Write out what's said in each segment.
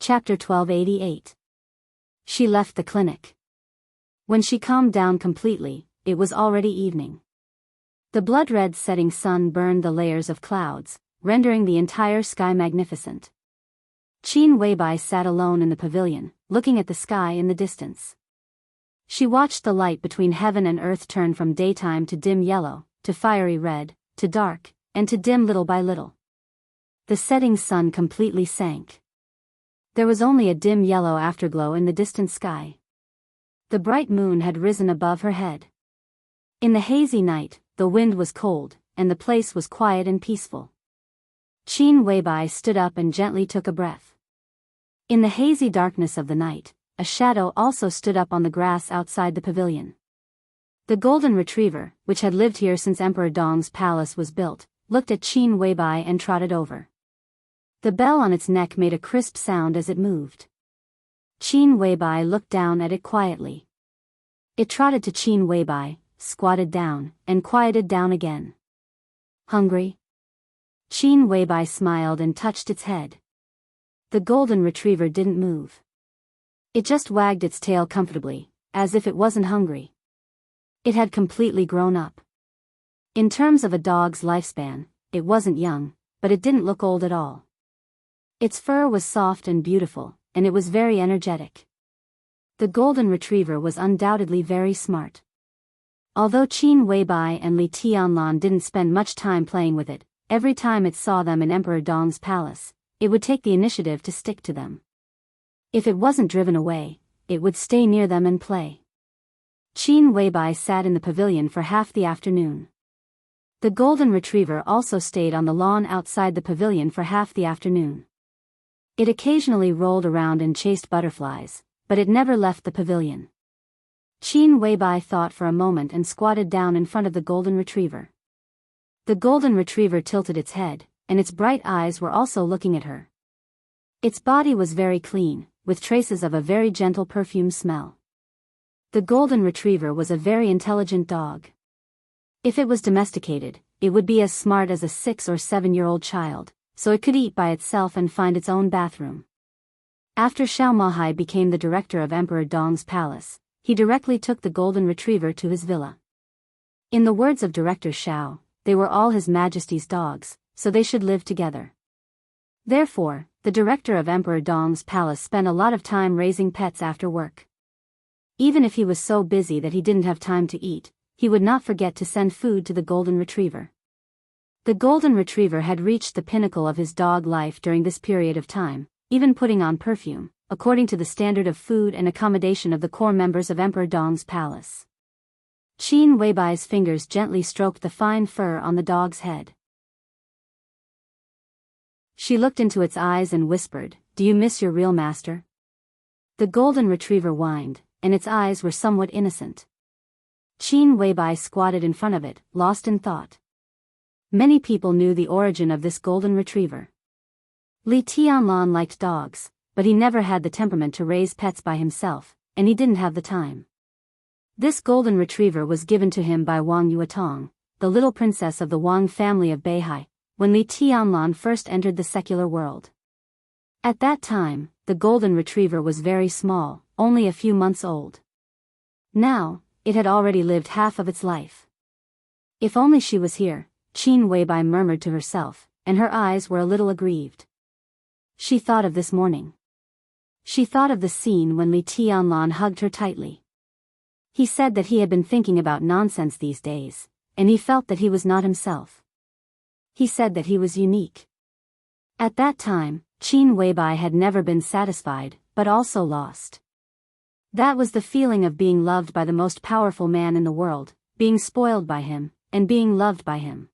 Chapter 1288. She left the clinic. When she calmed down completely, it was already evening. The blood-red setting sun burned the layers of clouds, rendering the entire sky magnificent. Qin Weibai sat alone in the pavilion, looking at the sky in the distance. She watched the light between heaven and earth turn from daytime to dim yellow, to fiery red, to dark, and to dim little by little. The setting sun completely sank. There was only a dim yellow afterglow in the distant sky. The bright moon had risen above her head. In the hazy night, the wind was cold, and the place was quiet and peaceful. Qin Weibai stood up and gently took a breath. In the hazy darkness of the night, a shadow also stood up on the grass outside the pavilion. The golden retriever, which had lived here since Emperor Dong's palace was built, looked at Qin Weibai and trotted over. The bell on its neck made a crisp sound as it moved. Qin Weibai looked down at it quietly. It trotted to Qin Weibai, squatted down, and quieted down again. Hungry? Qin Weibai smiled and touched its head. The golden retriever didn't move. It just wagged its tail comfortably, as if it wasn't hungry. It had completely grown up. In terms of a dog's lifespan, it wasn't young, but it didn't look old at all. Its fur was soft and beautiful, and it was very energetic. The golden retriever was undoubtedly very smart. Although Qin Weibai and Li Tianlan didn't spend much time playing with it, every time it saw them in Emperor Dong's palace, it would take the initiative to stick to them. If it wasn't driven away, it would stay near them and play. Qin Weibai sat in the pavilion for half the afternoon. The golden retriever also stayed on the lawn outside the pavilion for half the afternoon. It occasionally rolled around and chased butterflies, but it never left the pavilion. Qin Weibai thought for a moment and squatted down in front of the golden retriever. The golden retriever tilted its head, and its bright eyes were also looking at her. Its body was very clean, with traces of a very gentle perfume smell. The golden retriever was a very intelligent dog. If it was domesticated, it would be as smart as a 6 or 7-year-old child, so it could eat by itself and find its own bathroom. After Xiao Mahai became the director of Emperor Dong's palace, he directly took the golden retriever to his villa. In the words of Director Xiao, they were all His Majesty's dogs, so they should live together. Therefore, the director of Emperor Dong's palace spent a lot of time raising pets after work. Even if he was so busy that he didn't have time to eat, he would not forget to send food to the golden retriever. The golden retriever had reached the pinnacle of his dog life during this period of time, even putting on perfume, according to the standard of food and accommodation of the core members of Emperor Dong's palace. Qin Weibai's fingers gently stroked the fine fur on the dog's head. She looked into its eyes and whispered, "Do you miss your real master?" The golden retriever whined, and its eyes were somewhat innocent. Qin Weibai squatted in front of it, lost in thought. Many people knew the origin of this golden retriever. Li Tianlan liked dogs, but he never had the temperament to raise pets by himself, and he didn't have the time. This golden retriever was given to him by Wang Yuetong, the little princess of the Wang family of Beihai, when Li Tianlan first entered the secular world. At that time, the golden retriever was very small, only a few months old. Now, it had already lived half of its life. If only she was here, Qin Weibai murmured to herself, and her eyes were a little aggrieved. She thought of this morning. She thought of the scene when Li Tianlan hugged her tightly. He said that he had been thinking about nonsense these days, and he felt that he was not himself. He said that he was unique. At that time, Qin Weibai had never been satisfied, but also lost. That was the feeling of being loved by the most powerful man in the world, being spoiled by him, and being loved by him.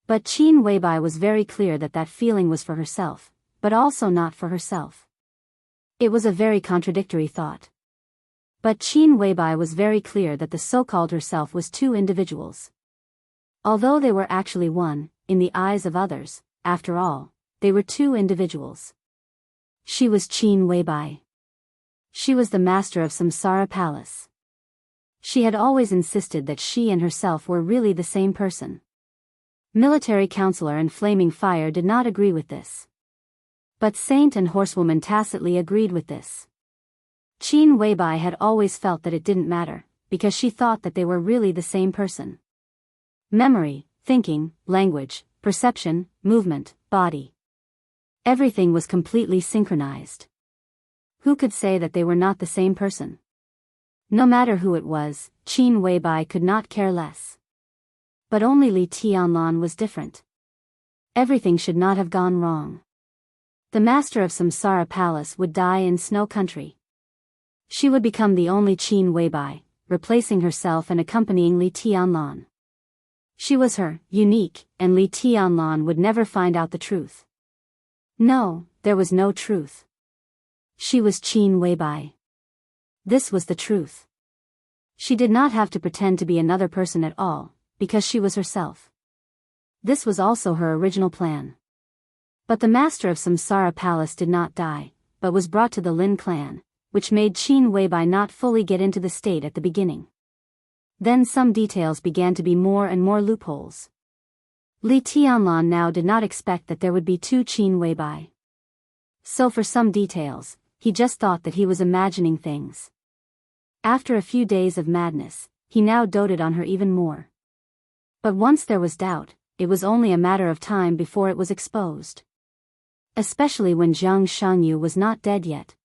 But Qin Weibai was very clear that that feeling was for herself, but also not for herself. It was a very contradictory thought. But Qin Weibai was very clear that the so-called herself was two individuals. Although they were actually one, in the eyes of others, after all, they were two individuals. She was Qin Weibai. She was the master of Samsara Palace. She had always insisted that she and herself were really the same person. Military counselor and Flaming Fire did not agree with this. But Saint and Horsewoman tacitly agreed with this. Qin Weibai had always felt that it didn't matter, because she thought that they were really the same person. Memory, thinking, language, perception, movement, body. Everything was completely synchronized. Who could say that they were not the same person? No matter who it was, Qin Weibai could not care less. But only Li Tianlan was different. Everything should not have gone wrong. The master of Samsara Palace would die in Snow Country. She would become the only Qin Weibai, replacing herself and accompanying Li Tianlan. She was her, unique, and Li Tianlan would never find out the truth. No, there was no truth. She was Qin Weibai. This was the truth. She did not have to pretend to be another person at all, because she was herself. This was also her original plan. But the master of Samsara Palace did not die, but was brought to the Lin clan, which made Qin Weibai not fully get into the state at the beginning. Then some details began to be more and more loopholes. Li Tianlan now did not expect that there would be two Qin Weibai. So for some details, he just thought that he was imagining things. After a few days of madness, he now doted on her even more. But once there was doubt, it was only a matter of time before it was exposed. Especially when Jiang Shangyu was not dead yet.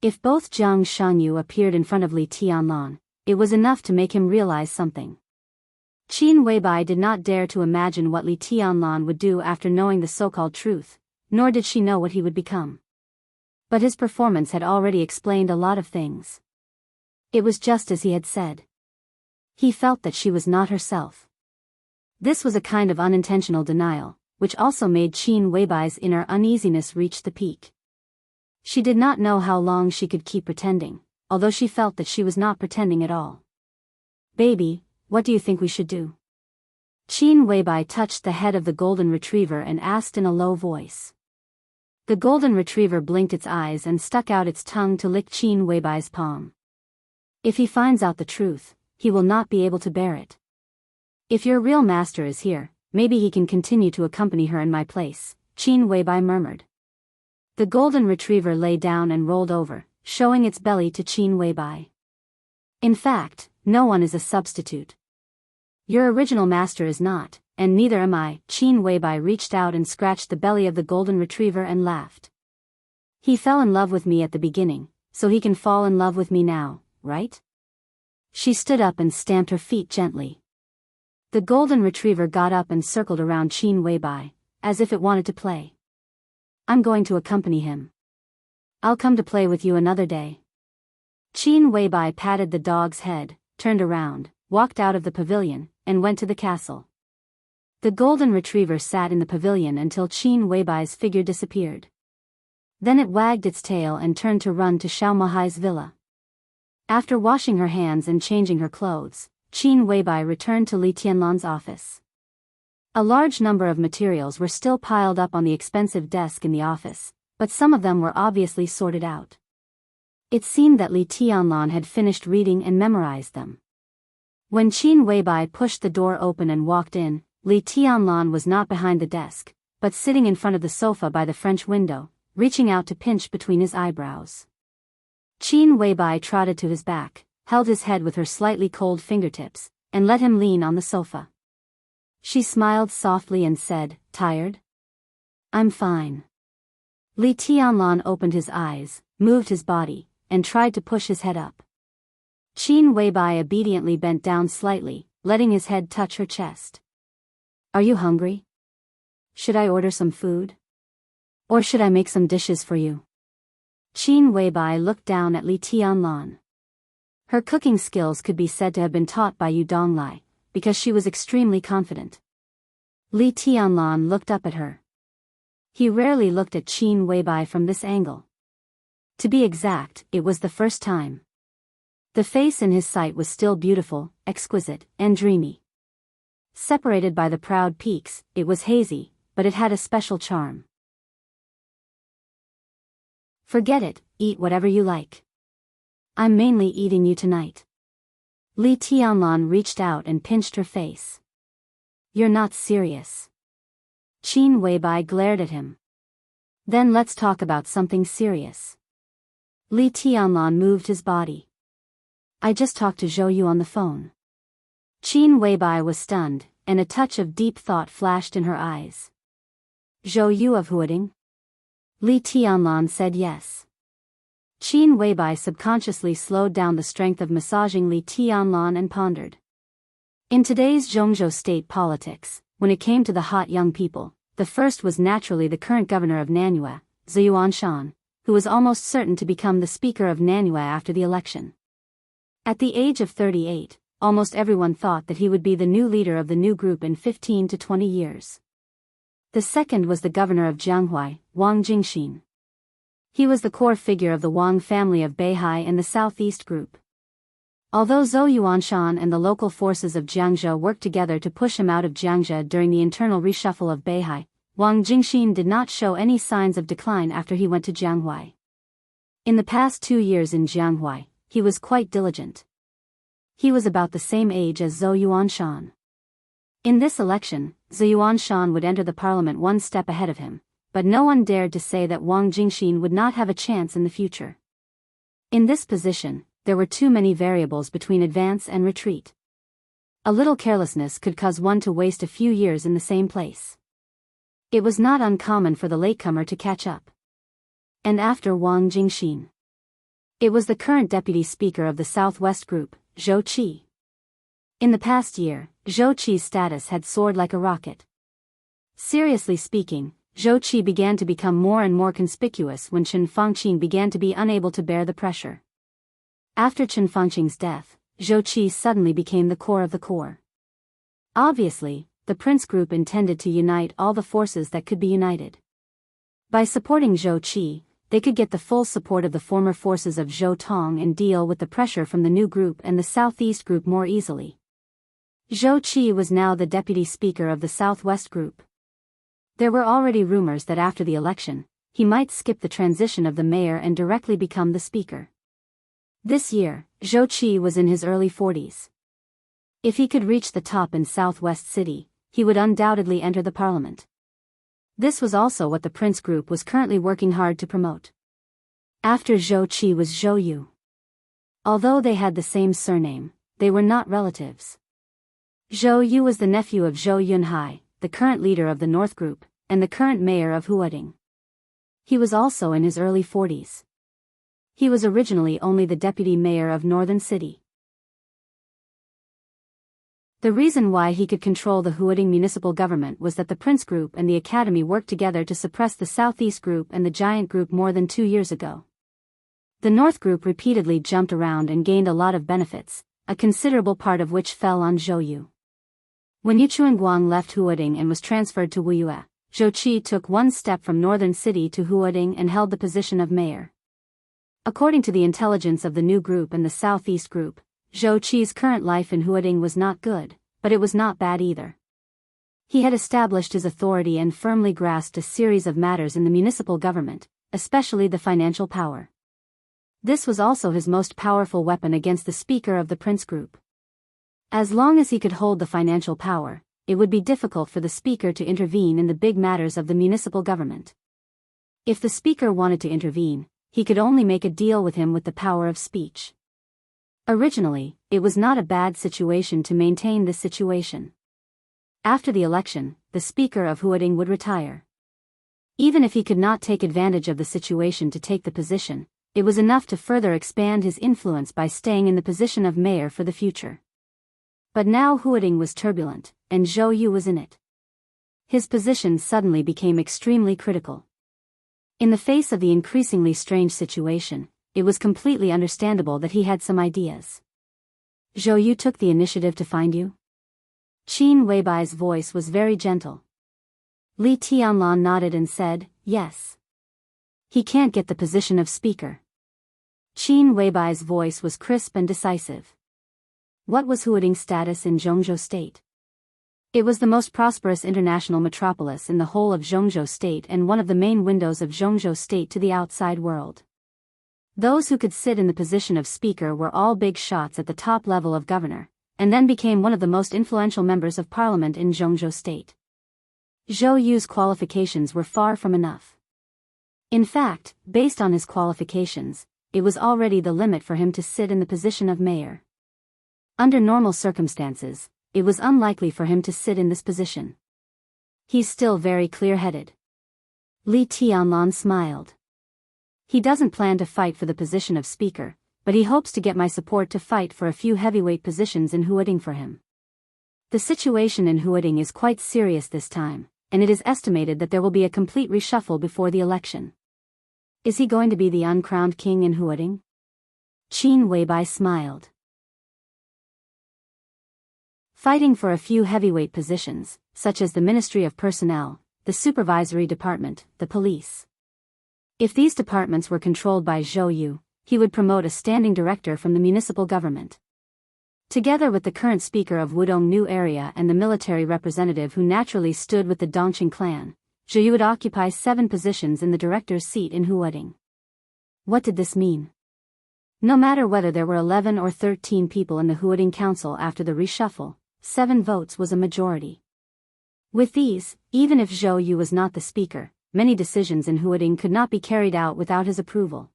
If both Jiang Shangyu appeared in front of Li Tianlan, it was enough to make him realize something. Qin Weibai did not dare to imagine what Li Tianlan would do after knowing the so-called truth, nor did she know what he would become. But his performance had already explained a lot of things. It was just as he had said. He felt that she was not herself. This was a kind of unintentional denial, which also made Qin Weibai's inner uneasiness reach the peak. She did not know how long she could keep pretending, although she felt that she was not pretending at all. "Baby, what do you think we should do?" Qin Weibai touched the head of the golden retriever and asked in a low voice. The golden retriever blinked its eyes and stuck out its tongue to lick Qin Weibai's palm. "If he finds out the truth, he will not be able to bear it. If your real master is here, maybe he can continue to accompany her in my place," Qin Weibai murmured. The golden retriever lay down and rolled over, showing its belly to Qin Weibai. "In fact, no one is a substitute. Your original master is not, and neither am I." Qin Weibai reached out and scratched the belly of the golden retriever and laughed. "He fell in love with me at the beginning, so he can fall in love with me now, right?" She stood up and stamped her feet gently. The golden retriever got up and circled around Qin Weibai, as if it wanted to play. "I'm going to accompany him. I'll come to play with you another day." Qin Weibai patted the dog's head, turned around, walked out of the pavilion, and went to the castle. The golden retriever sat in the pavilion until Qin Weibai's figure disappeared. Then it wagged its tail and turned to run to Xiao Mahai's villa. After washing her hands and changing her clothes, Qin Weibai returned to Li Tianlan's office. A large number of materials were still piled up on the expensive desk in the office, but some of them were obviously sorted out. It seemed that Li Tianlan had finished reading and memorized them. When Qin Weibai pushed the door open and walked in, Li Tianlan was not behind the desk, but sitting in front of the sofa by the French window, reaching out to pinch between his eyebrows. Qin Weibai trotted to his back, held his head with her slightly cold fingertips, and let him lean on the sofa. She smiled softly and said, "Tired?" "I'm fine." Li Tianlan opened his eyes, moved his body, and tried to push his head up. Qin Weibai obediently bent down slightly, letting his head touch her chest. "Are you hungry? Should I order some food? Or should I make some dishes for you?" Qin Weibai looked down at Li Tianlan. Her cooking skills could be said to have been taught by Yu Donglai, because she was extremely confident. Li Tianlan looked up at her. He rarely looked at Qin Weibai from this angle. To be exact, it was the first time. The face in his sight was still beautiful, exquisite, and dreamy. Separated by the proud peaks, it was hazy, but it had a special charm. "Forget it, eat whatever you like. I'm mainly eating you tonight." Li Tianlan reached out and pinched her face. "You're not serious." Qin Weibai glared at him. Then let's talk about something serious. Li Tianlan moved his body. I just talked to Zhou Yu on the phone. Qin Weibai was stunned, and a touch of deep thought flashed in her eyes. Zhou Yu of Huading? Li Tianlan said yes. Qin Weibai subconsciously slowed down the strength of massaging Li Tianlan and pondered. In today's Zhongzhou state politics, when it came to the hot young people, the first was naturally the current governor of Nanyue, Zhu Yuanshan, who was almost certain to become the speaker of Nanyue after the election. At the age of 38, almost everyone thought that he would be the new leader of the new group in 15 to 20 years. The second was the governor of Jianghuai, Wang Jingxin. He was the core figure of the Wang family of Beihai and the Southeast Group. Although Zhou Yuanshan and the local forces of Jiangzhou worked together to push him out of Jiangzhou during the internal reshuffle of Beihai, Wang Jingxin did not show any signs of decline after he went to Jianghuai. In the past 2 years in Jianghuai, he was quite diligent. He was about the same age as Zhou Yuanshan. In this election, Zhou Yuanshan would enter the parliament one step ahead of him, but no one dared to say that Wang Jingxin would not have a chance in the future. In this position, there were too many variables between advance and retreat. A little carelessness could cause one to waste a few years in the same place. It was not uncommon for the latecomer to catch up. And after Wang Jingxin, it was the current deputy speaker of the Southwest Group, Zhou Qi. In the past year, Zhou Qi's status had soared like a rocket. Seriously speaking, Zhou Qi began to become more and more conspicuous when Chen Fangqing began to be unable to bear the pressure. After Chen Fangqing's death, Zhou Qi suddenly became the core of the core. Obviously, the Prince Group intended to unite all the forces that could be united. By supporting Zhou Qi, they could get the full support of the former forces of Zhou Tong and deal with the pressure from the new group and the Southeast Group more easily. Zhou Qi was now the deputy speaker of the Southwest Group. There were already rumors that after the election, he might skip the transition of the mayor and directly become the speaker. This year, Zhou Qi was in his early 40s. If he could reach the top in Southwest City, he would undoubtedly enter the parliament. This was also what the Prince Group was currently working hard to promote. After Zhou Qi was Zhou Yu. Although they had the same surname, they were not relatives. Zhou Yu was the nephew of Zhou Yunhai, the current leader of the North Group, and the current mayor of Huading. He was also in his early 40s. He was originally only the deputy mayor of Northern City. The reason why he could control the Huading municipal government was that the Prince Group and the Academy worked together to suppress the Southeast Group and the Giant Group more than 2 years ago. The North Group repeatedly jumped around and gained a lot of benefits, a considerable part of which fell on Zhou Yu. When Yu Chuanguang left Huading and was transferred to Wuyue, Zhou Qi took one step from Northern City to Huading and held the position of mayor. According to the intelligence of the new group and the Southeast Group, Zhou Qi's current life in Huading was not good, but it was not bad either. He had established his authority and firmly grasped a series of matters in the municipal government, especially the financial power. This was also his most powerful weapon against the speaker of the Prince Group. As long as he could hold the financial power, it would be difficult for the speaker to intervene in the big matters of the municipal government. If the speaker wanted to intervene, he could only make a deal with him with the power of speech. Originally, it was not a bad situation to maintain this situation. After the election, the speaker of Huading would retire. Even if he could not take advantage of the situation to take the position, it was enough to further expand his influence by staying in the position of mayor for the future. But now Huading was turbulent, and Zhou Yu was in it. His position suddenly became extremely critical. In the face of the increasingly strange situation, it was completely understandable that he had some ideas. Zhou Yu took the initiative to find you? Qin Weibai's voice was very gentle. Li Tianlan nodded and said, yes. He can't get the position of speaker. Qin Weibai's voice was crisp and decisive. What was Huading's status in Zhongzhou State? It was the most prosperous international metropolis in the whole of Zhongzhou State and one of the main windows of Zhongzhou State to the outside world. Those who could sit in the position of speaker were all big shots at the top level of governor, and then became one of the most influential members of parliament in Zhongzhou State. Zhou Yu's qualifications were far from enough. In fact, based on his qualifications, it was already the limit for him to sit in the position of mayor. Under normal circumstances, it was unlikely for him to sit in this position. He's still very clear-headed. Li Tianlan smiled. He doesn't plan to fight for the position of speaker, but he hopes to get my support to fight for a few heavyweight positions in Huading for him. The situation in Huading is quite serious this time, and it is estimated that there will be a complete reshuffle before the election. Is he going to be the uncrowned king in Huading? Qin Weibai smiled. Fighting for a few heavyweight positions, such as the Ministry of Personnel, the Supervisory Department, the Police. If these departments were controlled by Zhou Yu, he would promote a standing director from the municipal government. Together with the current speaker of Wudong New Area and the military representative who naturally stood with the Dongqing clan, Zhou Yu would occupy 7 positions in the director's seat in Huading. What did this mean? No matter whether there were 11 or 13 people in the Huading Council after the reshuffle, 7 votes was a majority. With these, even if Zhou Yu was not the speaker, many decisions in Huading could not be carried out without his approval.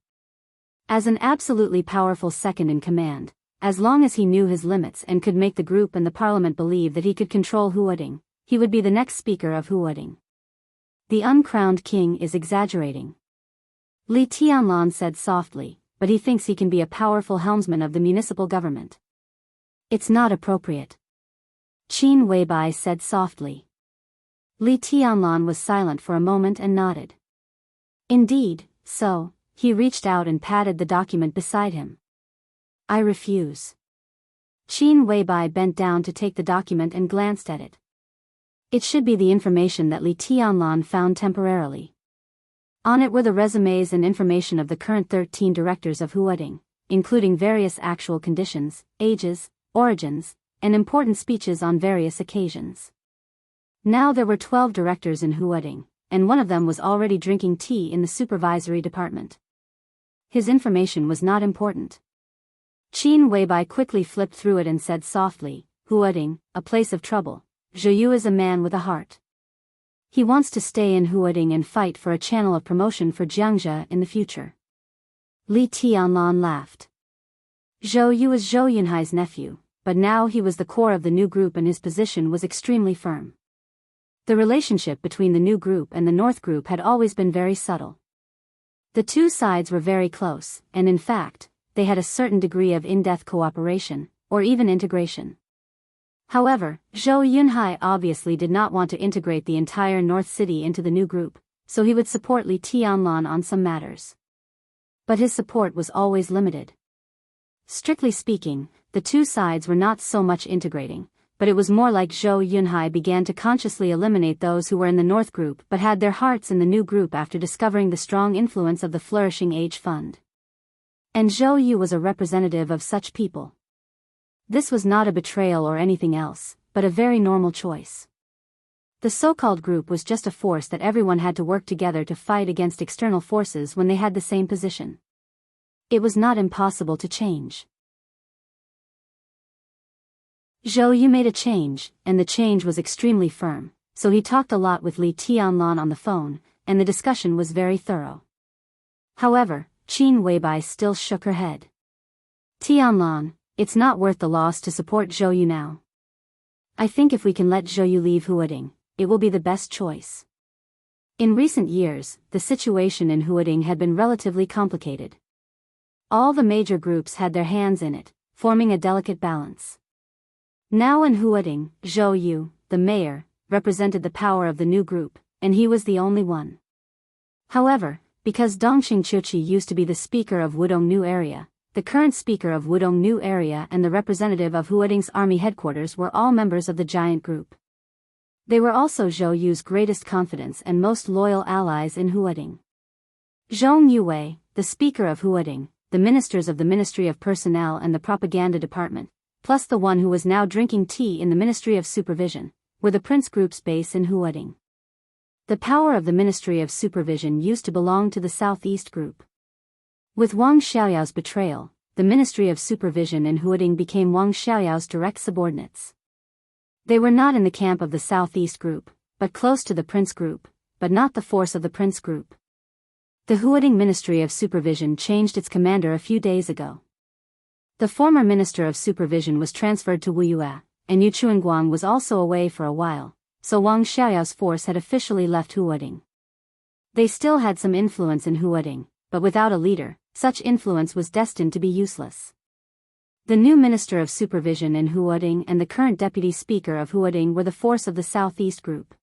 As an absolutely powerful second in command, as long as he knew his limits and could make the group and the parliament believe that he could control Huading, he would be the next speaker of Huading. The uncrowned king is exaggerating. Li Tianlan said softly, but he thinks he can be a powerful helmsman of the municipal government. It's not appropriate. Qin Weibai said softly. Li Tianlan was silent for a moment and nodded. Indeed, so, he reached out and patted the document beside him. I refuse. Qin Weibai bent down to take the document and glanced at it. It should be the information that Li Tianlan found temporarily. On it were the resumes and information of the current 13 directors of Huading, including various actual conditions, ages, origins, and important speeches on various occasions. Now there were 12 directors in Huading, and one of them was already drinking tea in the supervisory department. His information was not important. Qin Weibai quickly flipped through it and said softly, Huading, a place of trouble. Zhou Yu is a man with a heart. He wants to stay in Huading and fight for a channel of promotion for Jiangxia in the future. Li Tianlan laughed. Zhou Yu is Zhou Yunhai's nephew, but now he was the core of the new group and his position was extremely firm. The relationship between the new group and the North group had always been very subtle. The two sides were very close, and in fact, they had a certain degree of in-depth cooperation, or even integration. However, Zhou Yunhai obviously did not want to integrate the entire North City into the new group, so he would support Li Tianlan on some matters. But his support was always limited. Strictly speaking, the two sides were not so much integrating, but it was more like Zhou Yunhai began to consciously eliminate those who were in the North group but had their hearts in the new group after discovering the strong influence of the Flourishing Age Fund. And Zhou Yu was a representative of such people. This was not a betrayal or anything else, but a very normal choice. The so-called group was just a force that everyone had to work together to fight against external forces when they had the same position. It was not impossible to change. Zhou Yu made a change, and the change was extremely firm, so he talked a lot with Li Tianlan on the phone, and the discussion was very thorough. However, Qin Weibai still shook her head. Tianlan, it's not worth the loss to support Zhou Yu now. I think if we can let Zhou Yu leave Huading, it will be the best choice. In recent years, the situation in Huading had been relatively complicated. All the major groups had their hands in it, forming a delicate balance. Now in Huading, Zhou Yu, the mayor, represented the power of the new group, and he was the only one. However, because Dongqing Chuqi used to be the speaker of Wudong New Area, the current speaker of Wudong New Area and the representative of Huading's army headquarters were all members of the giant group. They were also Zhou Yu's greatest confidence and most loyal allies in Huading. Zhong Yue, the speaker of Huading, the ministers of the Ministry of Personnel and the Propaganda Department, plus the one who was now drinking tea in the Ministry of Supervision, were the Prince Group's base in Huading. The power of the Ministry of Supervision used to belong to the Southeast Group. With Wang Xiaoyao's betrayal, the Ministry of Supervision in Huading became Wang Xiaoyao's direct subordinates. They were not in the camp of the Southeast Group, but close to the Prince Group, but not the force of the Prince Group. The Huading Ministry of Supervision changed its commander a few days ago. The former Minister of Supervision was transferred to Wuyue, and Yu Chuanguang was also away for a while, so Wang Xiaoyao's force had officially left Huading. They still had some influence in Huading, but without a leader, such influence was destined to be useless. The new Minister of Supervision in Huading and the current Deputy Speaker of Huading were the force of the Southeast Group.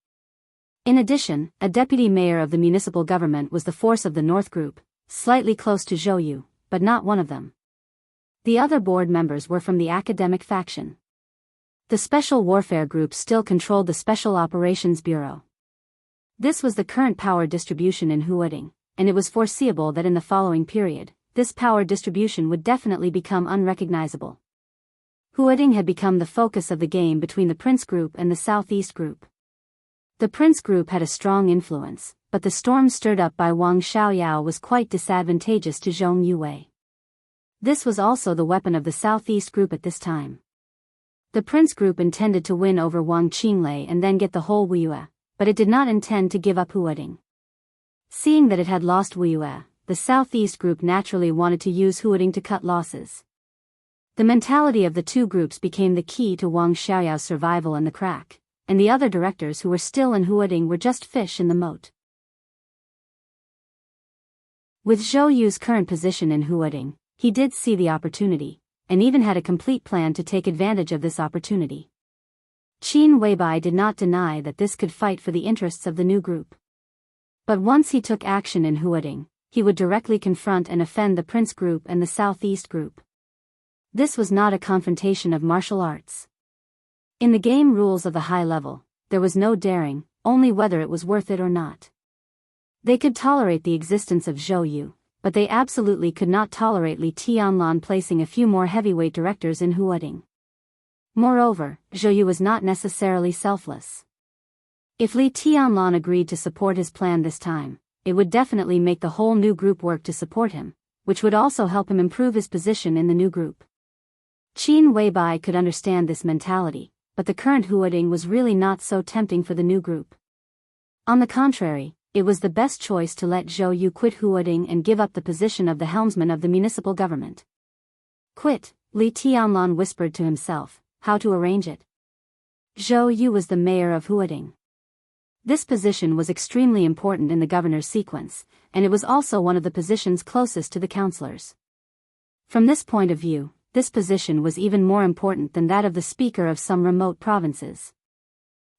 In addition, a Deputy Mayor of the municipal government was the force of the North Group, slightly close to Zhou, but not one of them. The other board members were from the academic faction. The Special Warfare Group still controlled the Special Operations Bureau. This was the current power distribution in Huading, and it was foreseeable that in the following period, this power distribution would definitely become unrecognizable. Huading had become the focus of the game between the Prince Group and the Southeast Group. The Prince Group had a strong influence, but the storm stirred up by Wang Xiaoyao was quite disadvantageous to Zhong Yue. This was also the weapon of the Southeast Group at this time. The Prince Group intended to win over Wang Qinglei and then get the whole Wuyue, but it did not intend to give up Huading. Seeing that it had lost Wuyue, the Southeast Group naturally wanted to use Huading to cut losses. The mentality of the two groups became the key to Wang Xiaoyao's survival in the crack, and the other directors who were still in Huading were just fish in the moat. With Zhou Yu's current position in Huading, he did see the opportunity, and even had a complete plan to take advantage of this opportunity. Qin Weibai did not deny that this could fight for the interests of the new group. But once he took action in Huading, he would directly confront and offend the Prince Group and the Southeast Group. This was not a confrontation of martial arts. In the game rules of the high level, there was no daring, only whether it was worth it or not. They could tolerate the existence of Zhou Yu, but they absolutely could not tolerate Li Tianlan placing a few more heavyweight directors in Huading. Moreover, Zhou Yu was not necessarily selfless. If Li Tianlan agreed to support his plan this time, it would definitely make the whole new group work to support him, which would also help him improve his position in the new group. Qin Weibai could understand this mentality, but the current Huading was really not so tempting for the new group. On the contrary, it was the best choice to let Zhou Yu quit Huading and give up the position of the helmsman of the municipal government. Quit, Li Tianlan whispered to himself, how to arrange it? Zhou Yu was the mayor of Huading. This position was extremely important in the governor's sequence, and it was also one of the positions closest to the councillors. From this point of view, this position was even more important than that of the speaker of some remote provinces.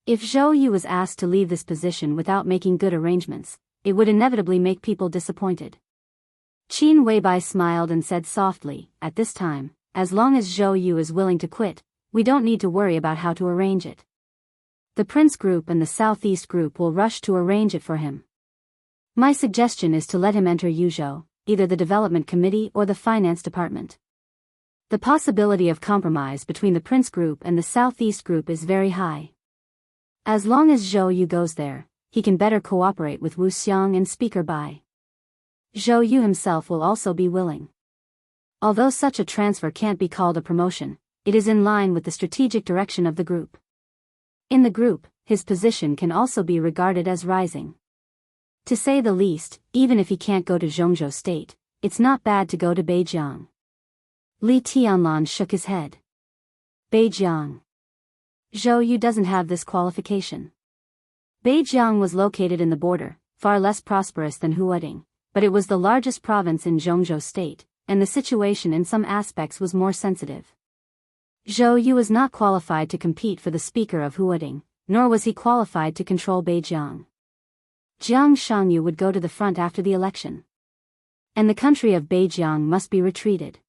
If Zhou Yu was asked to leave this position without making good arrangements, it would inevitably make people disappointed. Qin Weibai smiled and said softly, at this time, as long as Zhou Yu is willing to quit, we don't need to worry about how to arrange it. The Prince Group and the Southeast Group will rush to arrange it for him. My suggestion is to let him enter Yuzhou, either the Development Committee or the Finance Department. The possibility of compromise between the Prince Group and the Southeast Group is very high. As long as Zhou Yu goes there, he can better cooperate with Wu Xiang and Speaker Bai. Zhou Yu himself will also be willing. Although such a transfer can't be called a promotion, it is in line with the strategic direction of the group. In the group, his position can also be regarded as rising. To say the least, even if he can't go to Zhongzhou State, it's not bad to go to Beijiang. Li Tianlan shook his head. Beijiang. Zhou Yu doesn't have this qualification. Beijiang was located in the border, far less prosperous than Huading, but it was the largest province in Zhongzhou State, and the situation in some aspects was more sensitive. Zhou Yu was not qualified to compete for the speaker of Huading, nor was he qualified to control Beijiang. Jiang Shangyu would go to the front after the election. And the country of Beijiang must be retreated.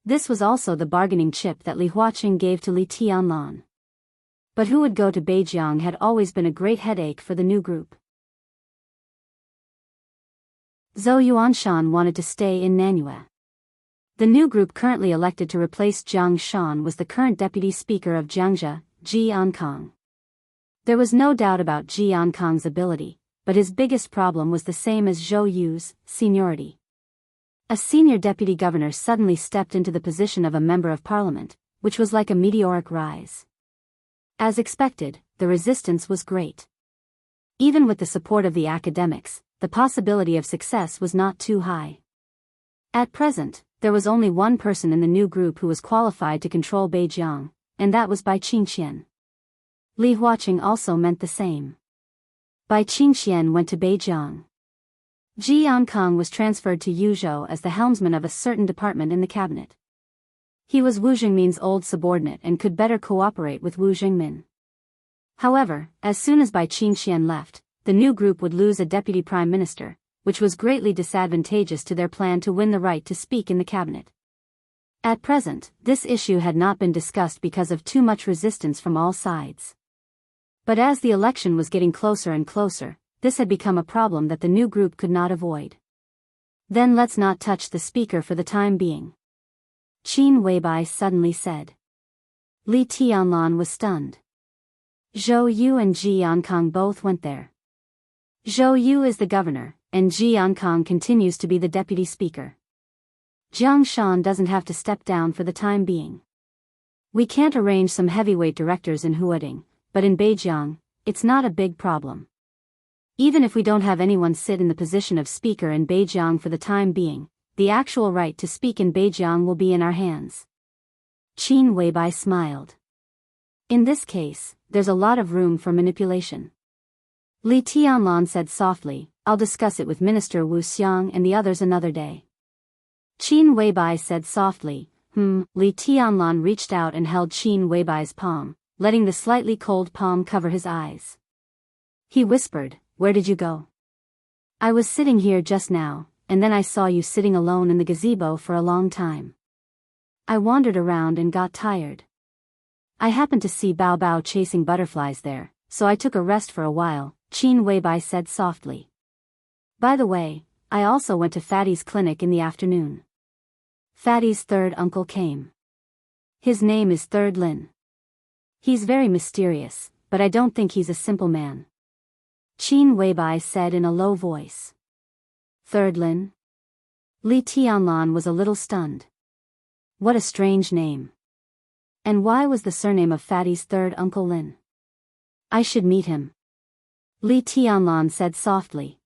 This was also the bargaining chip that Li Huaqing gave to Li Tianlan. But who would go to Beijiang had always been a great headache for the new group. Zhou Yuanshan wanted to stay in Nanyue. The new group currently elected to replace Jiang Shan was the current deputy speaker of Jiangzhou, Ji Ankang. There was no doubt about Ji Ankang's ability, but his biggest problem was the same as Zhou Yu's, seniority. A senior deputy governor suddenly stepped into the position of a member of parliament, which was like a meteoric rise. As expected, the resistance was great. Even with the support of the academics, the possibility of success was not too high. At present, there was only one person in the new group who was qualified to control Beijiang, and that was Bai Qingxian. Li Huaqing also meant the same. Bai Qingxian went to Beijiang. Ji Yankang was transferred to Yuzhou as the helmsman of a certain department in the cabinet. He was Wu Jingmin's old subordinate and could better cooperate with Wu Jingmin. However, as soon as Bai Qingxian left, the new group would lose a deputy prime minister, which was greatly disadvantageous to their plan to win the right to speak in the cabinet. At present, this issue had not been discussed because of too much resistance from all sides. But as the election was getting closer and closer, this had become a problem that the new group could not avoid. Then let's not touch the speaker for the time being, Qin Weibai suddenly said. Li Tianlan was stunned. Zhou Yu and Ji Yankang both went there. Zhou Yu is the governor, and Ji Yankang continues to be the deputy speaker. Jiang Shan doesn't have to step down for the time being. We can't arrange some heavyweight directors in Huading, but in Beijiang, it's not a big problem. Even if we don't have anyone sit in the position of speaker in Beijiang for the time being, the actual right to speak in Beijiang will be in our hands. Qin Weibai smiled. In this case, there's a lot of room for manipulation. Li Tianlan said softly, I'll discuss it with Minister Wu Xiang and the others another day. Qin Weibai said softly, Li Tianlan reached out and held Qin Weibai's palm, letting the slightly cold palm cover his eyes. He whispered, Where did you go? I was sitting here just now, and then I saw you sitting alone in the gazebo for a long time. I wandered around and got tired. I happened to see Bao Bao chasing butterflies there, so I took a rest for a while, Qin Weibai said softly. By the way, I also went to Fatty's clinic in the afternoon. Fatty's third uncle came. His name is Third Lin. He's very mysterious, but I don't think he's a simple man. Qin Weibai said in a low voice. Third Lin? Li Tianlan was a little stunned. What a strange name. And why was the surname of Fatty's third uncle Lin? I should meet him. Li Tianlan said softly.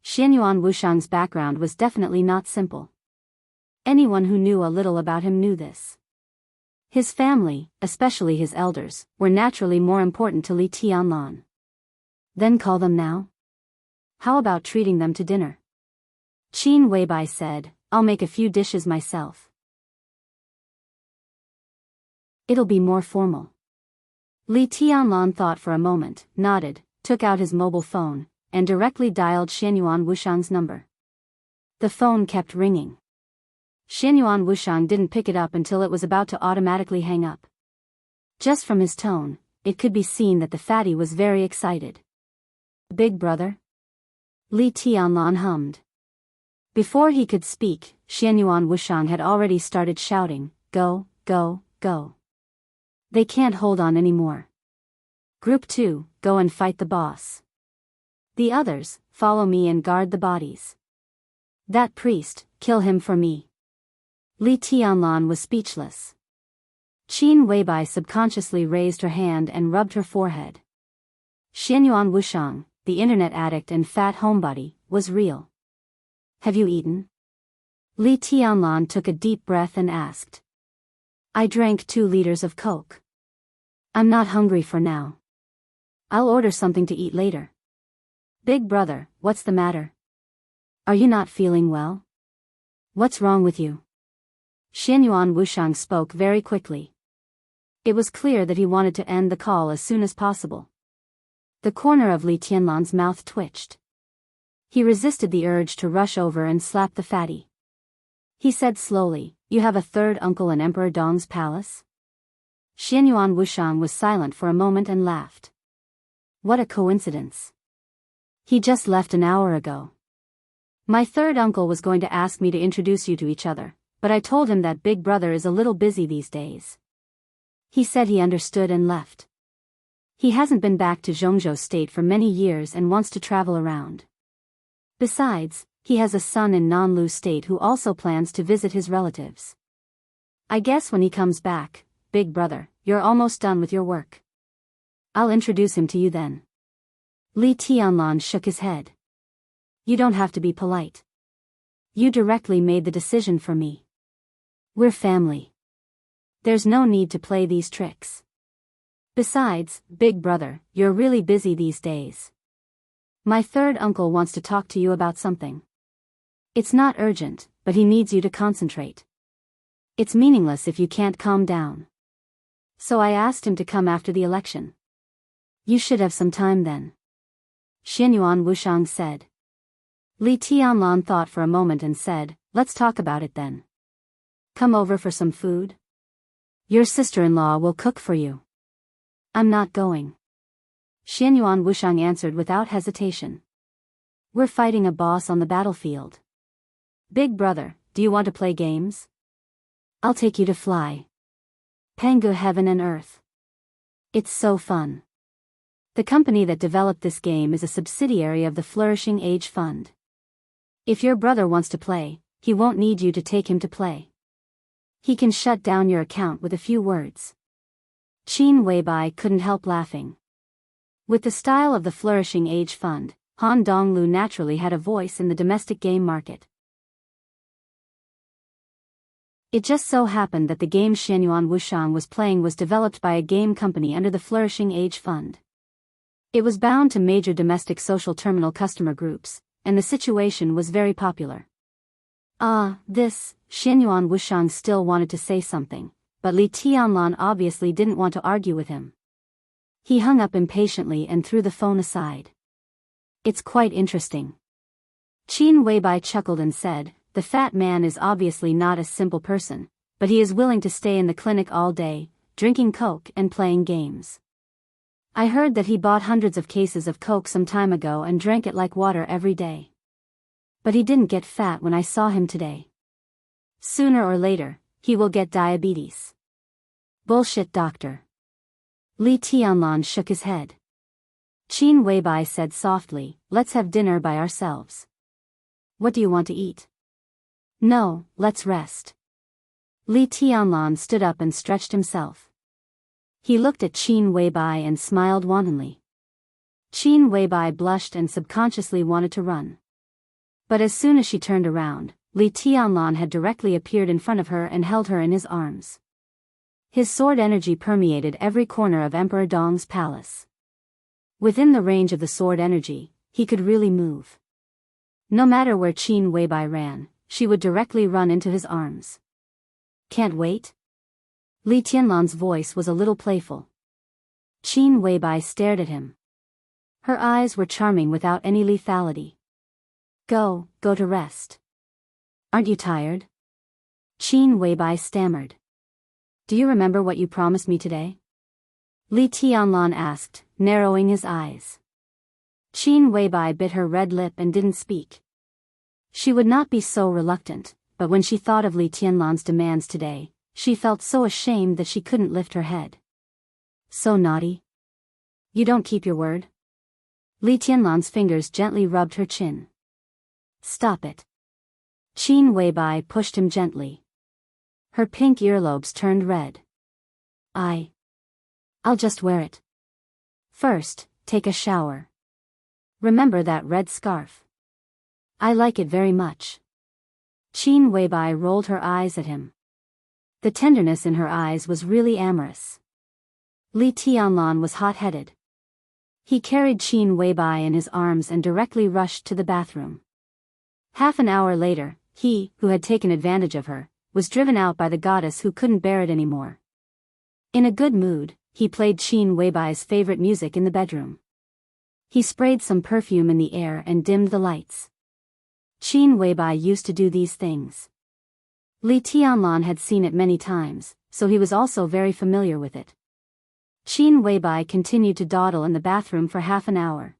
Xianyuan Wushang's background was definitely not simple. Anyone who knew a little about him knew this. His family, especially his elders, were naturally more important to Li Tianlan. Then call them now? How about treating them to dinner? Qin Weibai said, I'll make a few dishes myself. It'll be more formal. Li Tianlan thought for a moment, nodded, took out his mobile phone, and directly dialed Xianyuan Wushang's number. The phone kept ringing. Xianyuan Wushang didn't pick it up until it was about to automatically hang up. Just from his tone, it could be seen that the fatty was very excited. Big brother? Li Tianlan hummed. Before he could speak, Xianyuan Wushang had already started shouting, Go, go, go. They can't hold on anymore. Group 2, go and fight the boss. The others, follow me and guard the bodies. That priest, kill him for me. Li Tianlan was speechless. Qin Weibai subconsciously raised her hand and rubbed her forehead. Xianyuan Wushang, the internet addict and fat homebody, was real. Have you eaten? Li Tianlan took a deep breath and asked. I drank 2 liters of Coke. I'm not hungry for now. I'll order something to eat later. Big brother, what's the matter? Are you not feeling well? What's wrong with you? Xianyuan Wushang spoke very quickly. It was clear that he wanted to end the call as soon as possible. The corner of Li Tianlan's mouth twitched. He resisted the urge to rush over and slap the fatty. He said slowly, You have a third uncle in Emperor Dong's palace? Xianyuan Wushang was silent for a moment and laughed. What a coincidence. He just left an hour ago. My third uncle was going to ask me to introduce you to each other, but I told him that big brother is a little busy these days. He said he understood and left. He hasn't been back to Zhongzhou State for many years and wants to travel around. Besides, he has a son in Nanlu State who also plans to visit his relatives. I guess when he comes back, big brother, you're almost done with your work. I'll introduce him to you then. Li Tianlan shook his head. You don't have to be polite. You directly made the decision for me. We're family. There's no need to play these tricks. Besides, big brother, you're really busy these days. My third uncle wants to talk to you about something. It's not urgent, but he needs you to concentrate. It's meaningless if you can't calm down. So I asked him to come after the election. You should have some time then. Xianyuan Wushang said. Li Tianlan thought for a moment and said, let's talk about it then. Come over for some food? Your sister-in-law will cook for you. I'm not going. Xianyuan Wushang answered without hesitation. We're fighting a boss on the battlefield. Big brother, do you want to play games? I'll take you to fly. Pangu Heaven and Earth. It's so fun. The company that developed this game is a subsidiary of the Flourishing Age Fund. If your brother wants to play, he won't need you to take him to play. He can shut down your account with a few words. Qin Weibai couldn't help laughing. With the style of the Flourishing Age Fund, Han Donglu naturally had a voice in the domestic game market. It just so happened that the game Xianyuan Wushang was playing was developed by a game company under the Flourishing Age Fund. It was bound to major domestic social terminal customer groups, and the situation was very popular. Xianyuan Wushang still wanted to say something, but Li Tianlan obviously didn't want to argue with him. He hung up impatiently and threw the phone aside. It's quite interesting. Qin Weibai chuckled and said, the fat man is obviously not a simple person, but he is willing to stay in the clinic all day, drinking Coke and playing games. I heard that he bought hundreds of cases of Coke some time ago and drank it like water every day. But he didn't get fat when I saw him today. Sooner or later, he will get diabetes. Bullshit, doctor. Li Tianlan shook his head. Qin Weibai said softly, let's have dinner by ourselves. What do you want to eat? No, let's rest. Li Tianlan stood up and stretched himself. He looked at Qin Weibai and smiled wantonly. Qin Weibai blushed and subconsciously wanted to run. But as soon as she turned around, Li Tianlan had directly appeared in front of her and held her in his arms. His sword energy permeated every corner of Emperor Dong's palace. Within the range of the sword energy, he could really move. No matter where Qin Weibai ran, she would directly run into his arms. Can't wait? Li Tianlan's voice was a little playful. Qin Weibai stared at him. Her eyes were charming without any lethality. Go to rest. Aren't you tired? Qin Weibai stammered. Do you remember what you promised me today? Li Tianlan asked, narrowing his eyes. Qin Weibai bit her red lip and didn't speak. She would not be so reluctant, but when she thought of Li Tianlan's demands today, she felt so ashamed that she couldn't lift her head. So naughty. You don't keep your word? Li Tianlan's fingers gently rubbed her chin. Stop it. Qin Weibai pushed him gently. Her pink earlobes turned red. I'll just wear it. First, take a shower. Remember that red scarf? I like it very much. Qin Weibai rolled her eyes at him. The tenderness in her eyes was really amorous. Li Tianlan was hot-headed. He carried Qin Weibai in his arms and directly rushed to the bathroom. Half an hour later, he, who had taken advantage of her, was driven out by the goddess who couldn't bear it anymore. In a good mood, he played Qin Weibai's favorite music in the bedroom. He sprayed some perfume in the air and dimmed the lights. Qin Weibai used to do these things. Li Tianlan had seen it many times, so he was also very familiar with it. Qin Weibai continued to dawdle in the bathroom for half an hour.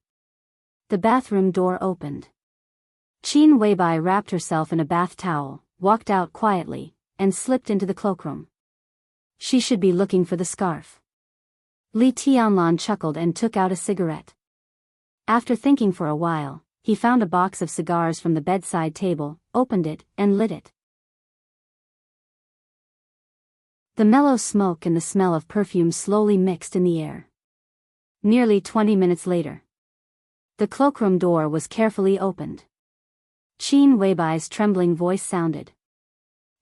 The bathroom door opened. Qin Weibai wrapped herself in a bath towel, walked out quietly, and slipped into the cloakroom. She should be looking for the scarf. Li Tianlan chuckled and took out a cigarette. After thinking for a while, he found a box of cigars from the bedside table, opened it, and lit it. The mellow smoke and the smell of perfume slowly mixed in the air. Nearly 20 minutes later. The cloakroom door was carefully opened. Qin Weibai's trembling voice sounded.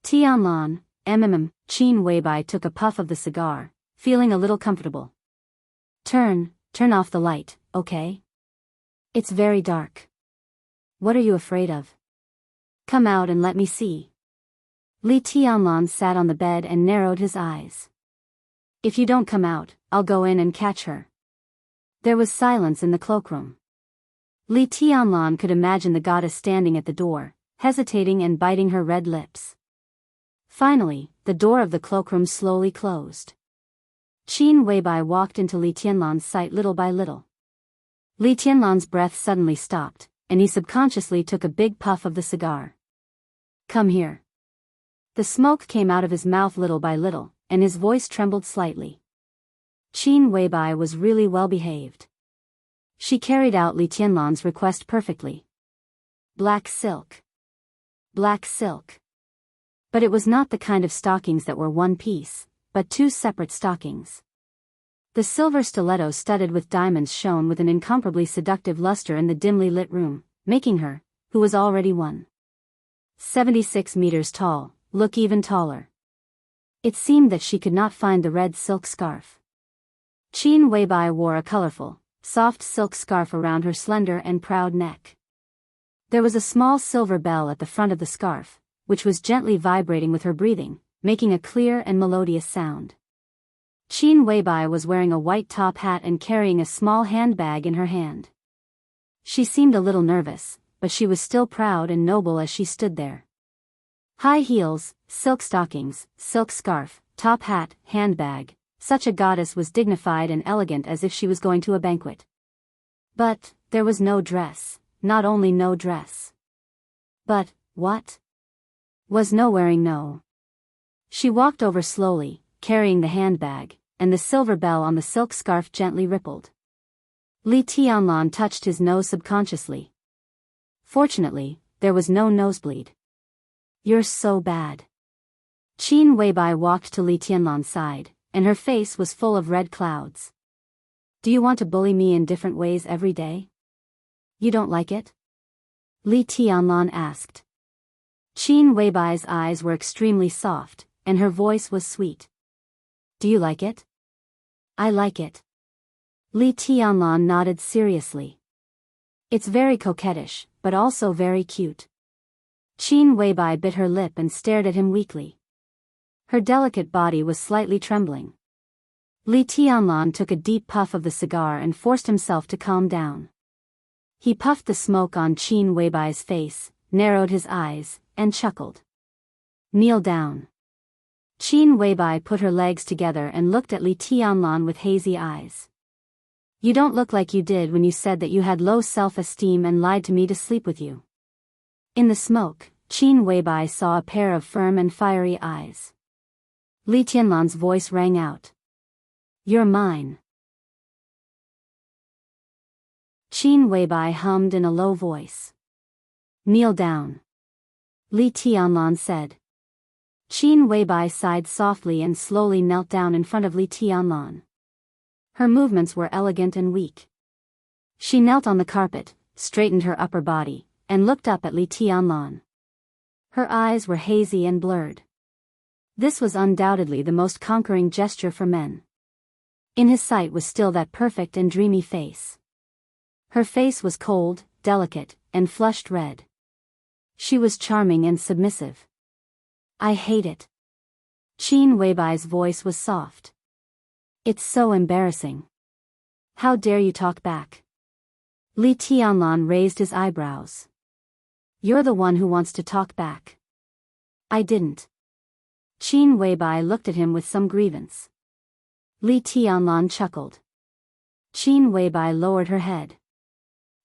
Tianlan, Qin Weibai took a puff of the cigar, feeling a little comfortable. Turn off the light, okay? It's very dark. What are you afraid of? Come out and let me see. Li Tianlan sat on the bed and narrowed his eyes. If you don't come out, I'll go in and catch her. There was silence in the cloakroom. Li Tianlan could imagine the goddess standing at the door, hesitating and biting her red lips. Finally, the door of the cloakroom slowly closed. Qin Weibai walked into Li Tianlan's sight little by little. Li Tianlan's breath suddenly stopped, and he subconsciously took a big puff of the cigar. Come here. The smoke came out of his mouth little by little, and his voice trembled slightly. Qin Weibai was really well behaved. She carried out Li Tianlan's request perfectly. Black silk. Black silk. But it was not the kind of stockings that were one piece, but two separate stockings. The silver stilettos studded with diamonds shone with an incomparably seductive luster in the dimly lit room, making her, who was already 1.76 meters tall, look even taller. It seemed that she could not find the red silk scarf. Qin Weibai wore a colorful, soft silk scarf around her slender and proud neck. There was a small silver bell at the front of the scarf, which was gently vibrating with her breathing, making a clear and melodious sound. Qin Weibai was wearing a white top hat and carrying a small handbag in her hand. She seemed a little nervous, but she was still proud and noble as she stood there. High heels, silk stockings, silk scarf, top hat, handbag. Such a goddess was dignified and elegant as if she was going to a banquet. But there was no dress, not only no dress. But what? Was no wearing no. She walked over slowly, carrying the handbag, and the silver bell on the silk scarf gently rippled. Li Tianlan touched his nose subconsciously. Fortunately, there was no nosebleed. You're so bad. Qin Weibai walked to Li Tianlan's side, and her face was full of red clouds. Do you want to bully me in different ways every day? You don't like it? Li Tianlan asked. Qin Weibai's eyes were extremely soft, and her voice was sweet. Do you like it? I like it. Li Tianlan nodded seriously. It's very coquettish, but also very cute. Qin Weibai bit her lip and stared at him weakly. Her delicate body was slightly trembling. Li Tianlan took a deep puff of the cigar and forced himself to calm down. He puffed the smoke on Qin Weibai's face, narrowed his eyes, and chuckled. Kneel down. Qin Weibai put her legs together and looked at Li Tianlan with hazy eyes. You don't look like you did when you said that you had low self-esteem and lied to me to sleep with you. In the smoke, Qin Weibai saw a pair of firm and fiery eyes. Li Tianlan's voice rang out. You're mine. Qin Weibai hummed in a low voice. Kneel down. Li Tianlan said. Qin Weibai sighed softly and slowly knelt down in front of Li Tianlan. Her movements were elegant and weak. She knelt on the carpet, straightened her upper body, and looked up at Li Tianlan. Her eyes were hazy and blurred. This was undoubtedly the most conquering gesture for men. In his sight was still that perfect and dreamy face. Her face was cold, delicate, and flushed red. She was charming and submissive. I hate it. Qin Weibai's voice was soft. It's so embarrassing. How dare you talk back? Li Tianlan raised his eyebrows. You're the one who wants to talk back. I didn't. Qin Weibai looked at him with some grievance. Li Tianlan chuckled. Qin Weibai lowered her head.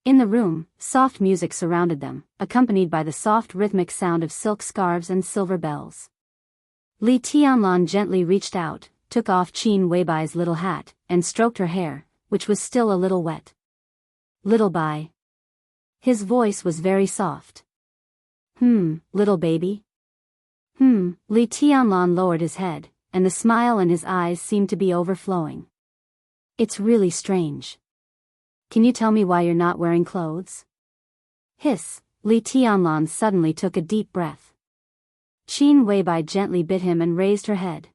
In the room, soft music surrounded them, accompanied by the soft rhythmic sound of silk scarves and silver bells. Li Tianlan gently reached out, took off Qin Weibai's little hat, and stroked her hair, which was still a little wet. Little Bai. His voice was very soft. Little baby? Li Tianlan lowered his head, and the smile in his eyes seemed to be overflowing. It's really strange. can you tell me why you're not wearing clothes? Hiss, Li Tianlan suddenly took a deep breath. Qin Weibai gently bit him and raised her head.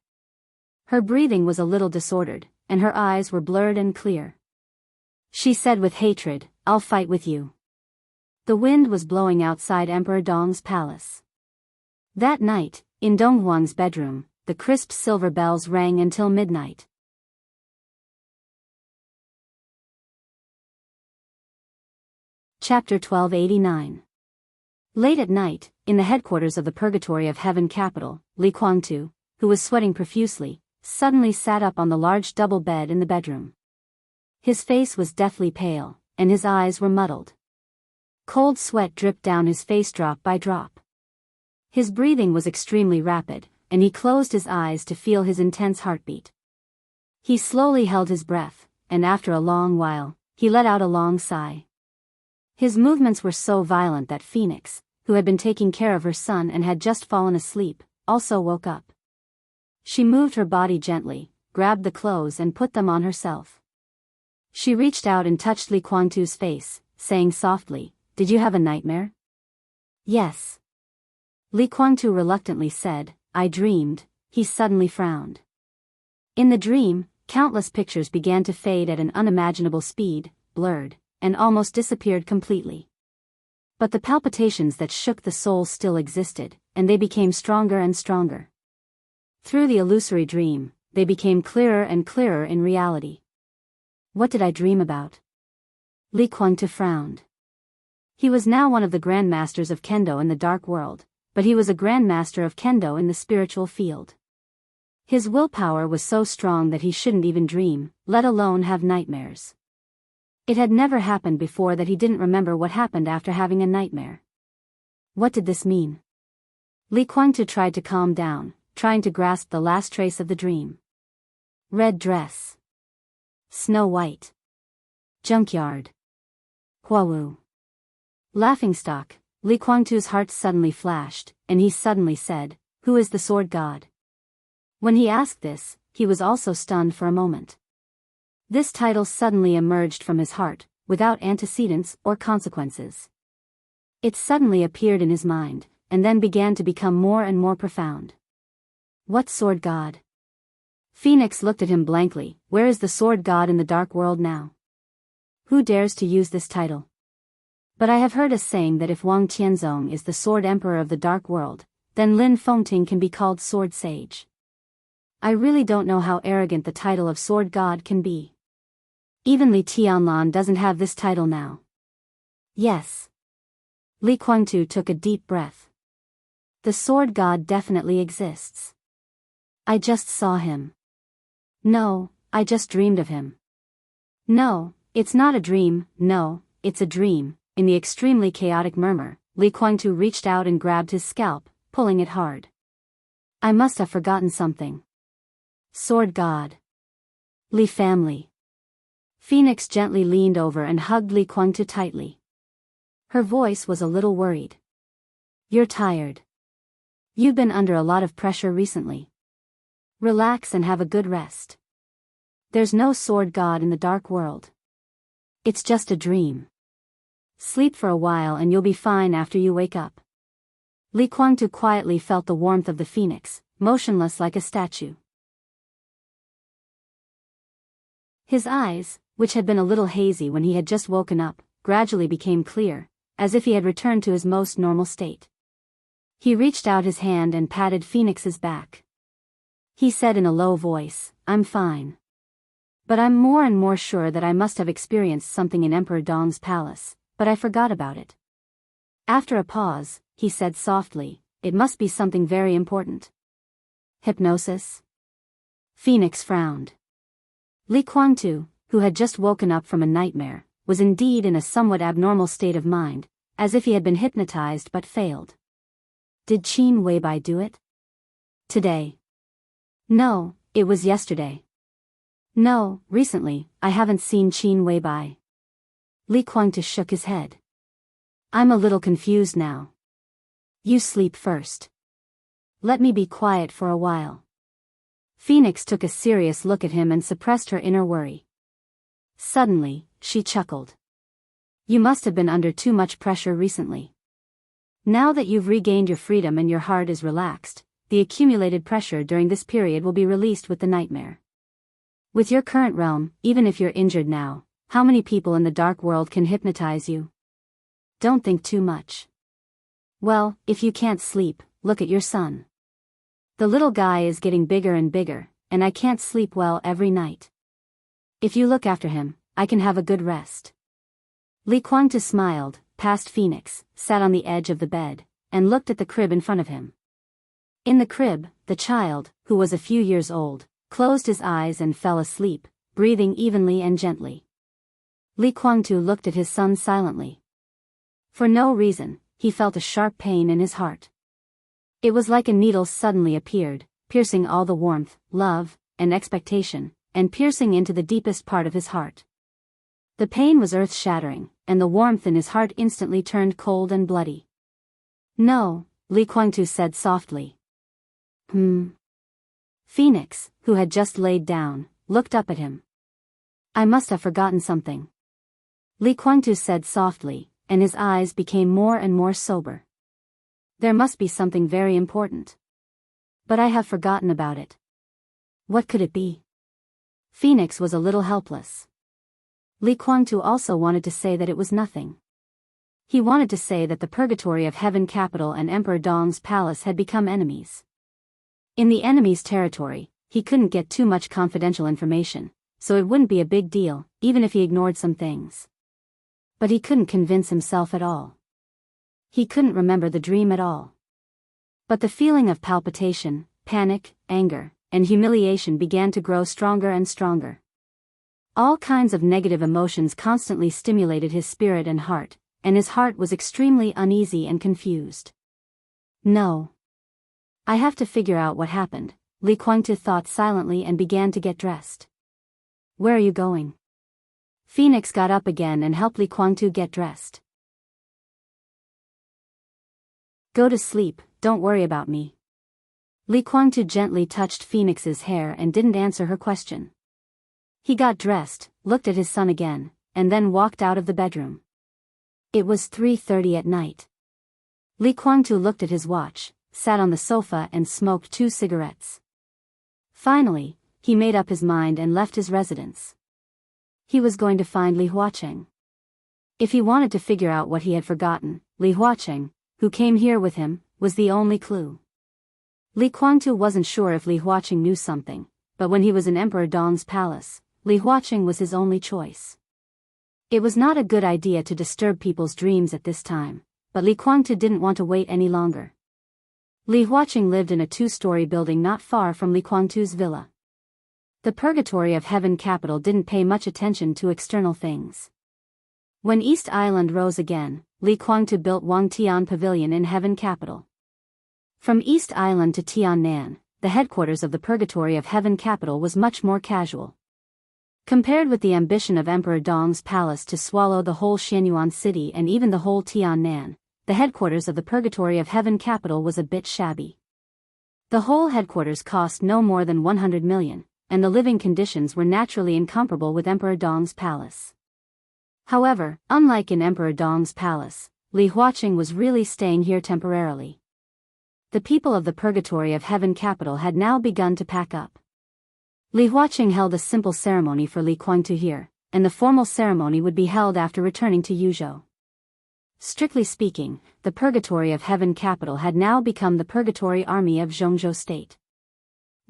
Her breathing was a little disordered, and her eyes were blurred and clear. She said with hatred, I'll fight with you. The wind was blowing outside Emperor Dong's palace. That night, in Dong Huang's bedroom, the crisp silver bells rang until midnight. Chapter 1289. Late at night, in the headquarters of the Purgatory of Heaven capital, Li Kuangtu, who was sweating profusely, suddenly sat up on the large double bed in the bedroom. His face was deathly pale, and his eyes were muddled. Cold sweat dripped down his face drop by drop. His breathing was extremely rapid, and he closed his eyes to feel his intense heartbeat. He slowly held his breath, and after a long while, he let out a long sigh. His movements were so violent that Phoenix, who had been taking care of her son and had just fallen asleep, also woke up. She moved her body gently, grabbed the clothes and put them on herself. She reached out and touched Li Kuangtu's face, saying softly, Did you have a nightmare? Yes. Li Kuangtu reluctantly said, I dreamed. He suddenly frowned. In the dream, countless pictures began to fade at an unimaginable speed, blurred, and almost disappeared completely. But the palpitations that shook the soul still existed, and they became stronger and stronger. Through the illusory dream, they became clearer and clearer in reality. What did I dream about? Li Kuangtu frowned. He was now one of the grandmasters of Kendo in the dark world, but he was a grandmaster of Kendo in the spiritual field. His willpower was so strong that he shouldn't even dream, let alone have nightmares. It had never happened before that he didn't remember what happened after having a nightmare. What did this mean? Li Kuangtu tried to calm down, trying to grasp the last trace of the dream. Red dress. Snow White. Junkyard. Huawu. Laughingstock. Li Kuangtu's heart suddenly flashed, and he suddenly said, Who is the sword god? When he asked this, he was also stunned for a moment. This title suddenly emerged from his heart, without antecedents or consequences. It suddenly appeared in his mind, and then began to become more and more profound. What sword god? Phoenix looked at him blankly. Where is the sword god in the dark world now? Who dares to use this title? But I have heard a saying that if Wang Tianzong is the sword emperor of the dark world, then Lin Fengting can be called sword sage. I really don't know how arrogant the title of sword god can be. Even Li Tianlan doesn't have this title now. Yes. Li Kuangtu took a deep breath. The sword god definitely exists. I just saw him. No, I just dreamed of him. No, it's not a dream, no, it's a dream. In the extremely chaotic murmur, Li Kuangtu reached out and grabbed his scalp, pulling it hard. I must have forgotten something. Sword god. Li family. Phoenix gently leaned over and hugged Li Kuangtu tightly. Her voice was a little worried. You're tired. You've been under a lot of pressure recently. Relax and have a good rest. There's no sword god in the dark world. It's just a dream. Sleep for a while and you'll be fine after you wake up. Li Kuangtu quietly felt the warmth of the phoenix, motionless like a statue. His eyes, which had been a little hazy when he had just woken up, gradually became clear, as if he had returned to his most normal state. He reached out his hand and patted Phoenix's back. He said in a low voice, I'm fine. But I'm more and more sure that I must have experienced something in Emperor Dong's palace, but I forgot about it. After a pause, he said softly, It must be something very important. Hypnosis? Phoenix frowned. Li Kuangtu, who had just woken up from a nightmare, was indeed in a somewhat abnormal state of mind, as if he had been hypnotized but failed. Did Qin Weibai do it? Today. No, it was yesterday. No, recently, I haven't seen Qin Weibai. Li Kuangtu shook his head. I'm a little confused now. You sleep first. Let me be quiet for a while. Phoenix took a serious look at him and suppressed her inner worry. Suddenly, she chuckled. You must have been under too much pressure recently. Now that you've regained your freedom and your heart is relaxed, the accumulated pressure during this period will be released with the nightmare. With your current realm, even if you're injured now, how many people in the dark world can hypnotize you? Don't think too much. Well, if you can't sleep, look at your son. The little guy is getting bigger and bigger, and I can't sleep well every night. If you look after him, I can have a good rest. Li Kuangtu smiled, passed Phoenix, sat on the edge of the bed, and looked at the crib in front of him. In the crib, the child, who was a few years old, closed his eyes and fell asleep, breathing evenly and gently. Li Kuangtu looked at his son silently. For no reason, he felt a sharp pain in his heart. It was like a needle suddenly appeared, piercing all the warmth, love, and expectation, and piercing into the deepest part of his heart. The pain was earth-shattering, and the warmth in his heart instantly turned cold and bloody. No, Li Kuangtu said softly. Phoenix, who had just laid down, looked up at him. I must have forgotten something. Li Kuangtu said softly, and his eyes became more and more sober. There must be something very important. But I have forgotten about it. What could it be? Phoenix was a little helpless. Li Kuangtu also wanted to say that it was nothing. He wanted to say that the Purgatory of Heaven Capital and Emperor Dong's palace had become enemies. In the enemy's territory, he couldn't get too much confidential information, so it wouldn't be a big deal, even if he ignored some things. But he couldn't convince himself at all. He couldn't remember the dream at all. But the feeling of palpitation, panic, anger, and humiliation began to grow stronger and stronger. All kinds of negative emotions constantly stimulated his spirit and heart, and his heart was extremely uneasy and confused. No. I have to figure out what happened, Li Kuangtu thought silently and began to get dressed. Where are you going? Phoenix got up again and helped Li Kuangtu get dressed. Go to sleep, don't worry about me. Li Kuangtu gently touched Phoenix's hair and didn't answer her question. He got dressed, looked at his son again, and then walked out of the bedroom. It was 3:30 at night. Li Kuangtu looked at his watch, sat on the sofa and smoked 2 cigarettes. Finally, he made up his mind and left his residence. He was going to find Li Huacheng. If he wanted to figure out what he had forgotten, Li Huacheng, who came here with him, was the only clue. Li Kuangtu wasn't sure if Li Huacheng knew something, but when he was in Emperor Dong's palace, Li Huacheng was his only choice. It was not a good idea to disturb people's dreams at this time, but Li Kuangtu didn't want to wait any longer. Li Huacheng lived in a 2-story building not far from Li Kuangtu's villa. The Purgatory of Heaven Capital didn't pay much attention to external things. When East Island rose again, Li Kuangtu built Wangtian Pavilion in Heaven Capital. From East Island to Tiannan, the headquarters of the Purgatory of Heaven Capital was much more casual. Compared with the ambition of Emperor Dong's palace to swallow the whole Xianyuan city and even the whole Tiannan, the headquarters of the Purgatory of Heaven Capital was a bit shabby. The whole headquarters cost no more than 100 million, and the living conditions were naturally incomparable with Emperor Dong's palace. However, unlike in Emperor Dong's palace, Li Huacheng was really staying here temporarily. The people of the Purgatory of Heaven Capital had now begun to pack up. Li Huacheng held a simple ceremony for Li Kuangtu here, and the formal ceremony would be held after returning to Yuzhou. Strictly speaking, the Purgatory of Heaven Capital had now become the Purgatory Army of Zhongzhou State.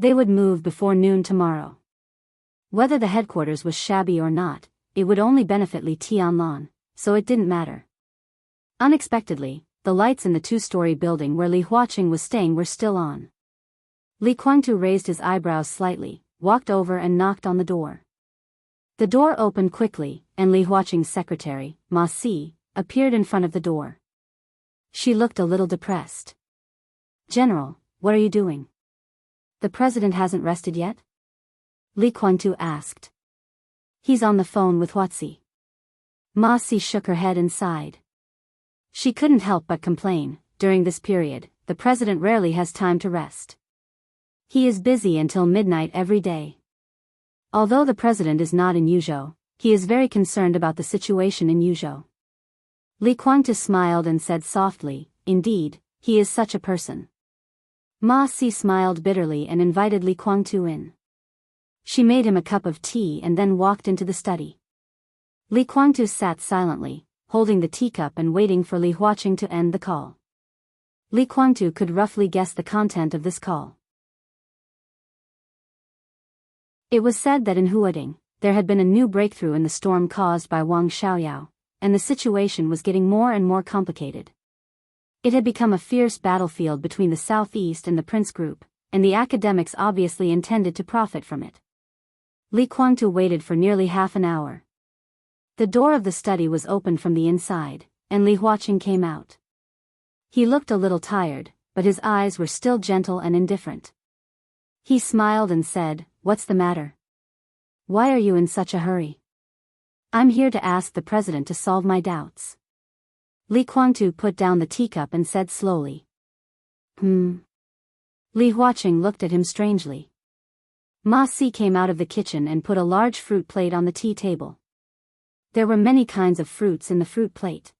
They would move before noon tomorrow. Whether the headquarters was shabby or not, it would only benefit Li Tianlan, so it didn't matter. Unexpectedly, the lights in the 2-story building where Li Huacheng was staying were still on. Li Kuangtu raised his eyebrows slightly, walked over and knocked on the door. The door opened quickly, and Li Huacheng's secretary, Ma Si, appeared in front of the door. She looked a little depressed. General, what are you doing? The president hasn't rested yet? Li Kuangtu asked. He's on the phone with Huatzi. Ma Si shook her head and sighed. She couldn't help but complain, during this period, the president rarely has time to rest. He is busy until midnight every day. Although the president is not in Yuzhou, he is very concerned about the situation in Yuzhou. Li Guangtu smiled and said softly, indeed, he is such a person. Ma Si smiled bitterly and invited Li Guangtu in. She made him a cup of tea and then walked into the study. Li Guangtu sat silently, holding the teacup and waiting for Li Huaqing to end the call. Li Guangtu could roughly guess the content of this call. It was said that in Huading, there had been a new breakthrough in the storm caused by Wang Xiaoyao, and the situation was getting more and more complicated. It had become a fierce battlefield between the Southeast and the Prince Group, and the academics obviously intended to profit from it. Li Guangtu waited for nearly half an hour. The door of the study was opened from the inside, and Li Huaqing came out. He looked a little tired, but his eyes were still gentle and indifferent. He smiled and said, "What's the matter? Why are you in such a hurry?" "I'm here to ask the president to solve my doubts." Li Guangtu put down the teacup and said slowly. Li Huaqing looked at him strangely. Ma Si came out of the kitchen and put a large fruit plate on the tea table. There were many kinds of fruits in the fruit plate.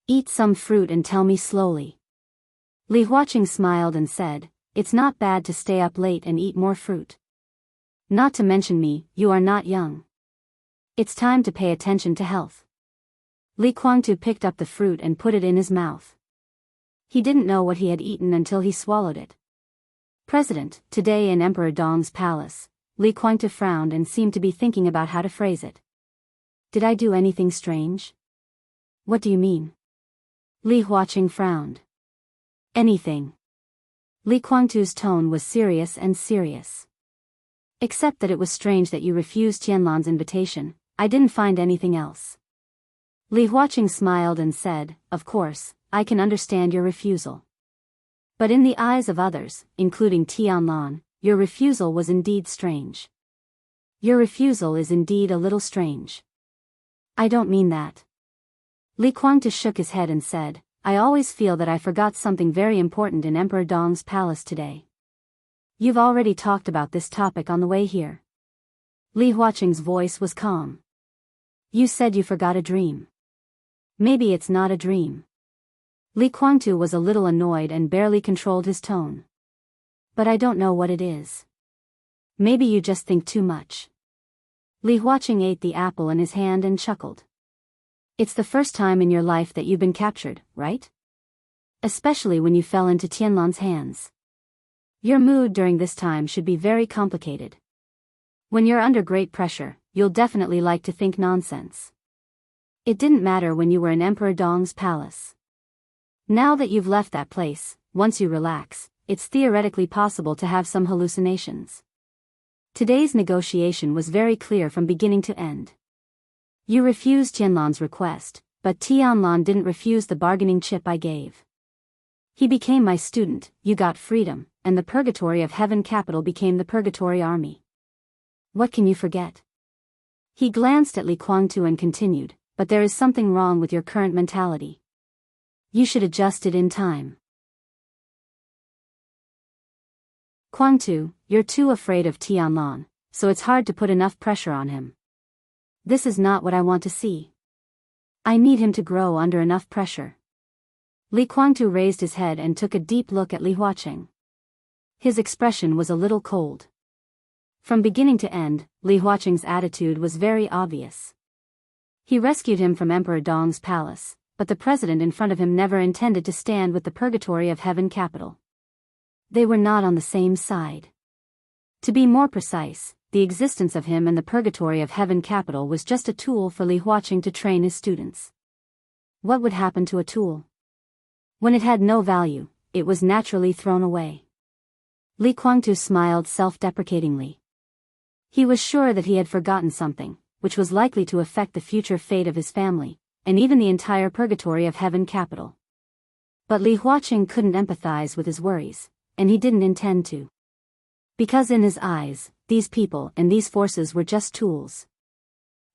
"Eat some fruit and tell me slowly." Li Huaqing smiled and said, "It's not bad to stay up late and eat more fruit. Not to mention me, you are not young. It's time to pay attention to health." Li Guangtu picked up the fruit and put it in his mouth. He didn't know what he had eaten until he swallowed it. "President, today in Emperor Dong's palace," Li Guangtu frowned and seemed to be thinking about how to phrase it. "Did I do anything strange?" "What do you mean?" Li Huaqing frowned. "Anything." Li Guangtu's tone was serious and serious. "Except that it was strange that you refused Tianlan's invitation. I didn't find anything else." Li Huaqing smiled and said, "Of course, I can understand your refusal. But in the eyes of others, including Tianlan, your refusal was indeed strange. Your refusal is indeed a little strange." "I don't mean that." Li Guangtu shook his head and said, "I always feel that I forgot something very important in Emperor Dong's palace today." "You've already talked about this topic on the way here." Li Huaqing's voice was calm. "You said you forgot a dream. Maybe it's not a dream." Li Guangtu was a little annoyed and barely controlled his tone. "But I don't know what it is." "Maybe you just think too much." Li Huaqing ate the apple in his hand and chuckled. "It's the first time in your life that you've been captured, right? Especially when you fell into Tianlan's hands. Your mood during this time should be very complicated. When you're under great pressure, you'll definitely like to think nonsense. It didn't matter when you were in Emperor Dong's palace. Now that you've left that place, once you relax, it's theoretically possible to have some hallucinations. Today's negotiation was very clear from beginning to end. You refused Tianlan's request, but Tianlan didn't refuse the bargaining chip I gave. He became my student, you got freedom, and the purgatory of heaven capital became the purgatory army. What can you forget?" He glanced at Li Guangtu and continued, "But there is something wrong with your current mentality. You should adjust it in time. Guangtu, you're too afraid of Tianlan, so it's hard to put enough pressure on him. This is not what I want to see. I need him to grow under enough pressure." Li Guangtu raised his head and took a deep look at Li Huaqing. His expression was a little cold. From beginning to end, Li Huaqing's attitude was very obvious. He rescued him from Emperor Dong's palace, but the president in front of him never intended to stand with the purgatory of heaven capital. They were not on the same side. To be more precise, the existence of him and the purgatory of heaven capital was just a tool for Li Huaqing to train his students. What would happen to a tool? When it had no value, it was naturally thrown away. Li Guangtu smiled self-deprecatingly. He was sure that he had forgotten something, which was likely to affect the future fate of his family, and even the entire purgatory of heaven capital. But Li Huaqing couldn't empathize with his worries, and he didn't intend to. Because in his eyes, these people and these forces were just tools.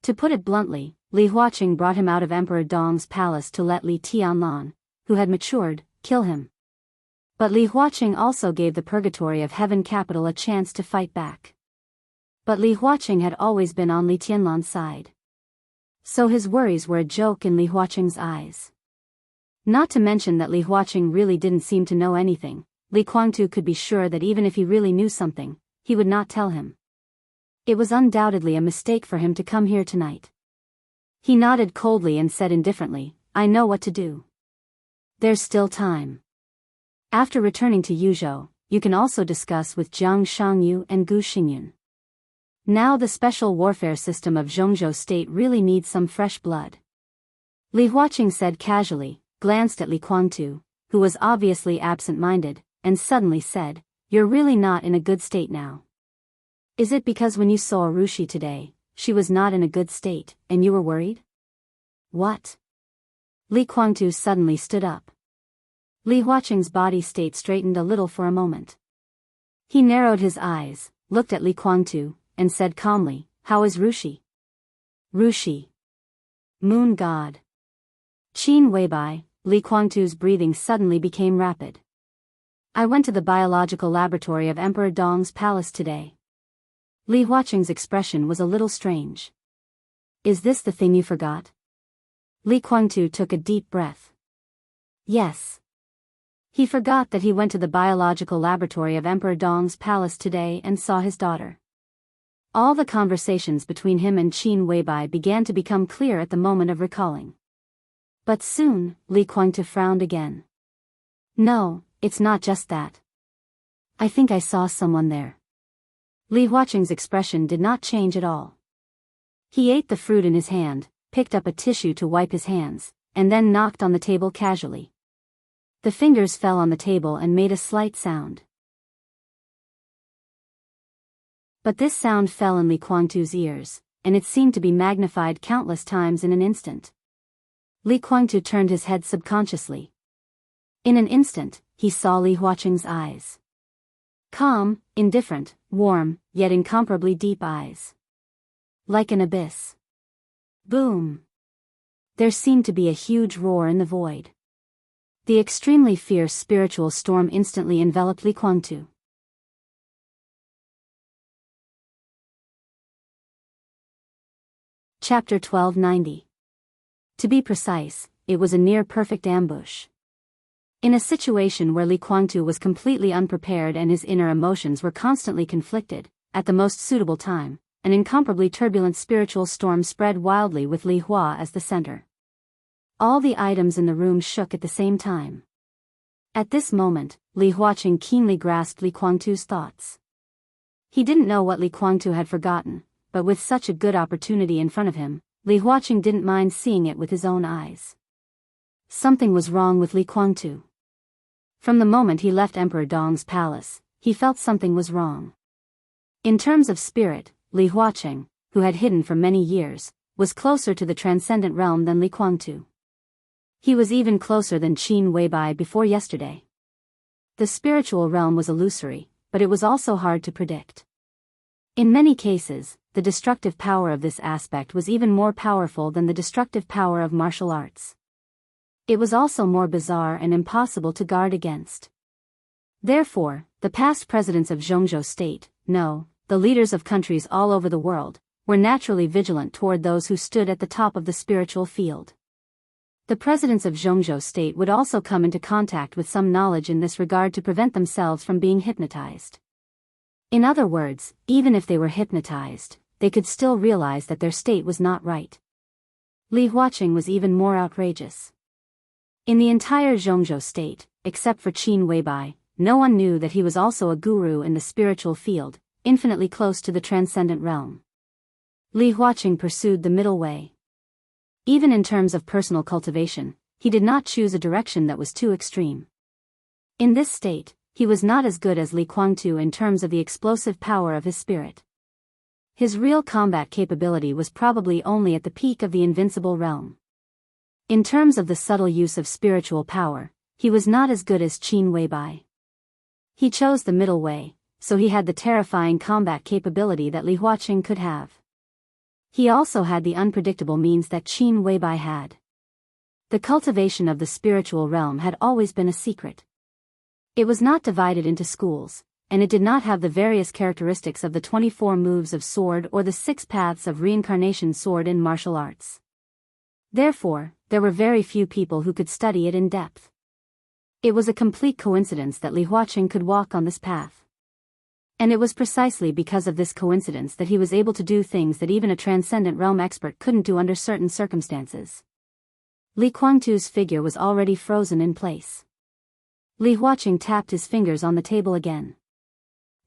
To put it bluntly, Li Huaqing brought him out of Emperor Dong's palace to let Li Tianlan, who had matured, kill him. But Li Huaqing also gave the purgatory of heaven capital a chance to fight back. But Li Huaqing had always been on Li Tianlan's side. So his worries were a joke in Li Huaqing's eyes. Not to mention that Li Huaqing really didn't seem to know anything. Li Guangtu could be sure that even if he really knew something, he would not tell him. It was undoubtedly a mistake for him to come here tonight. He nodded coldly and said indifferently, "I know what to do. There's still time. After returning to Yuzhou, you can also discuss with Jiang Shangyu and Gu Xingyun. Now the special warfare system of Zhongzhou State really needs some fresh blood." Li Huaqing said casually, glanced at Li Guangtu, who was obviously absent-minded, and suddenly said, "You're really not in a good state now. Is it because when you saw Rushi today, she was not in a good state, and you were worried?" "What?" Li Guangtu suddenly stood up. Li Huaqing's body state straightened a little for a moment. He narrowed his eyes, looked at Li Guangtu, and said calmly, "How is Rushi?" "Rushi. Moon God." Qin Weibai. Li Guangtu's breathing suddenly became rapid. "I went to the biological laboratory of Emperor Dong's palace today." Li Huaqing's expression was a little strange. "Is this the thing you forgot?" Li Guangtu took a deep breath. Yes. He forgot that he went to the biological laboratory of Emperor Dong's palace today and saw his daughter. All the conversations between him and Qin Weibai began to become clear at the moment of recalling. But soon, Li Guangtu frowned again. "No, it's not just that. I think I saw someone there." Li Huaqing's expression did not change at all. He ate the fruit in his hand, picked up a tissue to wipe his hands, and then knocked on the table casually. The fingers fell on the table and made a slight sound. But this sound fell in Li Guangtu's ears, and it seemed to be magnified countless times in an instant. Li Guangtu turned his head subconsciously. In an instant, he saw Li Huaqing's eyes. Calm, indifferent, warm, yet incomparably deep eyes. Like an abyss. Boom! There seemed to be a huge roar in the void. The extremely fierce spiritual storm instantly enveloped Li Guangtu. Chapter 1290. To be precise, it was a near-perfect ambush. In a situation where Li Guangtu was completely unprepared and his inner emotions were constantly conflicted, at the most suitable time, an incomparably turbulent spiritual storm spread wildly with Li Hua as the center. All the items in the room shook at the same time. At this moment, Li Huaqing keenly grasped Li Guangtu's thoughts. He didn't know what Li Guangtu had forgotten, but with such a good opportunity in front of him, Li Huaqing didn't mind seeing it with his own eyes. Something was wrong with Li Guangtu. From the moment he left Emperor Dong's palace, he felt something was wrong. In terms of spirit, Li Huaqing, who had hidden for many years, was closer to the transcendent realm than Li Guangtu. He was even closer than Qin Weibai before yesterday. The spiritual realm was illusory, but it was also hard to predict. In many cases, the destructive power of this aspect was even more powerful than the destructive power of martial arts. It was also more bizarre and impossible to guard against. Therefore, the past presidents of Zhongzhou State, no, the leaders of countries all over the world, were naturally vigilant toward those who stood at the top of the spiritual field. The presidents of Zhongzhou State would also come into contact with some knowledge in this regard to prevent themselves from being hypnotized. In other words, even if they were hypnotized, they could still realize that their state was not right. Li Huaqing was even more outrageous. In the entire Zhongzhou State, except for Qin Weibai, no one knew that he was also a guru in the spiritual field, infinitely close to the transcendent realm. Li Huaqing pursued the middle way. Even in terms of personal cultivation, he did not choose a direction that was too extreme. In this state, he was not as good as Li Guangtu in terms of the explosive power of his spirit. His real combat capability was probably only at the peak of the invincible realm. In terms of the subtle use of spiritual power, he was not as good as Qin Weibai. He chose the middle way, so he had the terrifying combat capability that Li Huaqing could have. He also had the unpredictable means that Qin Weibai had. The cultivation of the spiritual realm had always been a secret. It was not divided into schools, and it did not have the various characteristics of the 24 moves of sword or the 6 paths of reincarnation sword in martial arts. Therefore, there were very few people who could study it in depth. It was a complete coincidence that Li Huaqing could walk on this path. And it was precisely because of this coincidence that he was able to do things that even a transcendent realm expert couldn't do under certain circumstances. Li Guangtu's figure was already frozen in place. Li Huaqing tapped his fingers on the table again.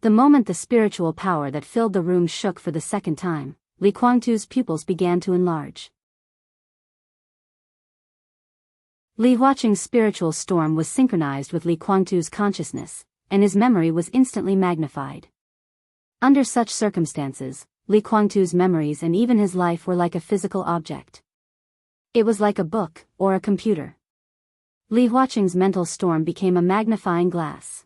The moment the spiritual power that filled the room shook for the second time, Li Guangtu's pupils began to enlarge. Li Huaqing's spiritual storm was synchronized with Li Guangtu's consciousness, and his memory was instantly magnified. Under such circumstances, Li Guangtu's memories and even his life were like a physical object. It was like a book, or a computer. Li Huaqing's mental storm became a magnifying glass.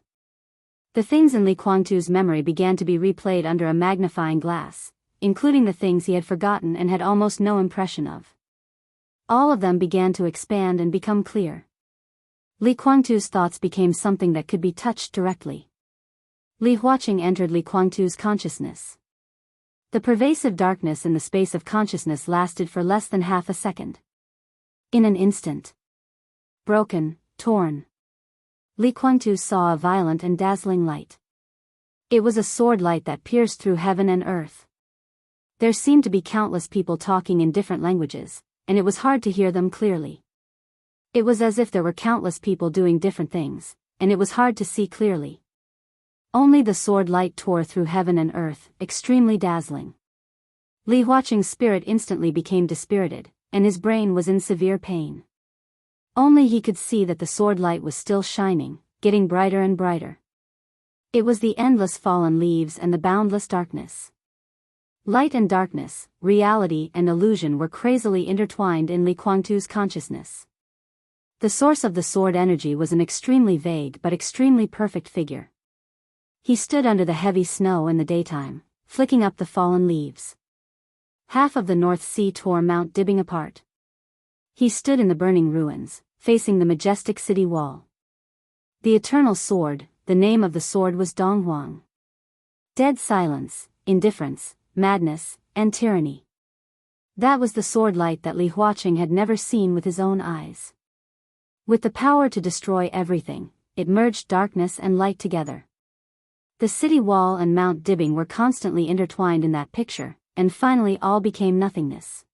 The things in Li Guangtu's memory began to be replayed under a magnifying glass, including the things he had forgotten and had almost no impression of. All of them began to expand and become clear. Li Guangtu's thoughts became something that could be touched directly. Li Huaqing entered Li Guangtu's consciousness. The pervasive darkness in the space of consciousness lasted for less than half a second. In an instant. Broken, torn. Li Guangtu saw a violent and dazzling light. It was a sword light that pierced through heaven and earth. There seemed to be countless people talking in different languages, and it was hard to hear them clearly. It was as if there were countless people doing different things, and it was hard to see clearly. Only the sword light tore through heaven and earth, extremely dazzling. Li Huaqing's spirit instantly became dispirited, and his brain was in severe pain. Only he could see that the sword light was still shining, getting brighter and brighter. It was the endless fallen leaves and the boundless darkness. Light and darkness, reality and illusion were crazily intertwined in Li Guangtu's consciousness. The source of the sword energy was an extremely vague but extremely perfect figure. He stood under the heavy snow in the daytime, flicking up the fallen leaves. Half of the North Sea tore Mount Dibing apart. He stood in the burning ruins, facing the majestic city wall. The eternal sword, the name of the sword was Donghuang. Dead silence, indifference, madness, and tyranny. That was the sword light that Li Huaqing had never seen with his own eyes. With the power to destroy everything, it merged darkness and light together. The city wall and Mount Dibing were constantly intertwined in that picture, and finally all became nothingness.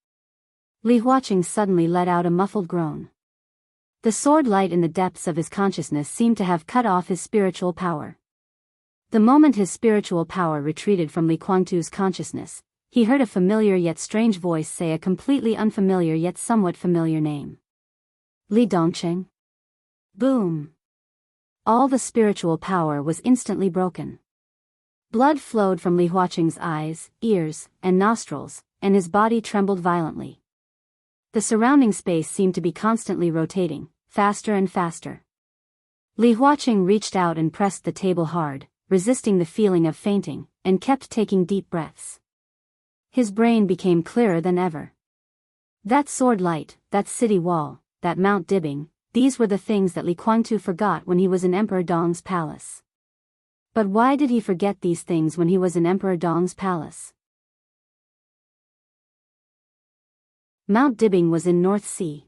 Li Huaqing suddenly let out a muffled groan. The sword light in the depths of his consciousness seemed to have cut off his spiritual power. The moment his spiritual power retreated from Li Guangtu's consciousness, he heard a familiar yet strange voice say a completely unfamiliar yet somewhat familiar name. Li Dongqing. Boom! All the spiritual power was instantly broken. Blood flowed from Li Huaqing's eyes, ears, and nostrils, and his body trembled violently. The surrounding space seemed to be constantly rotating, faster and faster. Li Huaqing reached out and pressed the table hard, resisting the feeling of fainting, and kept taking deep breaths. His brain became clearer than ever. That sword light, that city wall, that Mount Dibing, these were the things that Li Guangtu forgot when he was in Emperor Dong's palace. But why did he forget these things when he was in Emperor Dong's palace? Mount Dibing was in North Sea.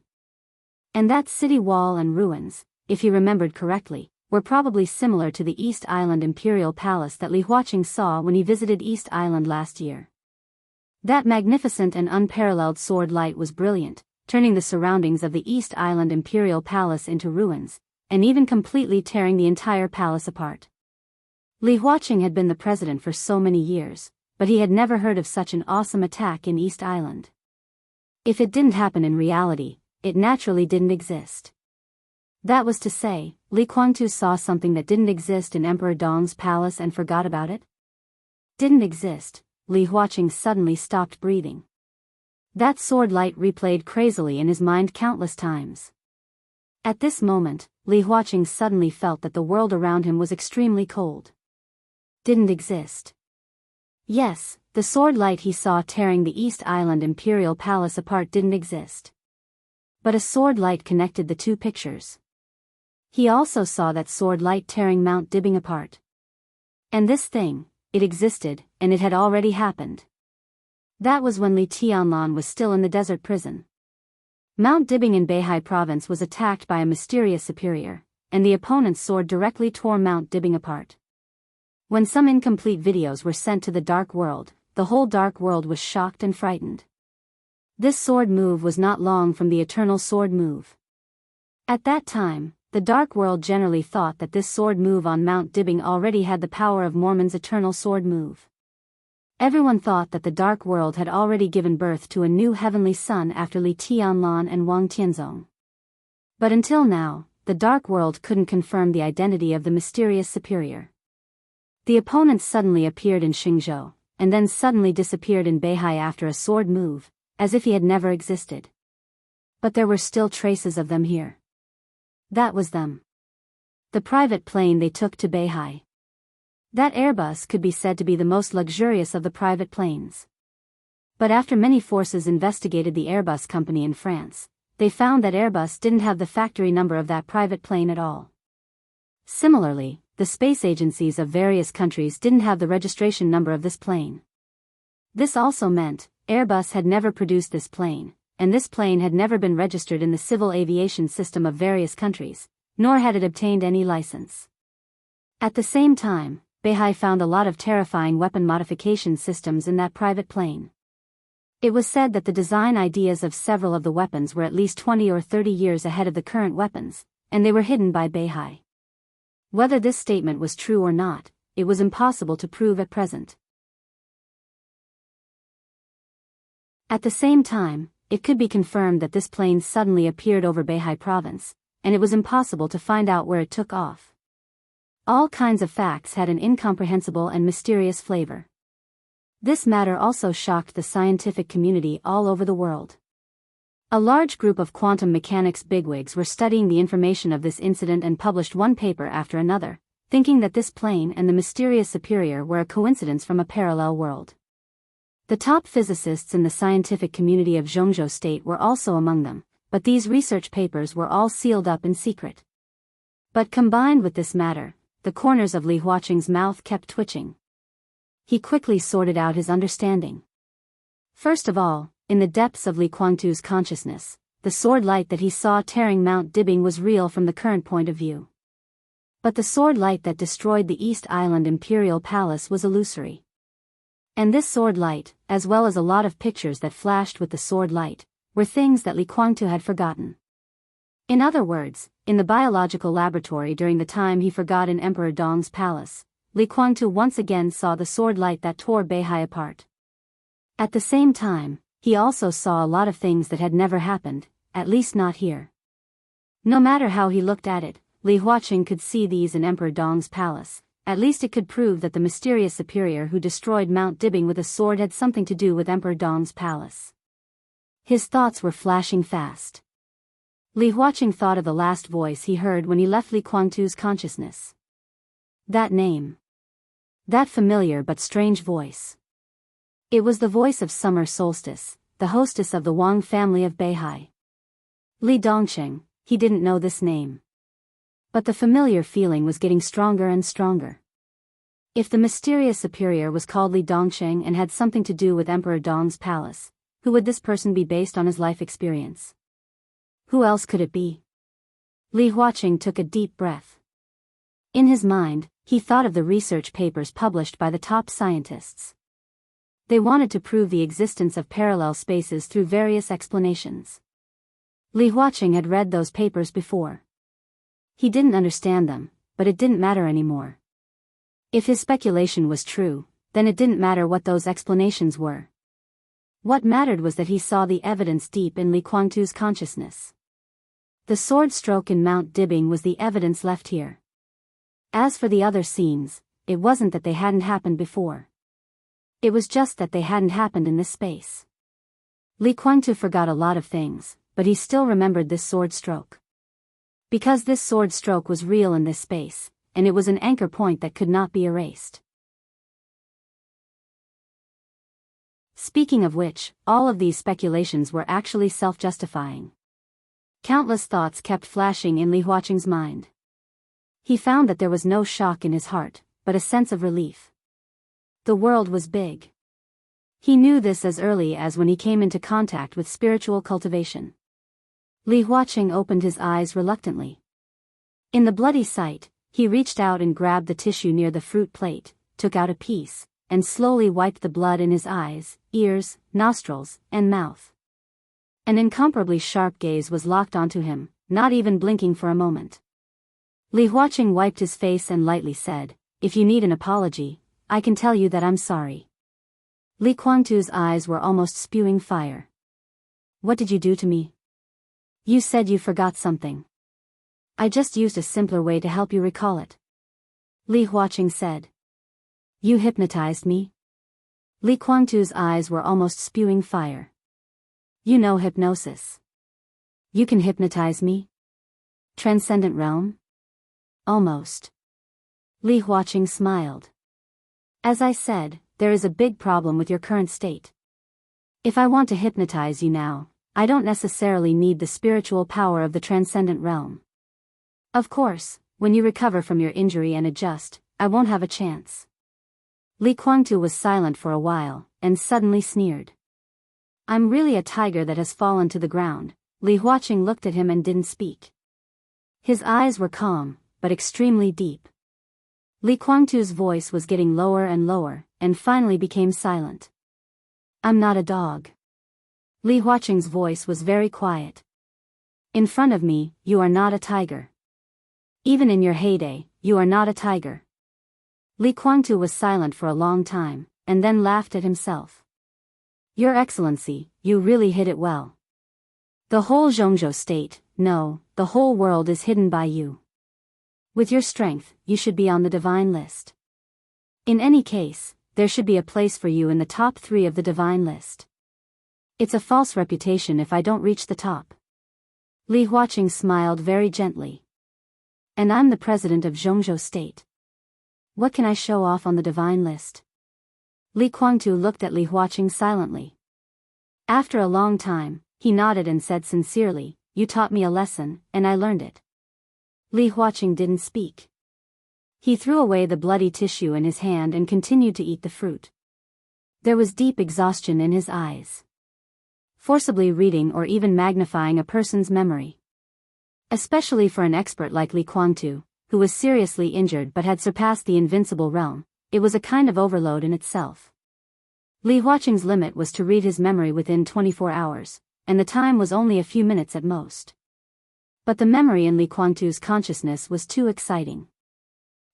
And that city wall and ruins, if he remembered correctly, were probably similar to the East Island Imperial Palace that Li Huaqing saw when he visited East Island last year. That magnificent and unparalleled sword light was brilliant, turning the surroundings of the East Island Imperial Palace into ruins, and even completely tearing the entire palace apart. Li Huaqing had been the president for so many years, but he had never heard of such an awesome attack in East Island. If it didn't happen in reality, it naturally didn't exist. That was to say, Li Guangtu saw something that didn't exist in Emperor Dong's palace and forgot about it? Didn't exist. Li Huaqing suddenly stopped breathing. That sword light replayed crazily in his mind countless times. At this moment, Li Huaqing suddenly felt that the world around him was extremely cold. Didn't exist. Yes, the sword light he saw tearing the East Island Imperial Palace apart didn't exist. But a sword light connected the two pictures. He also saw that sword light tearing Mount Dibing apart. And this thing, it existed, and it had already happened. That was when Li Tianlan was still in the desert prison. Mount Dibing in Beihai province was attacked by a mysterious superior, and the opponent's sword directly tore Mount Dibing apart. When some incomplete videos were sent to the Dark World, the whole Dark World was shocked and frightened. This sword move was not long from the Eternal Sword move. At that time, the Dark World generally thought that this sword move on Mount Dibing already had the power of Mormon's Eternal Sword move. Everyone thought that the Dark World had already given birth to a new heavenly son after Li Tianlan and Wang Tianzong. But until now, the Dark World couldn't confirm the identity of the mysterious superior. The opponent suddenly appeared in Xingzhou, and then suddenly disappeared in Beihai after a sword move, as if he had never existed. But there were still traces of them here. That was them. The private plane they took to Beihai. That Airbus could be said to be the most luxurious of the private planes. But after many forces investigated the Airbus company in France, they found that Airbus didn't have the factory number of that private plane at all. Similarly, the space agencies of various countries didn't have the registration number of this plane. This also meant Airbus had never produced this plane, and this plane had never been registered in the civil aviation system of various countries, nor had it obtained any license. At the same time, Beihai found a lot of terrifying weapon modification systems in that private plane. It was said that the design ideas of several of the weapons were at least 20 or 30 years ahead of the current weapons, and they were hidden by Beihai. Whether this statement was true or not, it was impossible to prove at present. At the same time, it could be confirmed that this plane suddenly appeared over Beihai province, and it was impossible to find out where it took off. All kinds of facts had an incomprehensible and mysterious flavor. This matter also shocked the scientific community all over the world. A large group of quantum mechanics bigwigs were studying the information of this incident and published one paper after another, thinking that this plane and the mysterious superior were a coincidence from a parallel world. The top physicists in the scientific community of Zhongzhou State were also among them, but these research papers were all sealed up in secret. But combined with this matter, the corners of Li Huaqing's mouth kept twitching. He quickly sorted out his understanding. First of all, in the depths of Li Guangtu's consciousness, the sword light that he saw tearing Mount Dibing was real from the current point of view. But the sword light that destroyed the East Island Imperial Palace was illusory. And this sword light, as well as a lot of pictures that flashed with the sword light, were things that Li Guangtu had forgotten. In other words, in the biological laboratory during the time he forgot in Emperor Dong's palace, Li Guangtu once again saw the sword light that tore Beihai apart. At the same time, he also saw a lot of things that had never happened, at least not here. No matter how he looked at it, Li Huaqing could see these in Emperor Dong's palace. At least it could prove that the mysterious superior who destroyed Mount Dibing with a sword had something to do with Emperor Dong's palace. His thoughts were flashing fast. Li Huaqing thought of the last voice he heard when he left Li Guangtu's consciousness. That name. That familiar but strange voice. It was the voice of Summer Solstice, the hostess of the Wang family of Beihai. Li Dongqing, he didn't know this name. But the familiar feeling was getting stronger and stronger. If the mysterious superior was called Li Dongqing and had something to do with Emperor Dong's palace, who would this person be based on his life experience? Who else could it be? Li Huaqing took a deep breath. In his mind, he thought of the research papers published by the top scientists. They wanted to prove the existence of parallel spaces through various explanations. Li Huaqing had read those papers before. He didn't understand them, but it didn't matter anymore. If his speculation was true, then it didn't matter what those explanations were. What mattered was that he saw the evidence deep in Li Guangtu's consciousness. The sword stroke in Mount Dibing was the evidence left here. As for the other scenes, it wasn't that they hadn't happened before. It was just that they hadn't happened in this space. Li Guangtu forgot a lot of things, but he still remembered this sword stroke. Because this sword stroke was real in this space, and it was an anchor point that could not be erased. Speaking of which, all of these speculations were actually self-justifying. Countless thoughts kept flashing in Li Huaqing's mind. He found that there was no shock in his heart, but a sense of relief. The world was big. He knew this as early as when he came into contact with spiritual cultivation. Li Huaqing opened his eyes reluctantly. In the bloody sight, he reached out and grabbed the tissue near the fruit plate, took out a piece, and slowly wiped the blood in his eyes, ears, nostrils, and mouth. An incomparably sharp gaze was locked onto him, not even blinking for a moment. Li Huaqing wiped his face and lightly said, "If you need an apology, I can tell you that I'm sorry." Li Guangtu's eyes were almost spewing fire. "What did you do to me? You said you forgot something." "I just used a simpler way to help you recall it," Li Huaqing said. "You hypnotized me?" Li Guangtu's eyes were almost spewing fire. "You know hypnosis. You can hypnotize me? Transcendent realm?" "Almost." Li Huaqing smiled. "As I said, there is a big problem with your current state. If I want to hypnotize you now, I don't necessarily need the spiritual power of the transcendent realm. Of course, when you recover from your injury and adjust, I won't have a chance." Li Guangtu was silent for a while, and suddenly sneered. "I'm really a tiger that has fallen to the ground." Li Huaqing looked at him and didn't speak. His eyes were calm, but extremely deep. Li Guangtu's voice was getting lower and lower, and finally became silent. "I'm not a dog." Li Huaqing's voice was very quiet. "In front of me, you are not a tiger. Even in your heyday, you are not a tiger." Li Guangtu was silent for a long time, and then laughed at himself. "Your Excellency, you really hid it well. The whole Zhongzhou state, no, the whole world is hidden by you. With your strength, you should be on the divine list. In any case, there should be a place for you in the top 3 of the divine list. It's a false reputation if I don't reach the top." Li Huaqing smiled very gently. "And I'm the president of Zhongzhou state. What can I show off on the divine list?" Li Guangtu looked at Li Huaqing silently. After a long time, he nodded and said sincerely, "You taught me a lesson, and I learned it." Li Huaqing didn't speak. He threw away the bloody tissue in his hand and continued to eat the fruit. There was deep exhaustion in his eyes. Forcibly reading or even magnifying a person's memory, especially for an expert like Li Guangtu, who was seriously injured but had surpassed the invincible realm, it was a kind of overload in itself. Li Huaqing's limit was to read his memory within 24 hours, and the time was only a few minutes at most. But the memory in Li Guangtu's consciousness was too exciting.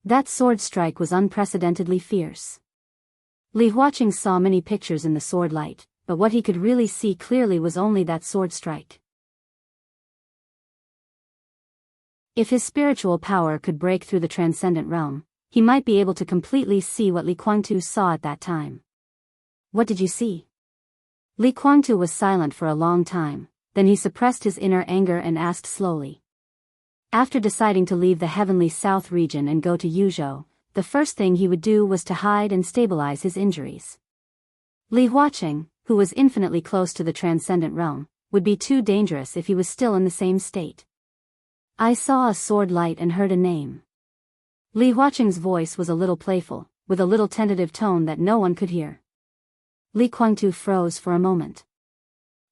That sword strike was unprecedentedly fierce. Li Huaqing saw many pictures in the sword light, but what he could really see clearly was only that sword strike. If his spiritual power could break through the transcendent realm, he might be able to completely see what Li Guangtu saw at that time. "What did you see?" Li Guangtu was silent for a long time, then he suppressed his inner anger and asked slowly. After deciding to leave the heavenly south region and go to Yuzhou, the first thing he would do was to hide and stabilize his injuries. Li Huaqing, who was infinitely close to the transcendent realm, would be too dangerous if he was still in the same state. "I saw a sword light and heard a name." Li Huaqing's voice was a little playful, with a little tentative tone that no one could hear. Li Guangtu froze for a moment.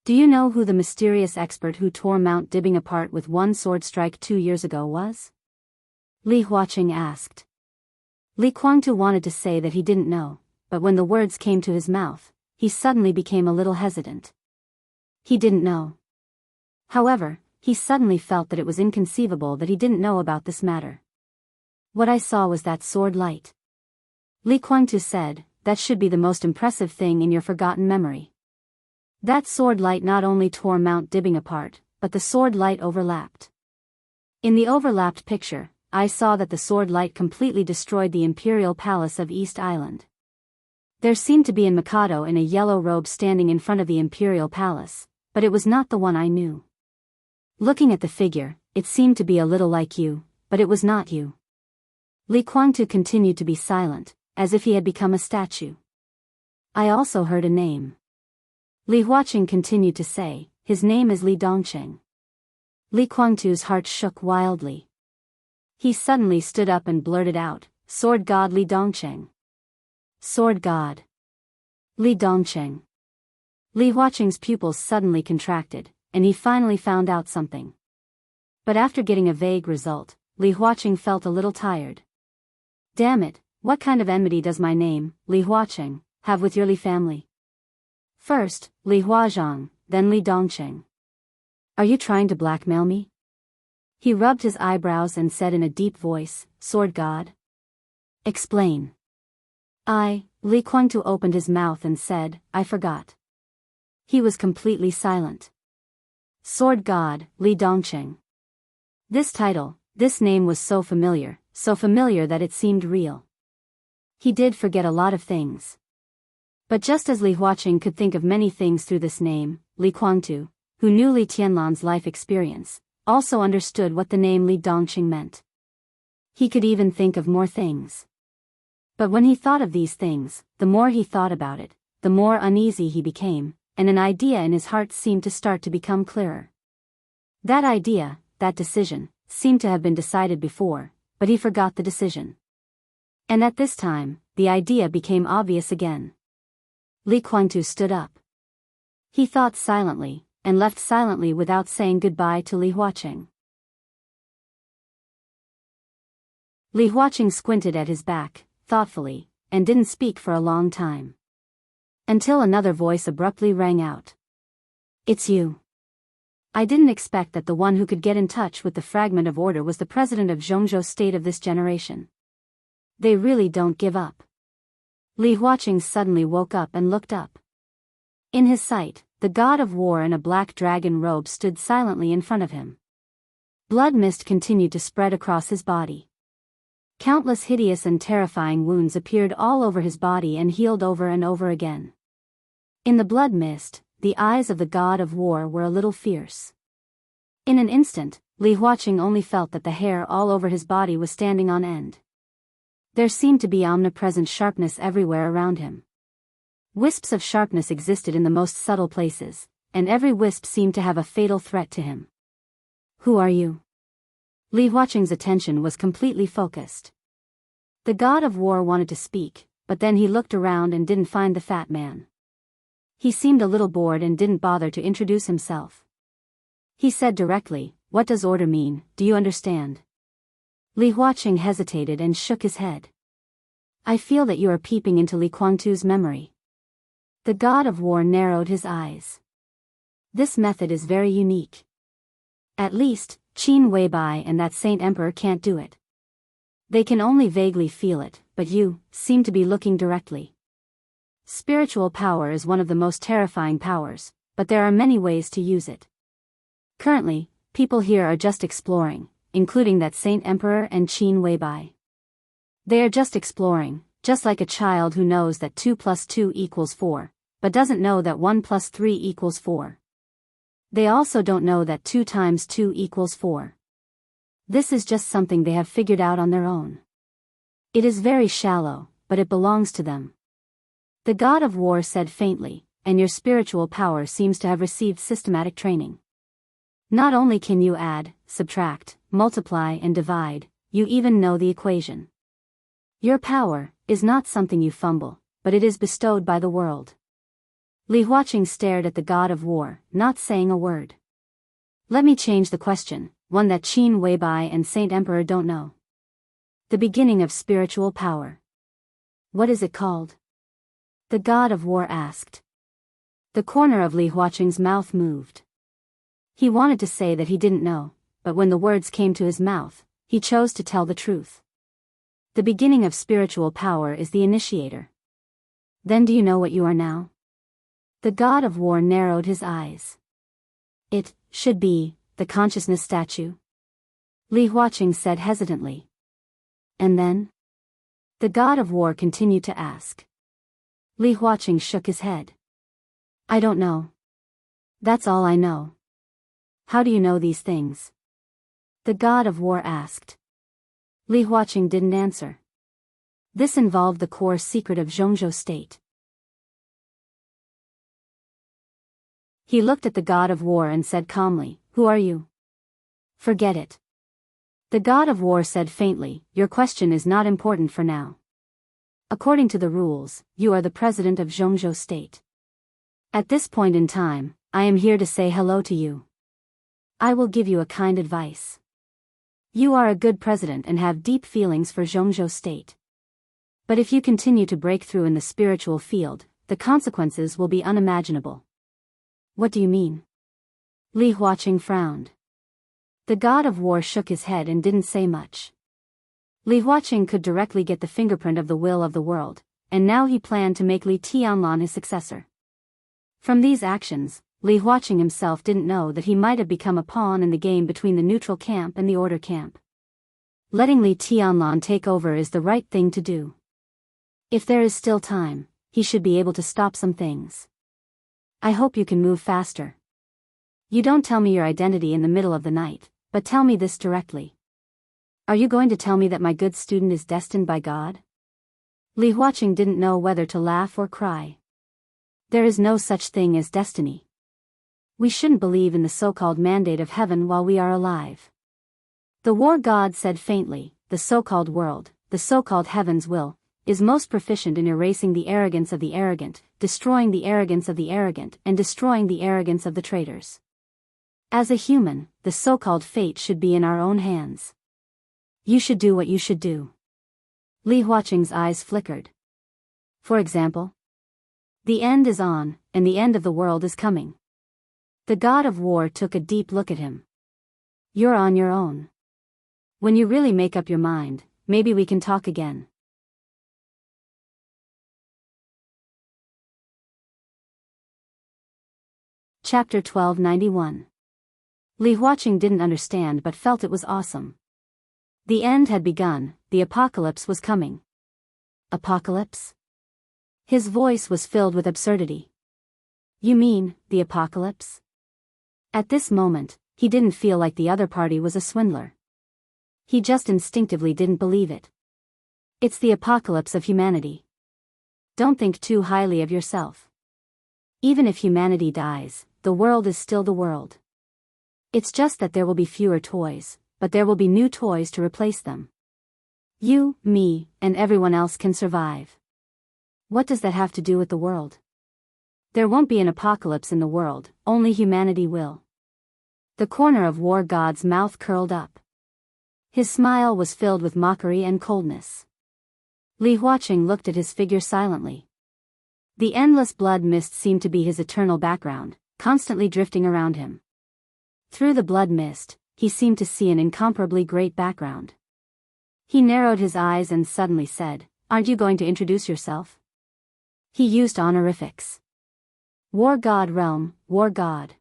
"Do you know who the mysterious expert who tore Mount Dibbing apart with one sword strike 2 years ago was?" Li Huaqing asked. Li Guangtu wanted to say that he didn't know, but when the words came to his mouth, he suddenly became a little hesitant. He didn't know. However, he suddenly felt that it was inconceivable that he didn't know about this matter. "What I saw was that sword light." Li Guangtu said, "That should be the most impressive thing in your forgotten memory. That sword light not only tore Mount Dibbing apart, but the sword light overlapped. In the overlapped picture, I saw that the sword light completely destroyed the imperial palace of East Island. There seemed to be a Mikado in a yellow robe standing in front of the imperial palace, but it was not the one I knew. Looking at the figure, it seemed to be a little like you, but it was not you." Li Guangtu continued to be silent, as if he had become a statue. "I also heard a name." Li Huaqing continued to say, "His name is Li Dongqing." Li Guangtu's heart shook wildly. He suddenly stood up and blurted out, "Sword God Li Dongqing." "Sword God Li Dongqing." Li Huaqing's pupils suddenly contracted, and he finally found out something. But after getting a vague result, Li Huaqing felt a little tired. Damn it, what kind of enmity does my name, Li Huaqing, have with your Li family? First, Li Huazhang, then Li Dongqing. Are you trying to blackmail me? He rubbed his eyebrows and said in a deep voice, Sword God? Explain. Li Kuangtu opened his mouth and said, I forgot. He was completely silent. Sword God, Li Dongqing. This title, this name was so familiar that it seemed real. He did forget a lot of things. But just as Li Huaqing could think of many things through this name, Li Kuangtu, who knew Li Tianlan's life experience, also understood what the name Li Dongqing meant. He could even think of more things. But when he thought of these things, the more he thought about it, the more uneasy he became, and an idea in his heart seemed to start to become clearer. That idea, that decision, seemed to have been decided before, but he forgot the decision. And at this time, the idea became obvious again. Li Kuangtu stood up. He thought silently, and left silently without saying goodbye to Li Huaqing. Li Huaqing squinted at his back, thoughtfully, and didn't speak for a long time. Until another voice abruptly rang out. It's you. I didn't expect that the one who could get in touch with the fragment of order was the president of Zhongzhou state of this generation. They really don't give up. Li Huaqing suddenly woke up and looked up. In his sight, the god of war in a black dragon robe stood silently in front of him. Blood mist continued to spread across his body. Countless hideous and terrifying wounds appeared all over his body and healed over and over again. In the blood mist, the eyes of the god of war were a little fierce. In an instant, Li Huaqing only felt that the hair all over his body was standing on end. There seemed to be omnipresent sharpness everywhere around him. Wisps of sharpness existed in the most subtle places, and every wisp seemed to have a fatal threat to him. Who are you? Li Huaqing's attention was completely focused. The god of war wanted to speak, but then he looked around and didn't find the fat man. He seemed a little bored and didn't bother to introduce himself. He said directly, What does order mean, do you understand? Li Huaqing hesitated and shook his head. I feel that you are peeping into Li Kuangtu's memory. The god of war narrowed his eyes. This method is very unique. At least, Qin Weibai and that Saint Emperor can't do it. They can only vaguely feel it, but you seem to be looking directly. Spiritual power is one of the most terrifying powers, but there are many ways to use it. Currently, people here are just exploring, including that Saint Emperor and Qin Weibai. They are just exploring, just like a child who knows that 2 + 2 = 4, but doesn't know that 1 + 3 = 4. They also don't know that 2 × 2 = 4. This is just something they have figured out on their own. It is very shallow, but it belongs to them. The god of war said faintly, and your spiritual power seems to have received systematic training. Not only can you add, subtract, multiply and divide, you even know the equation. Your power is not something you fumble, but it is bestowed by the world. Li Huaqing stared at the god of war, not saying a word. Let me change the question, one that Qin Weibai and Saint Emperor don't know. The beginning of spiritual power. What is it called? The god of war asked. The corner of Li Huaqing's mouth moved. He wanted to say that he didn't know, but when the words came to his mouth, he chose to tell the truth. The beginning of spiritual power is the initiator. Then do you know what you are now? The god of war narrowed his eyes. It should be the consciousness statue. Li Huaqing said hesitantly. And then? The god of war continued to ask. Li Huaqing shook his head. I don't know. That's all I know. How do you know these things? The god of war asked. Li Huaqing didn't answer. This involved the core secret of Zhongzhou state. He looked at the god of war and said calmly, Who are you? Forget it. The god of war said faintly, Your question is not important for now. According to the rules, you are the president of Zhongzhou state. At this point in time, I am here to say hello to you. I will give you a kind advice. You are a good president and have deep feelings for Zhongzhou State. But if you continue to break through in the spiritual field, the consequences will be unimaginable. What do you mean? Li Huaqing frowned. The god of war shook his head and didn't say much. Li Huaqing could directly get the fingerprint of the will of the world, and now he planned to make Li Tianlan his successor. From these actions, Li Huaqing himself didn't know that he might have become a pawn in the game between the neutral camp and the order camp. Letting Li Tianlan take over is the right thing to do. If there is still time, he should be able to stop some things. I hope you can move faster. You don't tell me your identity in the middle of the night, but tell me this directly. Are you going to tell me that my good student is destined by God? Li Huaqing didn't know whether to laugh or cry. There is no such thing as destiny. We shouldn't believe in the so-called mandate of heaven while we are alive. The war god said faintly, the so-called world, the so-called heaven's will, is most proficient in erasing the arrogance of the arrogant, destroying the arrogance of the arrogant, and destroying the arrogance of the traitors. As a human, the so-called fate should be in our own hands. You should do what you should do. Li Huaqing's eyes flickered. For example? The end is on, and the end of the world is coming. The god of war took a deep look at him. You're on your own. When you really make up your mind, maybe we can talk again. Chapter 1291. Li Huaqing didn't understand but felt it was awesome. The end had begun, the apocalypse was coming. Apocalypse? His voice was filled with absurdity. You mean, the apocalypse? At this moment, he didn't feel like the other party was a swindler. He just instinctively didn't believe it. It's the apocalypse of humanity. Don't think too highly of yourself. Even if humanity dies, the world is still the world. It's just that there will be fewer toys, but there will be new toys to replace them. You, me, and everyone else can survive. What does that have to do with the world? There won't be an apocalypse in the world, only humanity will. The corner of War God's mouth curled up. His smile was filled with mockery and coldness. Li Huaqing looked at his figure silently. The endless blood mist seemed to be his eternal background, constantly drifting around him. Through the blood mist, he seemed to see an incomparably great background. He narrowed his eyes and suddenly said, "Aren't you going to introduce yourself?" He used honorifics. War God Realm, War God.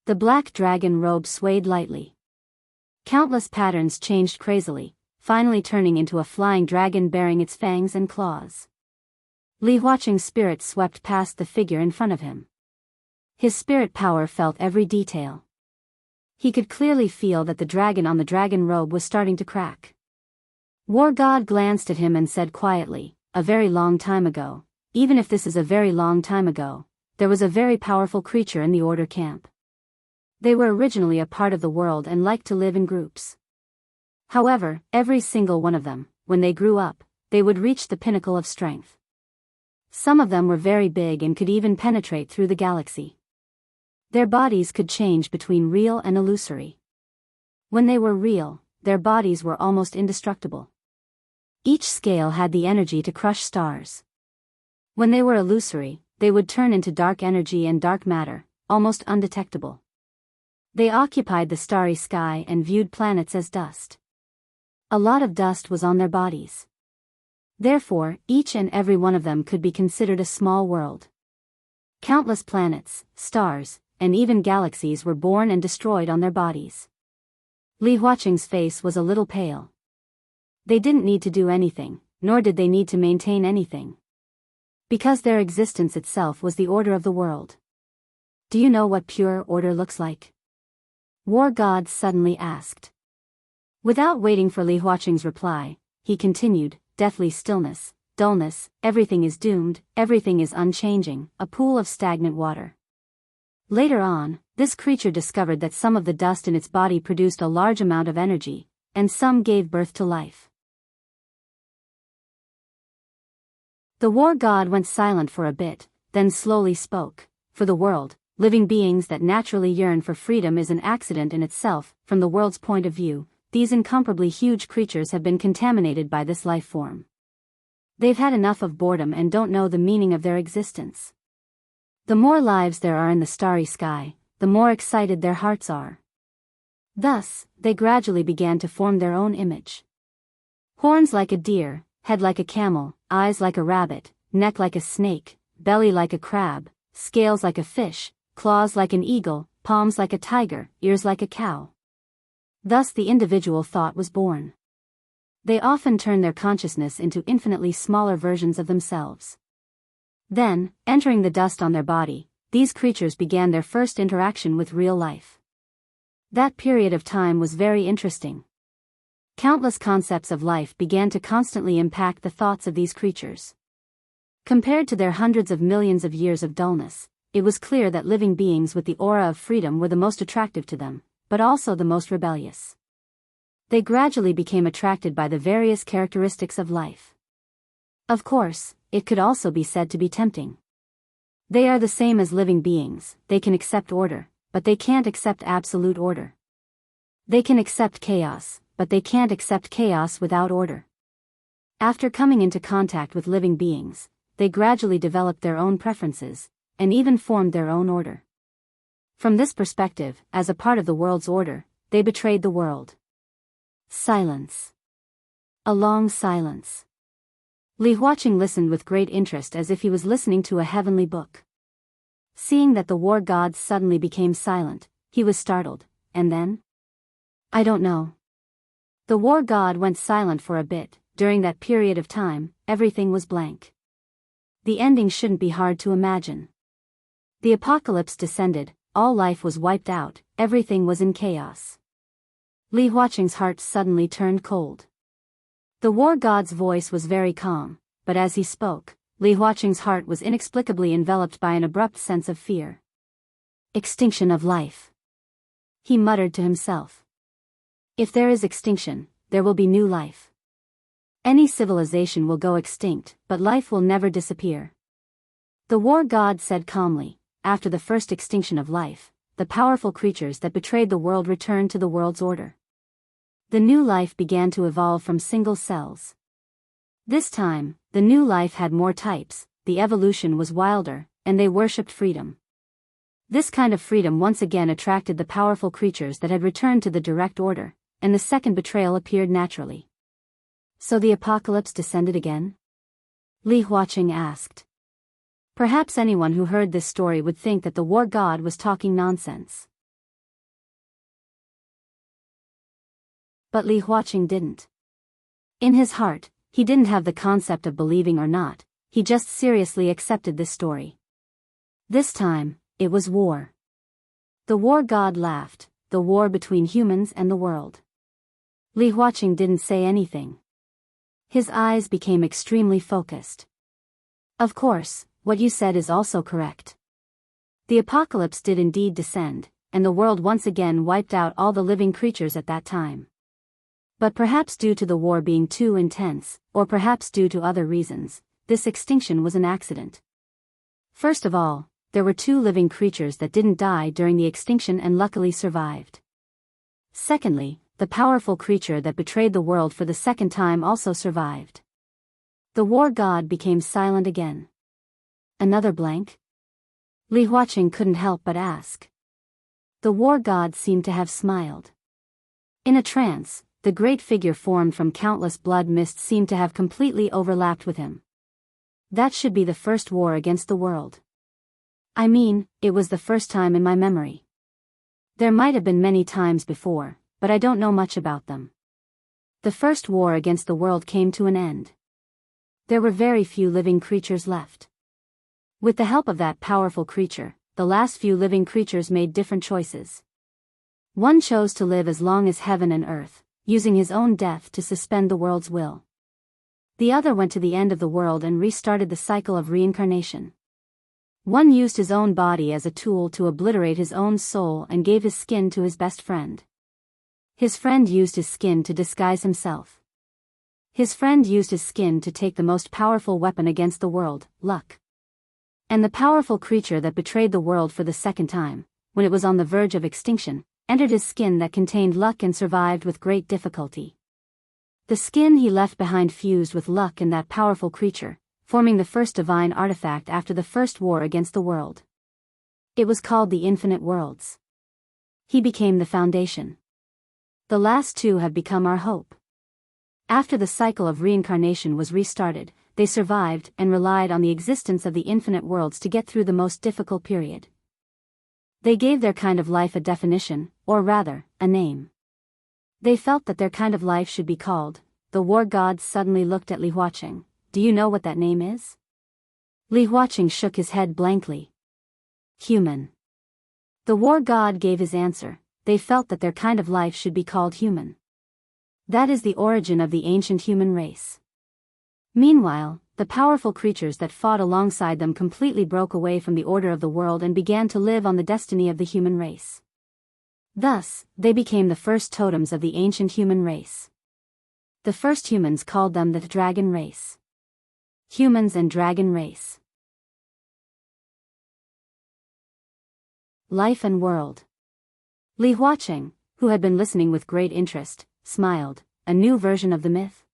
The black dragon robe swayed lightly. Countless patterns changed crazily, finally turning into a flying dragon bearing its fangs and claws. Li Huaqing's spirit swept past the figure in front of him. His spirit power felt every detail. He could clearly feel that the dragon on the dragon robe was starting to crack. War God glanced at him and said quietly, "A very long time ago, even if this is a very long time ago, there was a very powerful creature in the order camp. They were originally a part of the world and liked to live in groups. However, every single one of them, when they grew up, they would reach the pinnacle of strength. Some of them were very big and could even penetrate through the galaxy. Their bodies could change between real and illusory. When they were real, their bodies were almost indestructible. Each scale had the energy to crush stars. When they were illusory, they would turn into dark energy and dark matter, almost undetectable. They occupied the starry sky and viewed planets as dust. A lot of dust was on their bodies. Therefore, each and every one of them could be considered a small world. Countless planets, stars, and even galaxies were born and destroyed on their bodies. Li Huaqing's face was a little pale. They didn't need to do anything, nor did they need to maintain anything. Because their existence itself was the order of the world. Do you know what pure order looks like? War God suddenly asked. Without waiting for Li Huaqing's reply, he continued, "Deathly stillness, dullness, everything is doomed, everything is unchanging, a pool of stagnant water." Later on, this creature discovered that some of the dust in its body produced a large amount of energy, and some gave birth to life. The war god went silent for a bit, then slowly spoke. "For the world, living beings that naturally yearn for freedom is an accident in itself. From the world's point of view, these incomparably huge creatures have been contaminated by this life form. They've had enough of boredom and don't know the meaning of their existence. The more lives there are in the starry sky, the more excited their hearts are. Thus, they gradually began to form their own image. Horns like a deer, head like a camel, eyes like a rabbit, neck like a snake, belly like a crab, scales like a fish, claws like an eagle, palms like a tiger, ears like a cow. Thus the individual thought was born. They often turn their consciousness into infinitely smaller versions of themselves. Then, entering the dust on their body, these creatures began their first interaction with real life. That period of time was very interesting. Countless concepts of life began to constantly impact the thoughts of these creatures. Compared to their hundreds of millions of years of dullness, it was clear that living beings with the aura of freedom were the most attractive to them, but also the most rebellious. They gradually became attracted by the various characteristics of life. Of course, it could also be said to be tempting. They are the same as living beings, they can accept order, but they can't accept absolute order. They can accept chaos, but they can't accept chaos without order. After coming into contact with living beings, they gradually developed their own preferences, and even formed their own order. From this perspective, as a part of the world's order, they betrayed the world. Silence. A long silence. Li Huaqing listened with great interest as if he was listening to a heavenly book. Seeing that the war gods suddenly became silent, he was startled, and then? I don't know. The war god went silent for a bit. During that period of time, everything was blank. The ending shouldn't be hard to imagine. The apocalypse descended, all life was wiped out, everything was in chaos. Li Huaqing's heart suddenly turned cold. The war god's voice was very calm, but as he spoke, Li Huaqing's heart was inexplicably enveloped by an abrupt sense of fear. Extinction of life. He muttered to himself. If there is extinction, there will be new life. Any civilization will go extinct, but life will never disappear. The war god said calmly, after the first extinction of life, the powerful creatures that betrayed the world returned to the world's order. The new life began to evolve from single cells. This time, the new life had more types, the evolution was wilder, and they worshipped freedom. This kind of freedom once again attracted the powerful creatures that had returned to the direct order, and the second betrayal appeared naturally. So the apocalypse descended again? Li Huaqing asked. Perhaps anyone who heard this story would think that the war god was talking nonsense. But Li Huaqing didn't. In his heart, he didn't have the concept of believing or not, he just seriously accepted this story. This time, it was war. The war god laughed, the war between humans and the world. Li Huaqing didn't say anything. His eyes became extremely focused. Of course, what you said is also correct. The apocalypse did indeed descend, and the world once again wiped out all the living creatures at that time. But perhaps due to the war being too intense, or perhaps due to other reasons, this extinction was an accident. First of all, there were 2 living creatures that didn't die during the extinction and luckily survived. Secondly, the powerful creature that betrayed the world for the second time also survived. The war god became silent again. Another blank? Li Huaqing couldn't help but ask. The war god seemed to have smiled. In a trance, the great figure formed from countless blood mists seemed to have completely overlapped with him. That should be the first war against the world. I mean, it was the first time in my memory. There might have been many times before, but I don't know much about them. The first war against the world came to an end. There were very few living creatures left. With the help of that powerful creature, the last few living creatures made different choices. One chose to live as long as heaven and earth, using his own death to suspend the world's will. The other went to the end of the world and restarted the cycle of reincarnation. One used his own body as a tool to obliterate his own soul and gave his skin to his best friend. His friend used his skin to disguise himself. His friend used his skin to take the most powerful weapon against the world, luck. And the powerful creature that betrayed the world for the second time, when it was on the verge of extinction, entered his skin that contained luck and survived with great difficulty. The skin he left behind fused with luck in that powerful creature, forming the first divine artifact after the first war against the world. It was called the Infinite Worlds. He became the foundation. The last two have become our hope. After the cycle of reincarnation was restarted, they survived and relied on the existence of the infinite worlds to get through the most difficult period. They gave their kind of life a definition, or rather, a name. They felt that their kind of life should be called. The war gods suddenly looked at Li Huaqing. Do you know what that name is? Li Huaqing shook his head blankly. Human. The war god gave his answer. They felt that their kind of life should be called human. That is the origin of the ancient human race. Meanwhile, the powerful creatures that fought alongside them completely broke away from the order of the world and began to live on the destiny of the human race. Thus, they became the first totems of the ancient human race. The first humans called them the dragon race. Humans and dragon race. Life and world. Li Huaqing, who had been listening with great interest, smiled. A new version of the myth?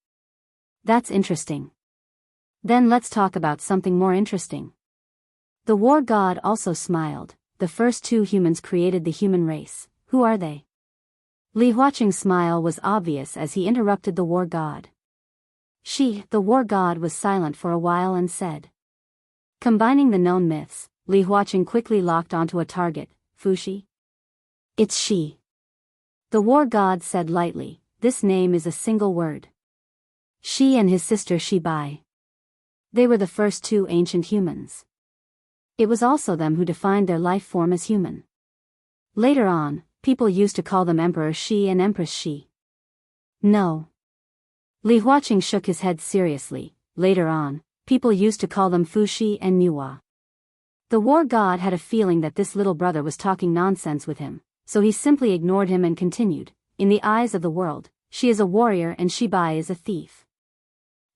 That's interesting. Then let's talk about something more interesting. The war god also smiled. The first two humans created the human race. Who are they? Li Huaqing's smile was obvious as he interrupted the war god. The war god was silent for a while and said. Combining the known myths, Li Huaqing quickly locked onto a target. Fuxi? It's she. The war god said lightly. This name is a single word. She and his sister Shibai. They were the first two ancient humans. It was also them who defined their life form as human. Later on, people used to call them Emperor Shi and Empress Shi. No. Li Huaqing shook his head seriously. Later on, people used to call them Fuxi and Nuwa. The war god had a feeling that this little brother was talking nonsense with him, so he simply ignored him and continued. In the eyes of the world, she is a warrior and Shibai is a thief.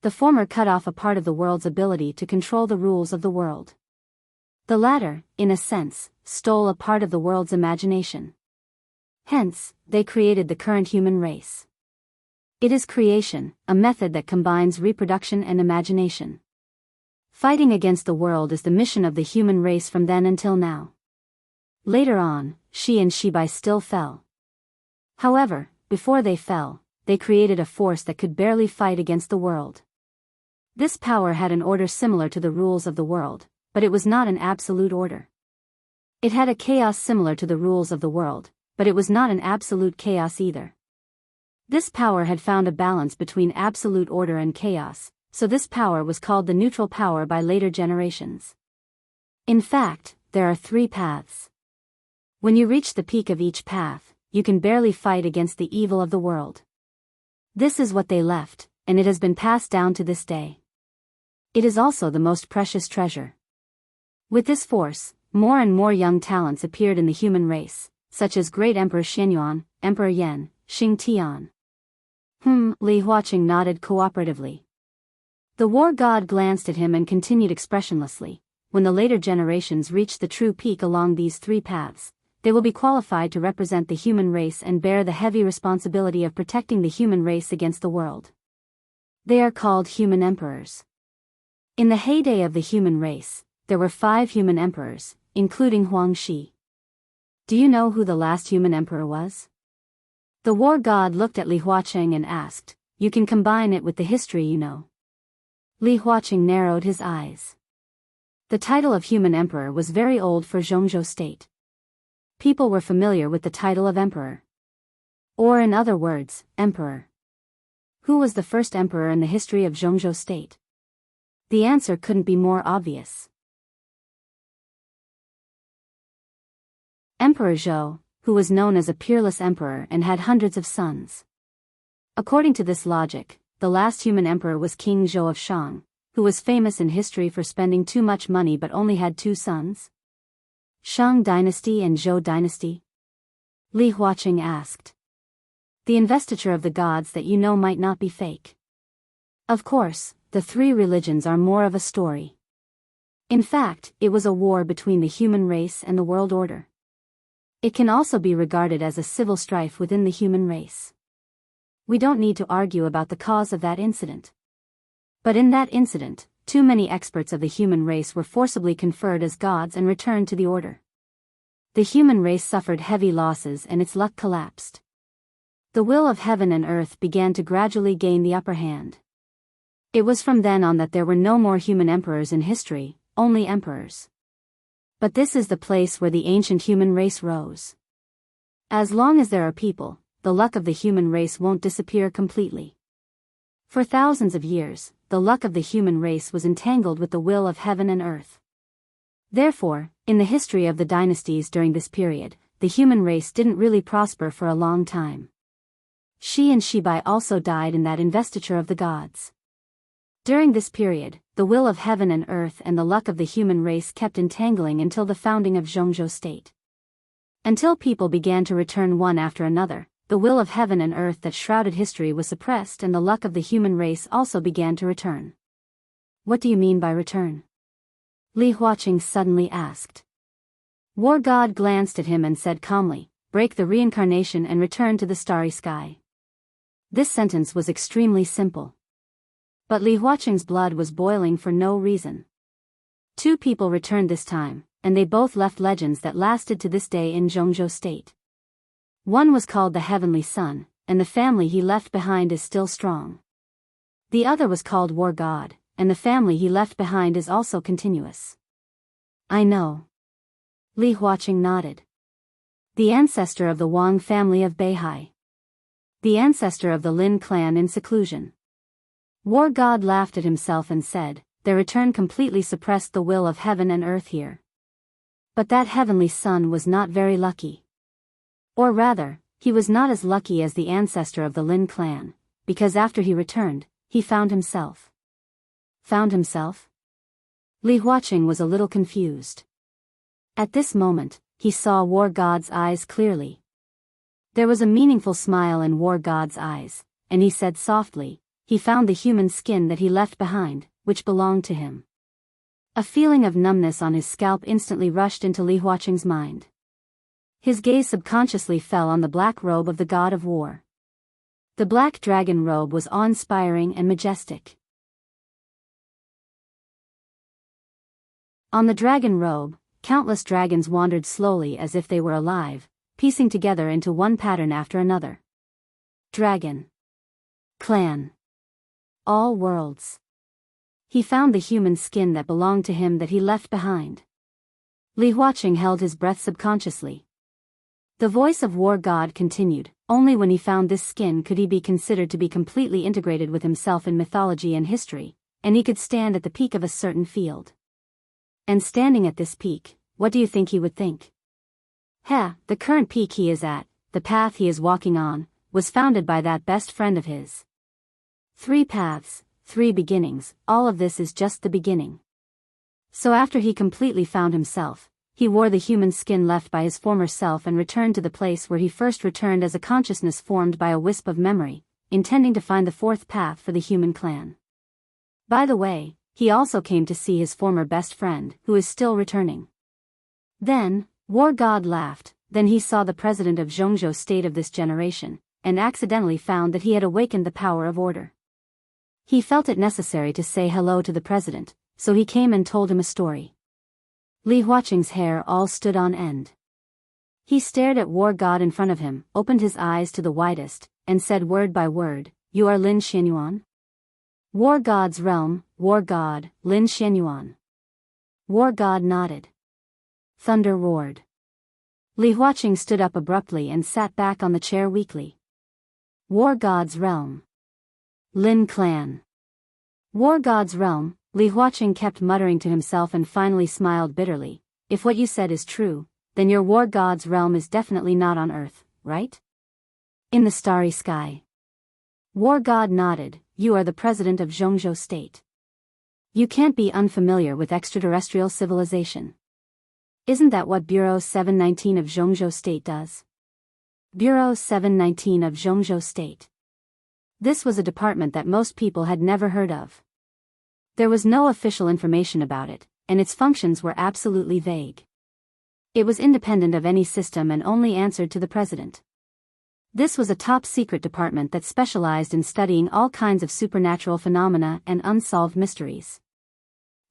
The former cut off a part of the world's ability to control the rules of the world. The latter, in a sense, stole a part of the world's imagination. Hence, they created the current human race. It is creation, a method that combines reproduction and imagination. Fighting against the world is the mission of the human race from then until now. Later on, Shi and Shibai still fell. However, before they fell, they created a force that could barely fight against the world. This power had an order similar to the rules of the world, but it was not an absolute order. It had a chaos similar to the rules of the world, but it was not an absolute chaos either. This power had found a balance between absolute order and chaos, so this power was called the neutral power by later generations. In fact, there are 3 paths. When you reach the peak of each path, you can barely fight against the evil of the world. This is what they left, and it has been passed down to this day. It is also the most precious treasure. With this force, more and more young talents appeared in the human race, such as Great Emperor Xianyuan, Emperor Yan, Xing Tian. Li Huaqing nodded cooperatively. The war god glanced at him and continued expressionlessly. When the later generations reach the true peak along these 3 paths, they will be qualified to represent the human race and bear the heavy responsibility of protecting the human race against the world. They are called human emperors. In the heyday of the human race, there were 5 human emperors, including Huang Shi. Do you know who the last human emperor was? The war god looked at Li Huaqing and asked. You can combine it with the history you know. Li Huaqing narrowed his eyes. The title of human emperor was very old for Zhongzhou state. People were familiar with the title of emperor. Or in other words, emperor. Who was the first emperor in the history of Zhongzhou state? The answer couldn't be more obvious. Emperor Zhou, who was known as a peerless emperor and had hundreds of sons. According to this logic, the last human emperor was King Zhou of Shang, who was famous in history for spending too much money but only had 2 sons. Shang dynasty and Zhou dynasty? Li Huaqing asked. The investiture of the gods that you know might not be fake. Of course, the 3 religions are more of a story. In fact, it was a war between the human race and the world order. It can also be regarded as a civil strife within the human race. We don't need to argue about the cause of that incident. But in that incident, too many experts of the human race were forcibly conferred as gods and returned to the order. The human race suffered heavy losses and its luck collapsed. The will of heaven and earth began to gradually gain the upper hand. It was from then on that there were no more human emperors in history, only emperors. But this is the place where the ancient human race rose. As long as there are people, the luck of the human race won't disappear completely. For thousands of years, the luck of the human race was entangled with the will of heaven and earth. Therefore, in the history of the dynasties during this period, the human race didn't really prosper for a long time. She and Shibai also died in that investiture of the gods. During this period, the will of heaven and earth and the luck of the human race kept entangling until the founding of Zhongzhou state. Until people began to return one after another, the will of heaven and earth that shrouded history was suppressed and the luck of the human race also began to return. What do you mean by return? Li Huaqing suddenly asked. War God glanced at him and said calmly, break the reincarnation and return to the starry sky. This sentence was extremely simple. But Li Huaqing's blood was boiling for no reason. Two people returned this time, and they both left legends that lasted to this day in Zhongzhou state. One was called the Heavenly Sun, and the family he left behind is still strong. The other was called War God, and the family he left behind is also continuous. I know. Li Huaqing nodded. The ancestor of the Wang family of Beihai. The ancestor of the Lin clan in seclusion. War God laughed at himself and said, their return completely suppressed the will of heaven and earth here. But that Heavenly Sun was not very lucky. Or rather, he was not as lucky as the ancestor of the Lin clan, because after he returned, he found himself. Found himself? Li Huaqing was a little confused. At this moment, he saw War God's eyes clearly. There was a meaningful smile in War God's eyes, and he said softly, he found the human skin that he left behind, which belonged to him. A feeling of numbness on his scalp instantly rushed into Li Huaqing's mind. His gaze subconsciously fell on the black robe of the god of war. The black dragon robe was awe-inspiring and majestic. On the dragon robe, countless dragons wandered slowly as if they were alive, piecing together into one pattern after another. Dragon. Clan. All worlds. He found the human skin that belonged to him that he left behind. Li Huaqing held his breath subconsciously. The voice of War God continued, only when he found this skin could he be considered to be completely integrated with himself in mythology and history, and he could stand at the peak of a certain field. And standing at this peak, what do you think he would think? The current peak he is at, the path he is walking on, was founded by that best friend of his. 3 paths, 3 beginnings, all of this is just the beginning. So after he completely found himself, he wore the human skin left by his former self and returned to the place where he first returned as a consciousness formed by a wisp of memory, intending to find the 4th path for the human clan. By the way, he also came to see his former best friend, who is still returning. Then, War God laughed, then he saw the president of Zhongzhou state of this generation, and accidentally found that he had awakened the power of order. He felt it necessary to say hello to the president, so he came and told him a story. Li Huaqing's hair all stood on end. He stared at War God in front of him, opened his eyes to the widest, and said word by word, "You are Lin Xianyuan?" War God's realm, War God, Lin Xianyuan. War God nodded. Thunder roared. Li Huaqing stood up abruptly and sat back on the chair weakly. War God's realm. Lin clan. War God's realm, Li Huaqing kept muttering to himself and finally smiled bitterly. If what you said is true, then your War God's realm is definitely not on Earth, right? In the starry sky. War God nodded, you are the president of Zhongzhou state. You can't be unfamiliar with extraterrestrial civilization. Isn't that what Bureau 719 of Zhongzhou state does? Bureau 719 of Zhongzhou state. This was a department that most people had never heard of. There was no official information about it, and its functions were absolutely vague. It was independent of any system and only answered to the president. This was a top-secret department that specialized in studying all kinds of supernatural phenomena and unsolved mysteries.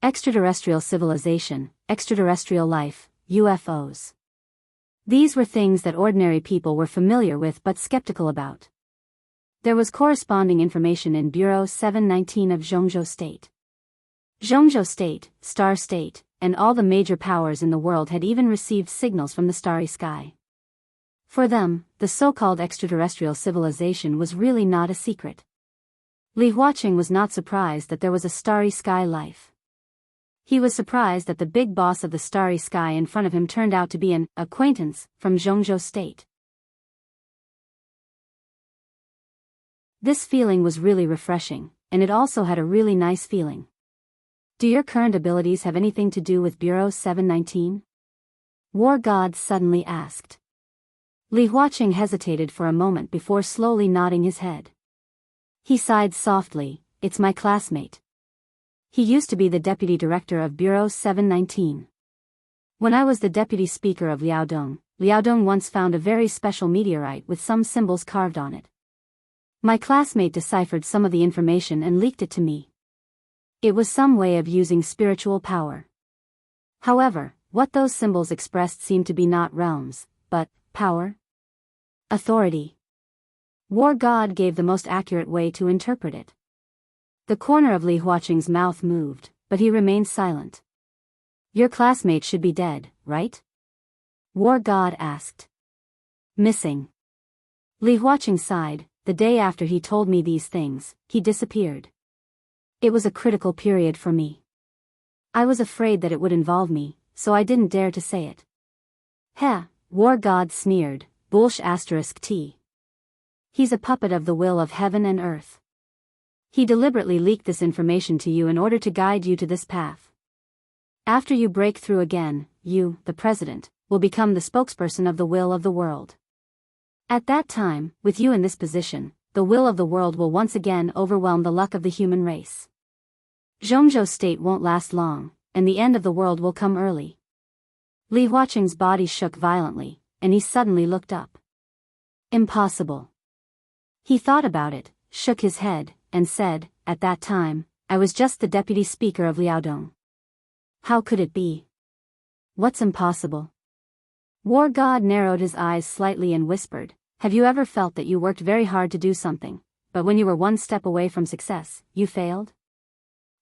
Extraterrestrial civilization, extraterrestrial life, UFOs. These were things that ordinary people were familiar with but skeptical about. There was corresponding information in Bureau 719 of Zhongzhou State. Zhongzhou State, Star State, and all the major powers in the world had even received signals from the starry sky. For them, the so-called extraterrestrial civilization was really not a secret. Li Huaqing was not surprised that there was a starry sky life. He was surprised that the big boss of the starry sky in front of him turned out to be an acquaintance from Zhongzhou State. This feeling was really refreshing, and it also had a really nice feeling. Do your current abilities have anything to do with Bureau 719? War God suddenly asked. Li Huaqing hesitated for a moment before slowly nodding his head. He sighed softly, "It's my classmate. He used to be the deputy director of Bureau 719. When I was the deputy speaker of Liaodong once found a very special meteorite with some symbols carved on it. My classmate deciphered some of the information and leaked it to me. It was some way of using spiritual power. However, what those symbols expressed seemed to be not realms, but power? Authority. War God gave the most accurate way to interpret it. The corner of Li Huaqing's mouth moved, but he remained silent. Your classmate should be dead, right? War God asked. Missing. Li Huaqing sighed. The day after he told me these things, he disappeared. It was a critical period for me. I was afraid that it would involve me, so I didn't dare to say it. Heh, War God sneered, *T. He's a puppet of the will of heaven and earth. He deliberately leaked this information to you in order to guide you to this path. After you break through again, you, the president, will become the spokesperson of the will of the world. At that time, with you in this position, the will of the world will once again overwhelm the luck of the human race. Zhongzhou State won't last long, and the end of the world will come early. Li Huaqing's body shook violently, and he suddenly looked up. Impossible. He thought about it, shook his head, and said, at that time, I was just the deputy speaker of Liaodong. How could it be? What's impossible? War God narrowed his eyes slightly and whispered, have you ever felt that you worked very hard to do something, but when you were one step away from success, you failed?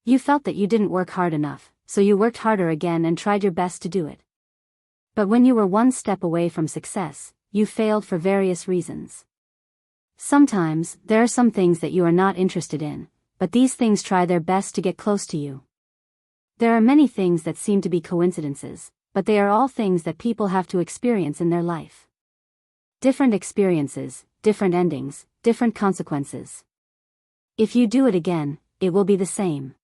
You felt that you didn't work hard enough, so you worked harder again and tried your best to do it. But when you were one step away from success, you failed for various reasons. Sometimes, there are some things that you are not interested in, but these things try their best to get close to you. There are many things that seem to be coincidences, but they are all things that people have to experience in their life. Different experiences, different endings, different consequences. If you do it again, it will be the same.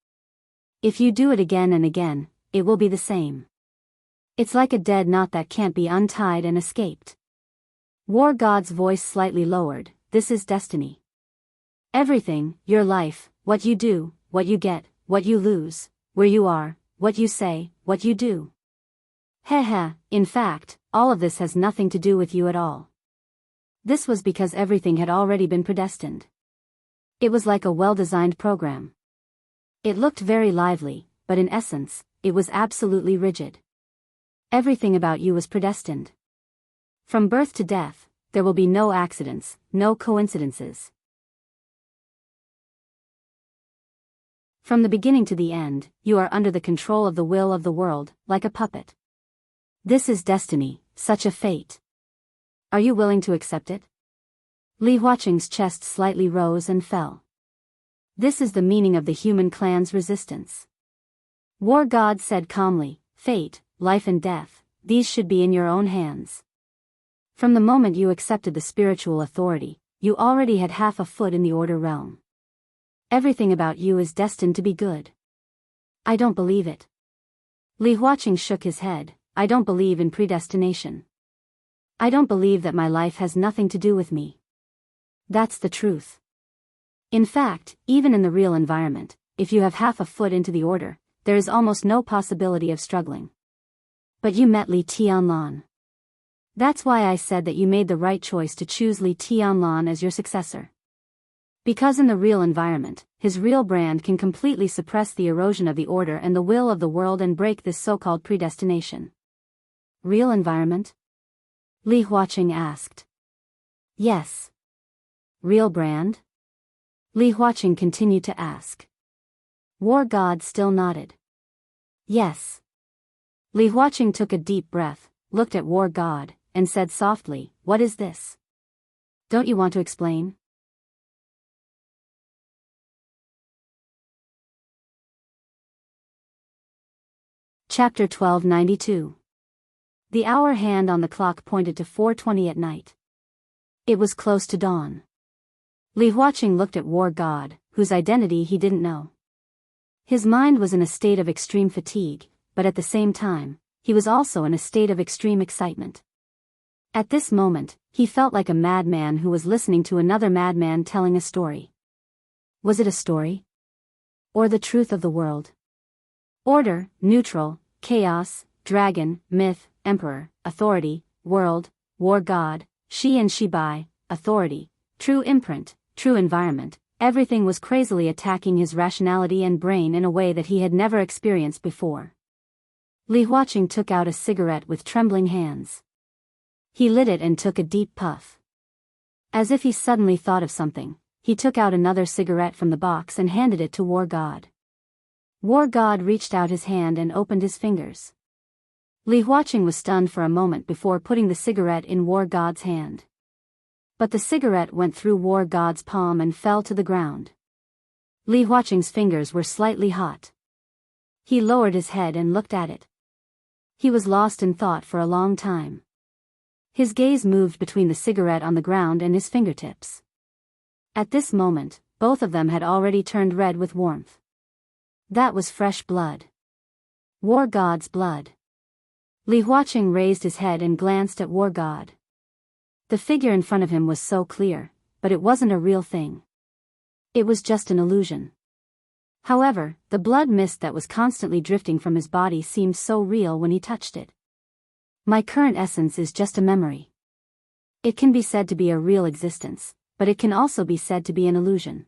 If you do it again and again, it will be the same. It's like a dead knot that can't be untied and escaped. War God's voice slightly lowered, this is destiny. Everything, your life, what you do, what you get, what you lose, where you are, what you say, what you do. In fact, all of this has nothing to do with you at all. This was because everything had already been predestined. It was like a well-designed program. It looked very lively, but in essence, it was absolutely rigid. Everything about you was predestined. From birth to death, there will be no accidents, no coincidences. From the beginning to the end, you are under the control of the will of the world, like a puppet. This is destiny, such a fate. Are you willing to accept it? Li Huaqing's chest slightly rose and fell. This is the meaning of the human clan's resistance. War God said calmly, fate, life and death, these should be in your own hands. From the moment you accepted the spiritual authority, you already had half a foot in the order realm. Everything about you is destined to be good. I don't believe it. Li Huaqing shook his head, I don't believe in predestination. I don't believe that my life has nothing to do with me. That's the truth. In fact, even in the real environment, if you have half a foot into the order, there is almost no possibility of struggling. But you met Li Tianlan. That's why I said that you made the right choice to choose Li Tianlan as your successor. Because in the real environment, his real brand can completely suppress the erosion of the order and the will of the world and break this so-called predestination. Real environment? Li Huaqing asked. Yes. Real brand? Li Huaqing continued to ask. War God still nodded. Yes. Li Huaqing took a deep breath, looked at War God, and said softly, "What is this? Don't you want to explain?" Chapter 1292. The hour hand on the clock pointed to 4:20 at night. It was close to dawn. Li Huaqing looked at War God, whose identity he didn't know. His mind was in a state of extreme fatigue, but at the same time, he was also in a state of extreme excitement. At this moment, he felt like a madman who was listening to another madman telling a story. Was it a story? Or the truth of the world? Order, neutral, chaos, dragon, myth, emperor, authority, world, war god, she and she by, authority, true imprint, true environment, everything was crazily attacking his rationality and brain in a way that he had never experienced before. Li Huaqing took out a cigarette with trembling hands. He lit it and took a deep puff. As if he suddenly thought of something, he took out another cigarette from the box and handed it to War God. War God reached out his hand and opened his fingers. Li Huaqing was stunned for a moment before putting the cigarette in War God's hand. But the cigarette went through War God's palm and fell to the ground. Li Huaqing's fingers were slightly hot. He lowered his head and looked at it. He was lost in thought for a long time. His gaze moved between the cigarette on the ground and his fingertips. At this moment, both of them had already turned red with warmth. That was fresh blood. War God's blood. Li Huaqing raised his head and glanced at War God. The figure in front of him was so clear, but it wasn't a real thing. It was just an illusion. However, the blood mist that was constantly drifting from his body seemed so real when he touched it. My current essence is just a memory. It can be said to be a real existence, but it can also be said to be an illusion.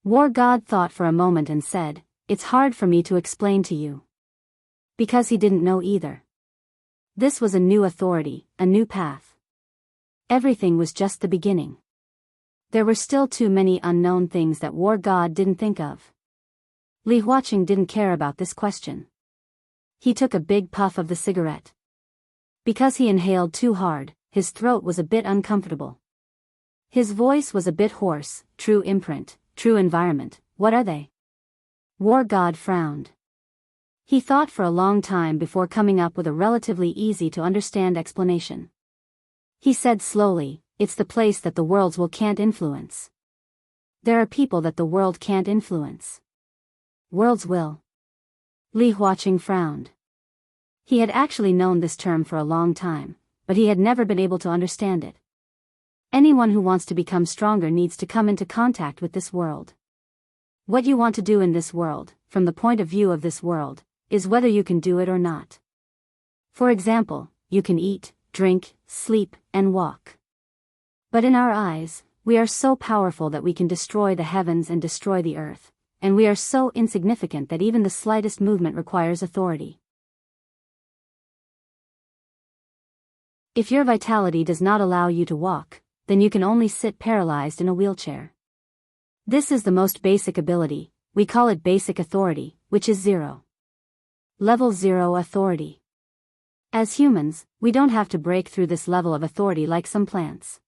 War God thought for a moment and said, "It's hard for me to explain to you." Because he didn't know either. This was a new authority, a new path. Everything was just the beginning. There were still too many unknown things that War God didn't think of. Li Huaqing didn't care about this question. He took a big puff of the cigarette. Because he inhaled too hard, his throat was a bit uncomfortable. His voice was a bit hoarse. True imprint, true environment, what are they? War God frowned. He thought for a long time before coming up with a relatively easy-to-understand explanation. He said slowly, "It's the place that the world's will can't influence. There are people that the world can't influence." World's will. Li Huaqing frowned. He had actually known this term for a long time, but he had never been able to understand it. Anyone who wants to become stronger needs to come into contact with this world. What you want to do in this world, from the point of view of this world, is whether you can do it or not. For example, you can eat, drink, sleep, and walk. But in our eyes, we are so powerful that we can destroy the heavens and destroy the earth, and we are so insignificant that even the slightest movement requires authority. If your vitality does not allow you to walk, then you can only sit paralyzed in a wheelchair. This is the most basic ability, we call it basic authority, which is 0. Level 0 authority. As humans, we don't have to break through this level of authority like some plants.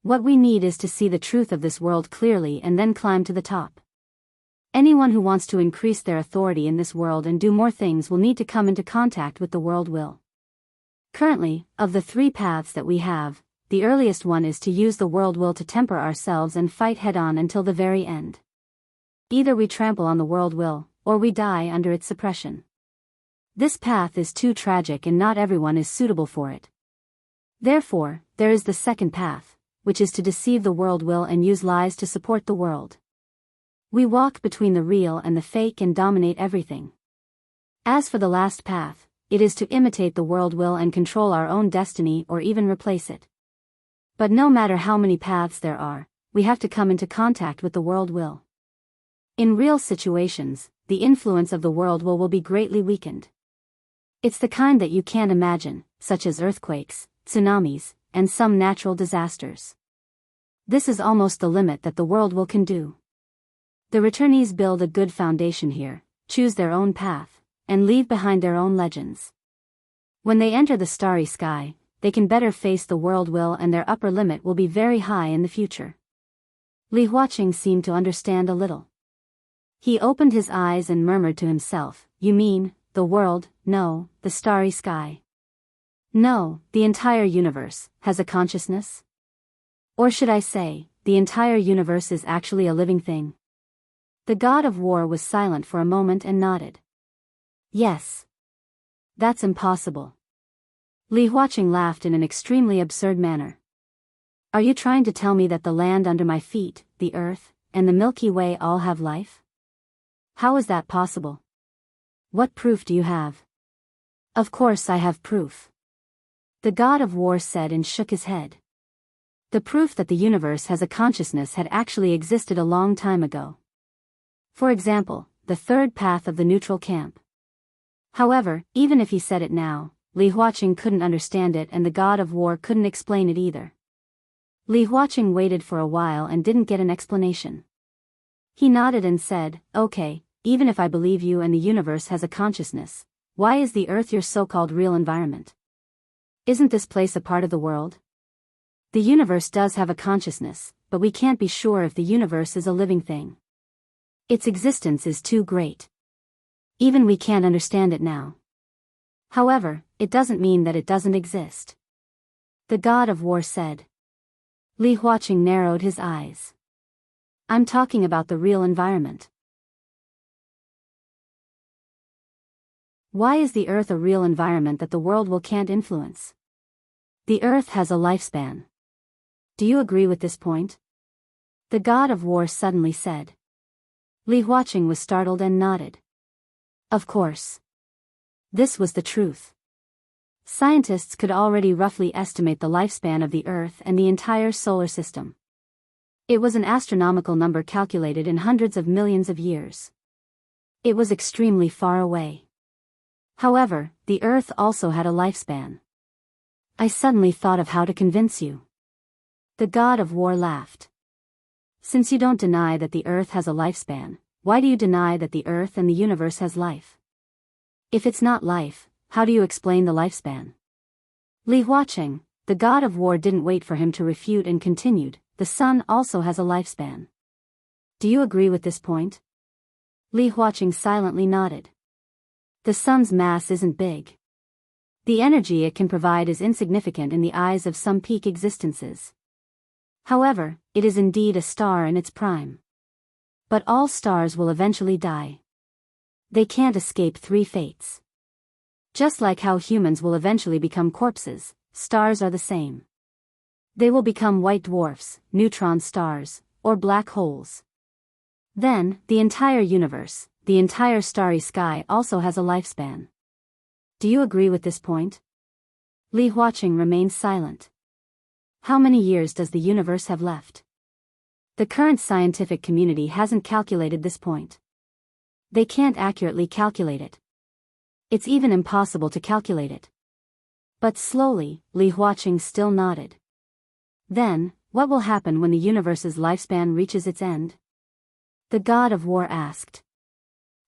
What we need is to see the truth of this world clearly and then climb to the top. Anyone who wants to increase their authority in this world and do more things will need to come into contact with the world will. Currently, of the 3 paths that we have, the earliest one is to use the world will to temper ourselves and fight head-on until the very end. Either we trample on the world will, or we die under its suppression. This path is too tragic and not everyone is suitable for it. Therefore, there is the second path, which is to deceive the world will and use lies to support the world. We walk between the real and the fake and dominate everything. As for the last path, it is to imitate the world will and control our own destiny or even replace it. But no matter how many paths there are, we have to come into contact with the world will. In real situations, the influence of the world will be greatly weakened. It's the kind that you can't imagine, such as earthquakes, tsunamis, and some natural disasters. This is almost the limit that the world will can do. The returnees build a good foundation here, choose their own path, and leave behind their own legends. When they enter the starry sky, they can better face the world will and their upper limit will be very high in the future. Li Huaqing seemed to understand a little. He opened his eyes and murmured to himself, "You mean, the world, no, the starry sky. No, the entire universe, has a consciousness? Or should I say, the entire universe is actually a living thing?" The god of war was silent for a moment and nodded. "Yes. That's impossible." Li Huaqing laughed in an extremely absurd manner. "Are you trying to tell me that the land under my feet, the earth, and the Milky Way all have life? How is that possible? What proof do you have?" "Of course I have proof," the god of war said and shook his head. The proof that the universe has a consciousness had actually existed a long time ago. For example, the third path of the neutral camp. However, even if he said it now, Li Huaqing couldn't understand it and the god of war couldn't explain it either. Li Huaqing waited for a while and didn't get an explanation. He nodded and said, "Okay, even if I believe you and the universe has a consciousness, why is the earth your so-called real environment? Isn't this place a part of the world? The universe does have a consciousness, but we can't be sure if the universe is a living thing. Its existence is too great. Even we can't understand it now. However, it doesn't mean that it doesn't exist," the god of war said. Li Huaqing narrowed his eyes. "I'm talking about the real environment." Why is the earth a real environment that the world will can't influence? The earth has a lifespan. Do you agree with this point? The god of war suddenly said. Li Huaqing was startled and nodded. Of course. This was the truth. Scientists could already roughly estimate the lifespan of the Earth and the entire solar system. It was an astronomical number calculated in hundreds of millions of years. It was extremely far away. However, the Earth also had a lifespan. I suddenly thought of how to convince you. The god of war laughed. Since you don't deny that the Earth has a lifespan, why do you deny that the Earth and the universe has life? If it's not life, how do you explain the lifespan? Li Huaqing, the god of war, didn't wait for him to refute and continued, the sun also has a lifespan. Do you agree with this point? Li Huaqing silently nodded. The sun's mass isn't big. The energy it can provide is insignificant in the eyes of some peak existences. However, it is indeed a star in its prime. But all stars will eventually die. They can't escape three fates. Just like how humans will eventually become corpses, stars are the same. They will become white dwarfs, neutron stars, or black holes. Then, the entire universe, the entire starry sky also has a lifespan. Do you agree with this point? Li Huaqing remained silent. How many years does the universe have left? The current scientific community hasn't calculated this point. They can't accurately calculate it. It's even impossible to calculate it. But slowly, Li Huaqing still nodded. Then, what will happen when the universe's lifespan reaches its end? The god of war asked.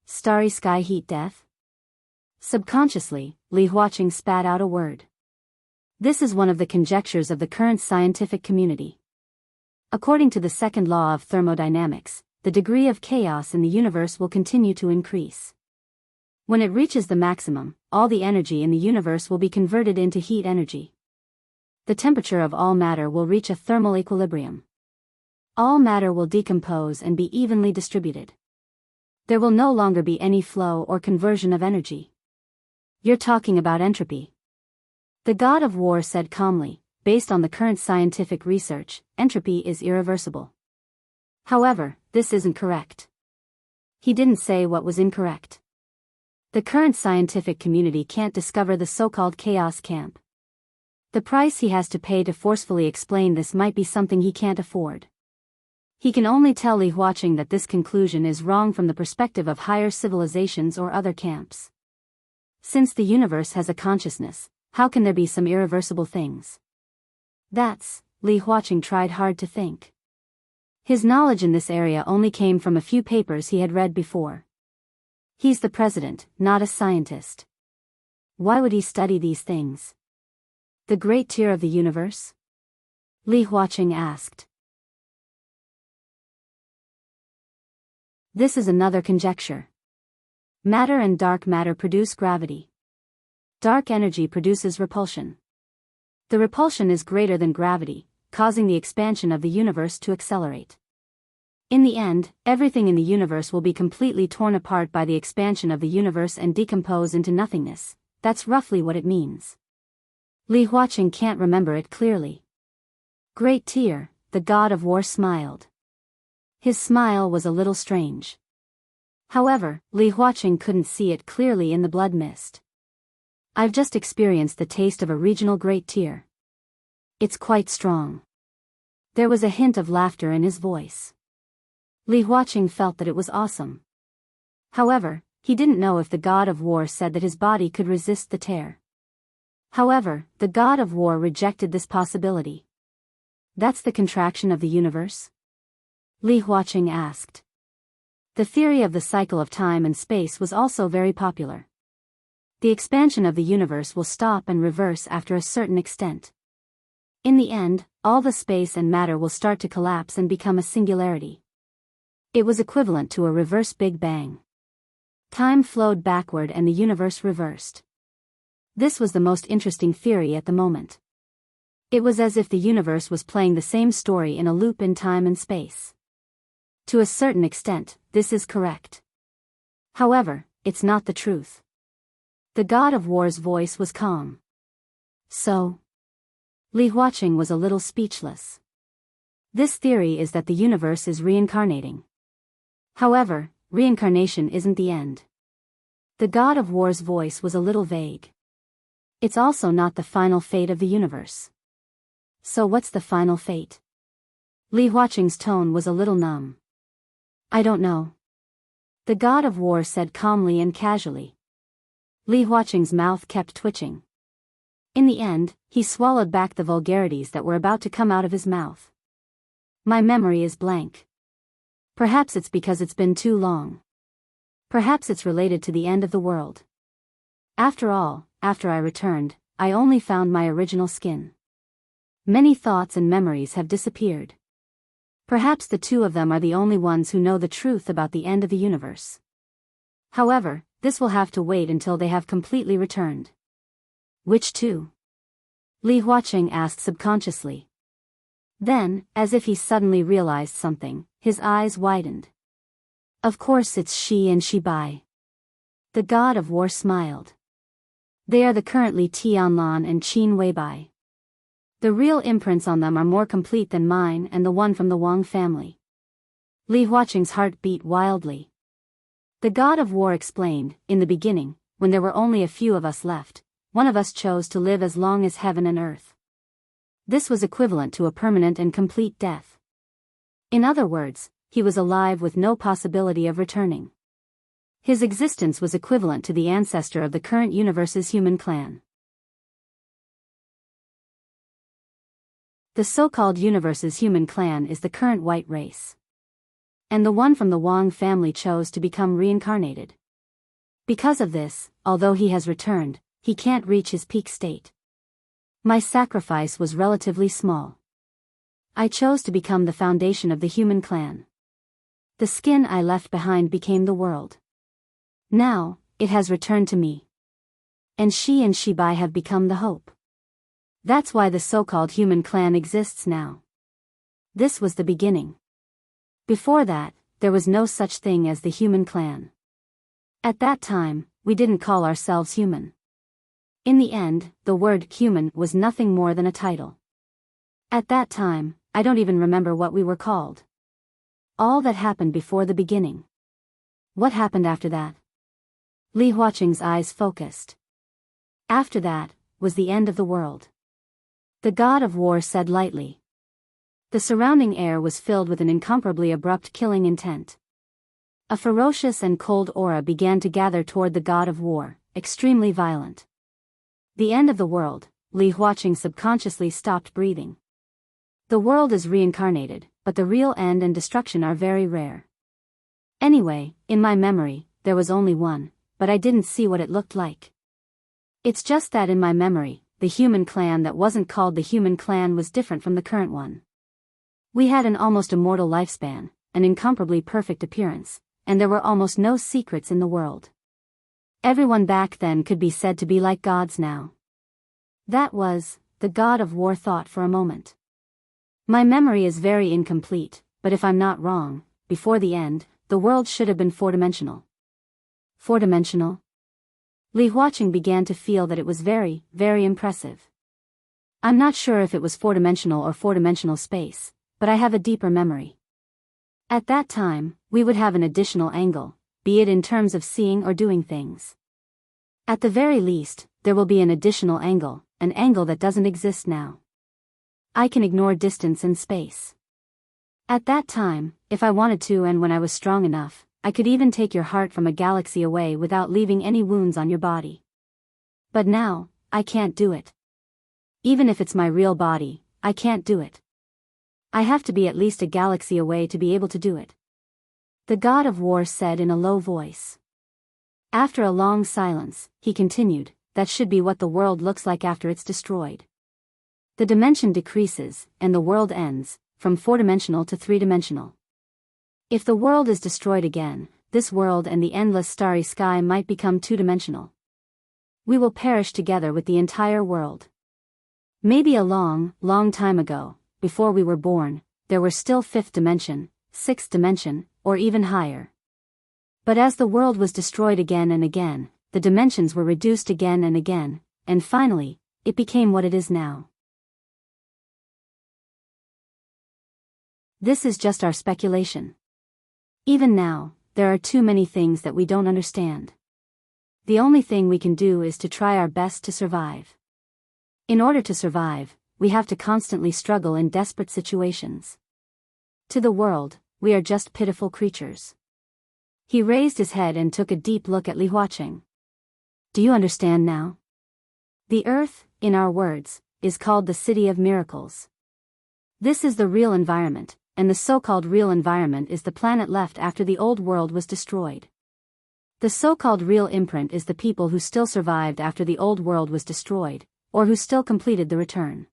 Starry sky heat death? Subconsciously, Li Huaqing spat out a word. This is one of the conjectures of the current scientific community. According to the second law of thermodynamics, the degree of chaos in the universe will continue to increase. When it reaches the maximum, all the energy in the universe will be converted into heat energy. The temperature of all matter will reach a thermal equilibrium. All matter will decompose and be evenly distributed. There will no longer be any flow or conversion of energy. You're talking about entropy. The god of war said calmly, based on the current scientific research, entropy is irreversible. However, this isn't correct. He didn't say what was incorrect. The current scientific community can't discover the so-called chaos camp. The price he has to pay to forcefully explain this might be something he can't afford. He can only tell Li Huaqing that this conclusion is wrong from the perspective of higher civilizations or other camps. Since the universe has a consciousness, how can there be some irreversible things? That's, Li Huaqing tried hard to think. His knowledge in this area only came from a few papers he had read before. He's the president, not a scientist. Why would he study these things? The great tier of the universe? Li Huaqing asked. This is another conjecture. Matter and dark matter produce gravity. Dark energy produces repulsion. The repulsion is greater than gravity, causing the expansion of the universe to accelerate. In the end, everything in the universe will be completely torn apart by the expansion of the universe and decompose into nothingness. That's roughly what it means. Li Huaqing can't remember it clearly. Great Tier, the god of war, smiled. His smile was a little strange. However, Li Huaqing couldn't see it clearly in the blood mist. I've just experienced the taste of a regional great tier. It's quite strong. There was a hint of laughter in his voice. Li Huaqing felt that it was awesome. However, he didn't know if the god of war said that his body could resist the tear. However, the god of war rejected this possibility. That's the contraction of the universe? Li Huaqing asked. The theory of the cycle of time and space was also very popular. The expansion of the universe will stop and reverse after a certain extent. In the end, all the space and matter will start to collapse and become a singularity. It was equivalent to a reverse Big Bang. Time flowed backward and the universe reversed. This was the most interesting theory at the moment. It was as if the universe was playing the same story in a loop in time and space. To a certain extent, this is correct. However, it's not the truth. The god of war's voice was calm. So? Li Huaqing was a little speechless. This theory is that the universe is reincarnating. However, reincarnation isn't the end. The god of war's voice was a little vague. It's also not the final fate of the universe. So what's the final fate? Li Huaqing's tone was a little numb. I don't know. The god of war said calmly and casually. Li Huaqing's mouth kept twitching. In the end, he swallowed back the vulgarities that were about to come out of his mouth. My memory is blank. Perhaps it's because it's been too long. Perhaps it's related to the end of the world. After all, after I returned, I only found my original skin. Many thoughts and memories have disappeared. Perhaps the two of them are the only ones who know the truth about the end of the universe. However, this will have to wait until they have completely returned. Which two? Li Huaqing asked subconsciously. Then, as if he suddenly realized something, his eyes widened. Of course it's Shi and Shibai. The god of war smiled. They are the currently Tianlan and Qin Weibai. The real imprints on them are more complete than mine and the one from the Wang family. Li Huaqing's heart beat wildly. The god of war explained, in the beginning, when there were only a few of us left, one of us chose to live as long as heaven and earth. This was equivalent to a permanent and complete death. In other words, he was alive with no possibility of returning. His existence was equivalent to the ancestor of the current universe's human clan. The so-called universe's human clan is the current white race. And the one from the Wang family chose to become reincarnated. Because of this, although he has returned, he can't reach his peak state. My sacrifice was relatively small. I chose to become the foundation of the human clan. The skin I left behind became the world. Now, it has returned to me. And Shi and Shibai have become the hope. That's why the so-called human clan exists now. This was the beginning. Before that, there was no such thing as the human clan. At that time, we didn't call ourselves human. In the end, the word human was nothing more than a title. At that time, I don't even remember what we were called. All that happened before the beginning. What happened after that? Li Huaqing's eyes focused. After that, was the end of the world. The god of war said lightly. The surrounding air was filled with an incomparably abrupt killing intent. A ferocious and cold aura began to gather toward the god of war, extremely violent. The end of the world. Li Huaqing subconsciously stopped breathing. The world is reincarnated, but the real end and destruction are very rare. Anyway, in my memory, there was only one, but I didn't see what it looked like. It's just that in my memory, the human clan that wasn't called the human clan was different from the current one. We had an almost immortal lifespan, an incomparably perfect appearance, and there were almost no secrets in the world. Everyone back then could be said to be like gods now. That was, the god of war thought for a moment. My memory is very incomplete, but if I'm not wrong, before the end, the world should have been four-dimensional. Four-dimensional? Li Huaqing began to feel that it was very, very impressive. I'm not sure if it was four-dimensional or four-dimensional space, but I have a deeper memory. At that time, we would have an additional angle, be it in terms of seeing or doing things. At the very least, there will be an additional angle, an angle that doesn't exist now. I can ignore distance and space. At that time, if I wanted to and when I was strong enough, I could even take your heart from a galaxy away without leaving any wounds on your body. But now, I can't do it. Even if it's my real body, I can't do it. I have to be at least a galaxy away to be able to do it. The god of war said in a low voice. After a long silence, he continued, that should be what the world looks like after it's destroyed. The dimension decreases, and the world ends, from four-dimensional to three-dimensional. If the world is destroyed again, this world and the endless starry sky might become two-dimensional. We will perish together with the entire world. Maybe a long, long time ago, before we were born, there were still fifth dimension, sixth dimension, or even higher. But as the world was destroyed again and again, the dimensions were reduced again and again, and finally, it became what it is now. This is just our speculation. Even now, there are too many things that we don't understand. The only thing we can do is to try our best to survive. In order to survive, we have to constantly struggle in desperate situations. To the world, we are just pitiful creatures. He raised his head and took a deep look at Li Huaqing. Do you understand now? The earth, in our words, is called the City of Miracles. This is the real environment, and the so-called real environment is the planet left after the old world was destroyed. The so-called real imprint is the people who still survived after the old world was destroyed, or who still completed the return.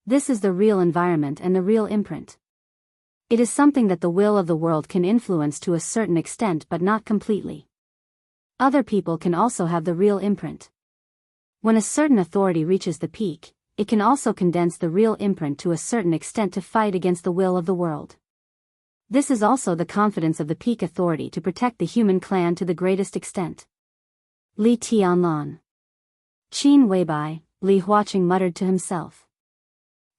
This is the real environment and the real imprint. It is something that the will of the world can influence to a certain extent but not completely. Other people can also have the real imprint. When a certain authority reaches the peak, it can also condense the real imprint to a certain extent to fight against the will of the world. This is also the confidence of the peak authority to protect the human clan to the greatest extent. Li Tianlan. Qin Weibai, Li Huaqing muttered to himself.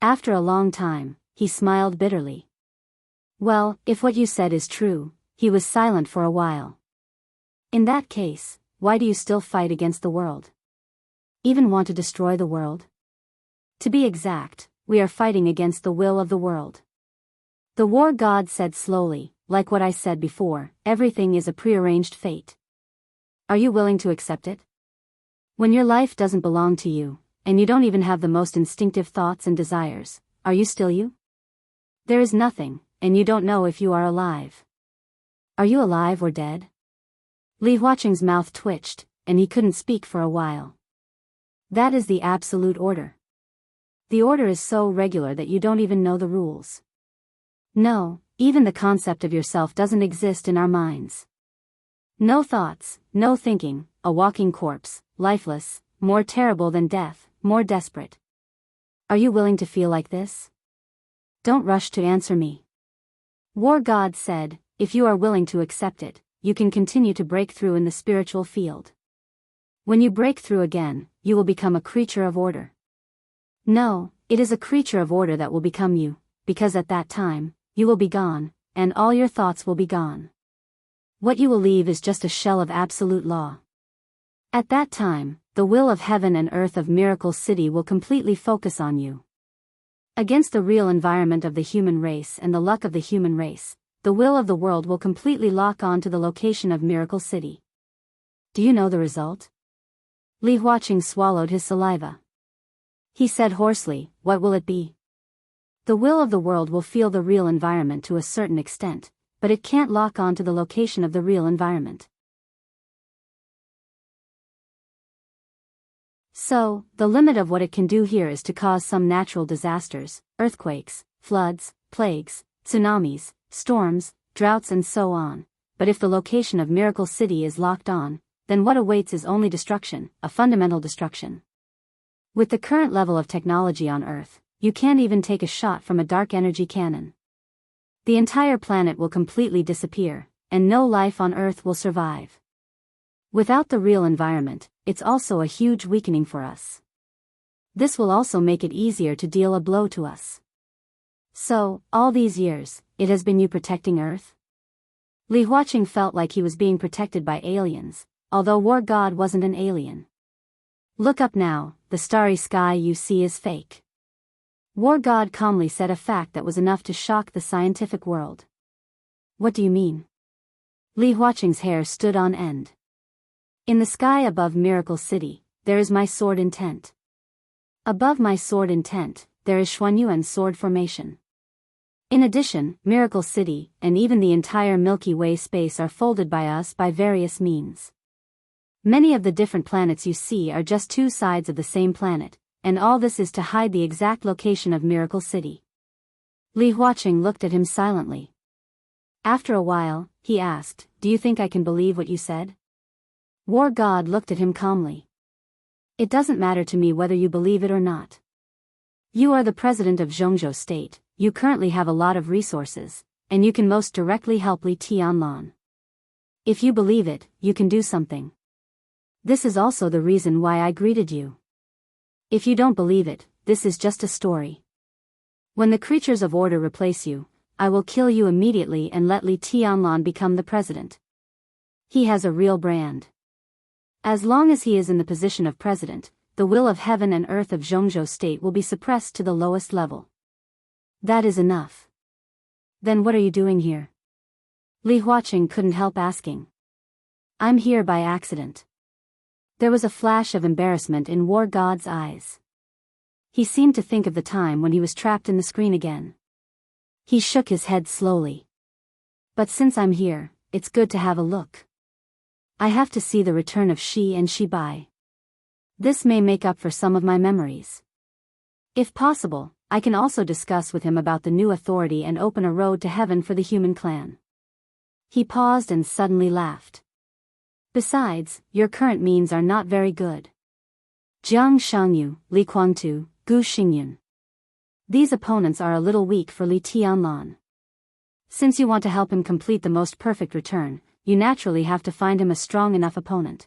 After a long time, he smiled bitterly. Well, if what you said is true, he was silent for a while. In that case, why do you still fight against the world? Even want to destroy the world? To be exact, we are fighting against the will of the world. The war god said slowly, like what I said before, everything is a prearranged fate. Are you willing to accept it? When your life doesn't belong to you, and you don't even have the most instinctive thoughts and desires, are you still you? There is nothing, and you don't know if you are alive. Are you alive or dead? Li Huaqing's mouth twitched, and he couldn't speak for a while. That is the absolute order. The order is so regular that you don't even know the rules. No, even the concept of yourself doesn't exist in our minds. No thoughts, no thinking, a walking corpse, lifeless, more terrible than death, more desperate. Are you willing to feel like this? Don't rush to answer me. War God said, if you are willing to accept it, you can continue to break through in the spiritual field. When you break through again, you will become a creature of order. No, it is a creature of order that will become you, because at that time, you will be gone, and all your thoughts will be gone. What you will leave is just a shell of absolute law. At that time, the will of heaven and earth of Miracle City will completely focus on you. Against the real environment of the human race and the luck of the human race, the will of the world will completely lock on to the location of Miracle City. Do you know the result? Li Huaqing swallowed his saliva. He said hoarsely, "What will it be?" The will of the world will feel the real environment to a certain extent, but it can't lock on to the location of the real environment. So, the limit of what it can do here is to cause some natural disasters, earthquakes, floods, plagues, tsunamis, storms, droughts and so on. But if the location of Miracle City is locked on, then what awaits is only destruction, a fundamental destruction. With the current level of technology on Earth, you can't even take a shot from a dark energy cannon. The entire planet will completely disappear, and no life on Earth will survive. Without the real environment, it's also a huge weakening for us. This will also make it easier to deal a blow to us. So, all these years, it has been you protecting Earth? Li Huaqing felt like he was being protected by aliens, although War God wasn't an alien. Look up now, the starry sky you see is fake. War God calmly said, a fact that was enough to shock the scientific world. What do you mean? Li Huaqing's hair stood on end. In the sky above Miracle City, there is my sword intent. Above my sword intent, there is Xuanyuan's sword formation. In addition, Miracle City, and even the entire Milky Way space are folded by us by various means. Many of the different planets you see are just two sides of the same planet, and all this is to hide the exact location of Miracle City. Li Huaqing looked at him silently. After a while, he asked, "Do you think I can believe what you said?" War God looked at him calmly. "It doesn't matter to me whether you believe it or not. You are the president of Zhongzhou State, you currently have a lot of resources, and you can most directly help Li Tianlan. If you believe it, you can do something. This is also the reason why I greeted you. If you don't believe it, this is just a story. When the creatures of order replace you, I will kill you immediately and let Li Tianlan become the president. He has a real brand. As long as he is in the position of president, the will of heaven and earth of Zhongzhou State will be suppressed to the lowest level. That is enough. Then what are you doing here?" Li Huaqing couldn't help asking. "I'm here by accident." There was a flash of embarrassment in War God's eyes. He seemed to think of the time when he was trapped in the screen again. He shook his head slowly. "But since I'm here, it's good to have a look. I have to see the return of Shi and Shibai. This may make up for some of my memories. If possible, I can also discuss with him about the new authority and open a road to heaven for the human clan." He paused and suddenly laughed. "Besides, your current means are not very good. Jiang Shangyu, Li Kuangtu, Gu Xingyun. These opponents are a little weak for Li Tianlan. Since you want to help him complete the most perfect return, you naturally have to find him a strong enough opponent."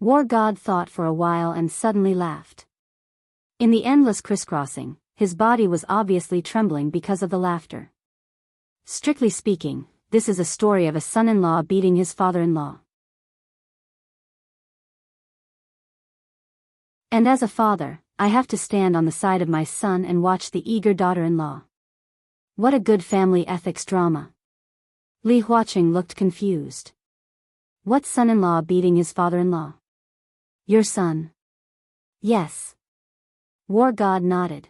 War God thought for a while and suddenly laughed. In the endless crisscrossing, his body was obviously trembling because of the laughter. Strictly speaking, this is a story of a son-in-law beating his father-in-law. And as a father, I have to stand on the side of my son and watch the eager daughter-in-law. What a good family ethics drama. Li Huaqing looked confused. What son-in-law beating his father-in-law? Your son? Yes. War God nodded.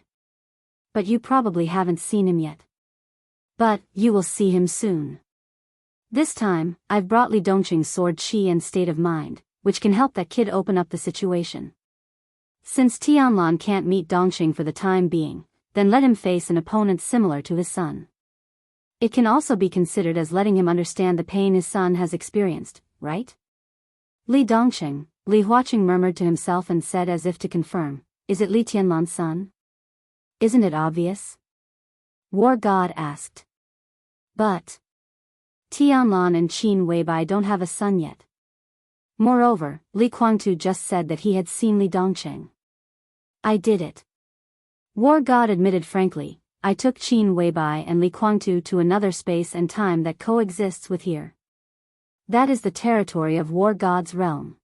But you probably haven't seen him yet. But, you will see him soon. This time, I've brought Li Dongqing's sword Qi and state of mind, which can help that kid open up the situation. Since Tianlan can't meet Dongqing for the time being, then let him face an opponent similar to his son. It can also be considered as letting him understand the pain his son has experienced, right? Li Dongqing, Li Huaqing murmured to himself and said as if to confirm, "Is it Li Tianlan's son?" "Isn't it obvious?" War God asked. "But Tianlan and Qin Weibai don't have a son yet. Moreover, Li Kuangtu just said that he had seen Li Dongqing." "I did it." War God admitted frankly, "I took Qin Weibai and Li Kuangtu to another space and time that coexists with here. That is the territory of War God's realm.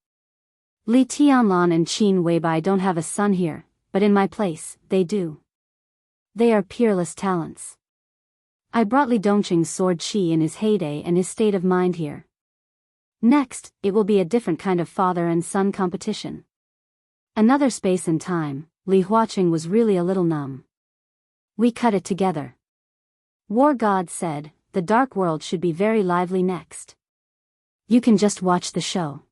Li Tianlan and Qin Weibai don't have a son here, but in my place, they do. They are peerless talents. I brought Li Dongqing's sword Qi in his heyday and his state of mind here. Next, it will be a different kind of father and son competition. Another space and time, Li Huaqing was really a little numb. We cut it together. War God said, the dark world should be very lively next. You can just watch the show.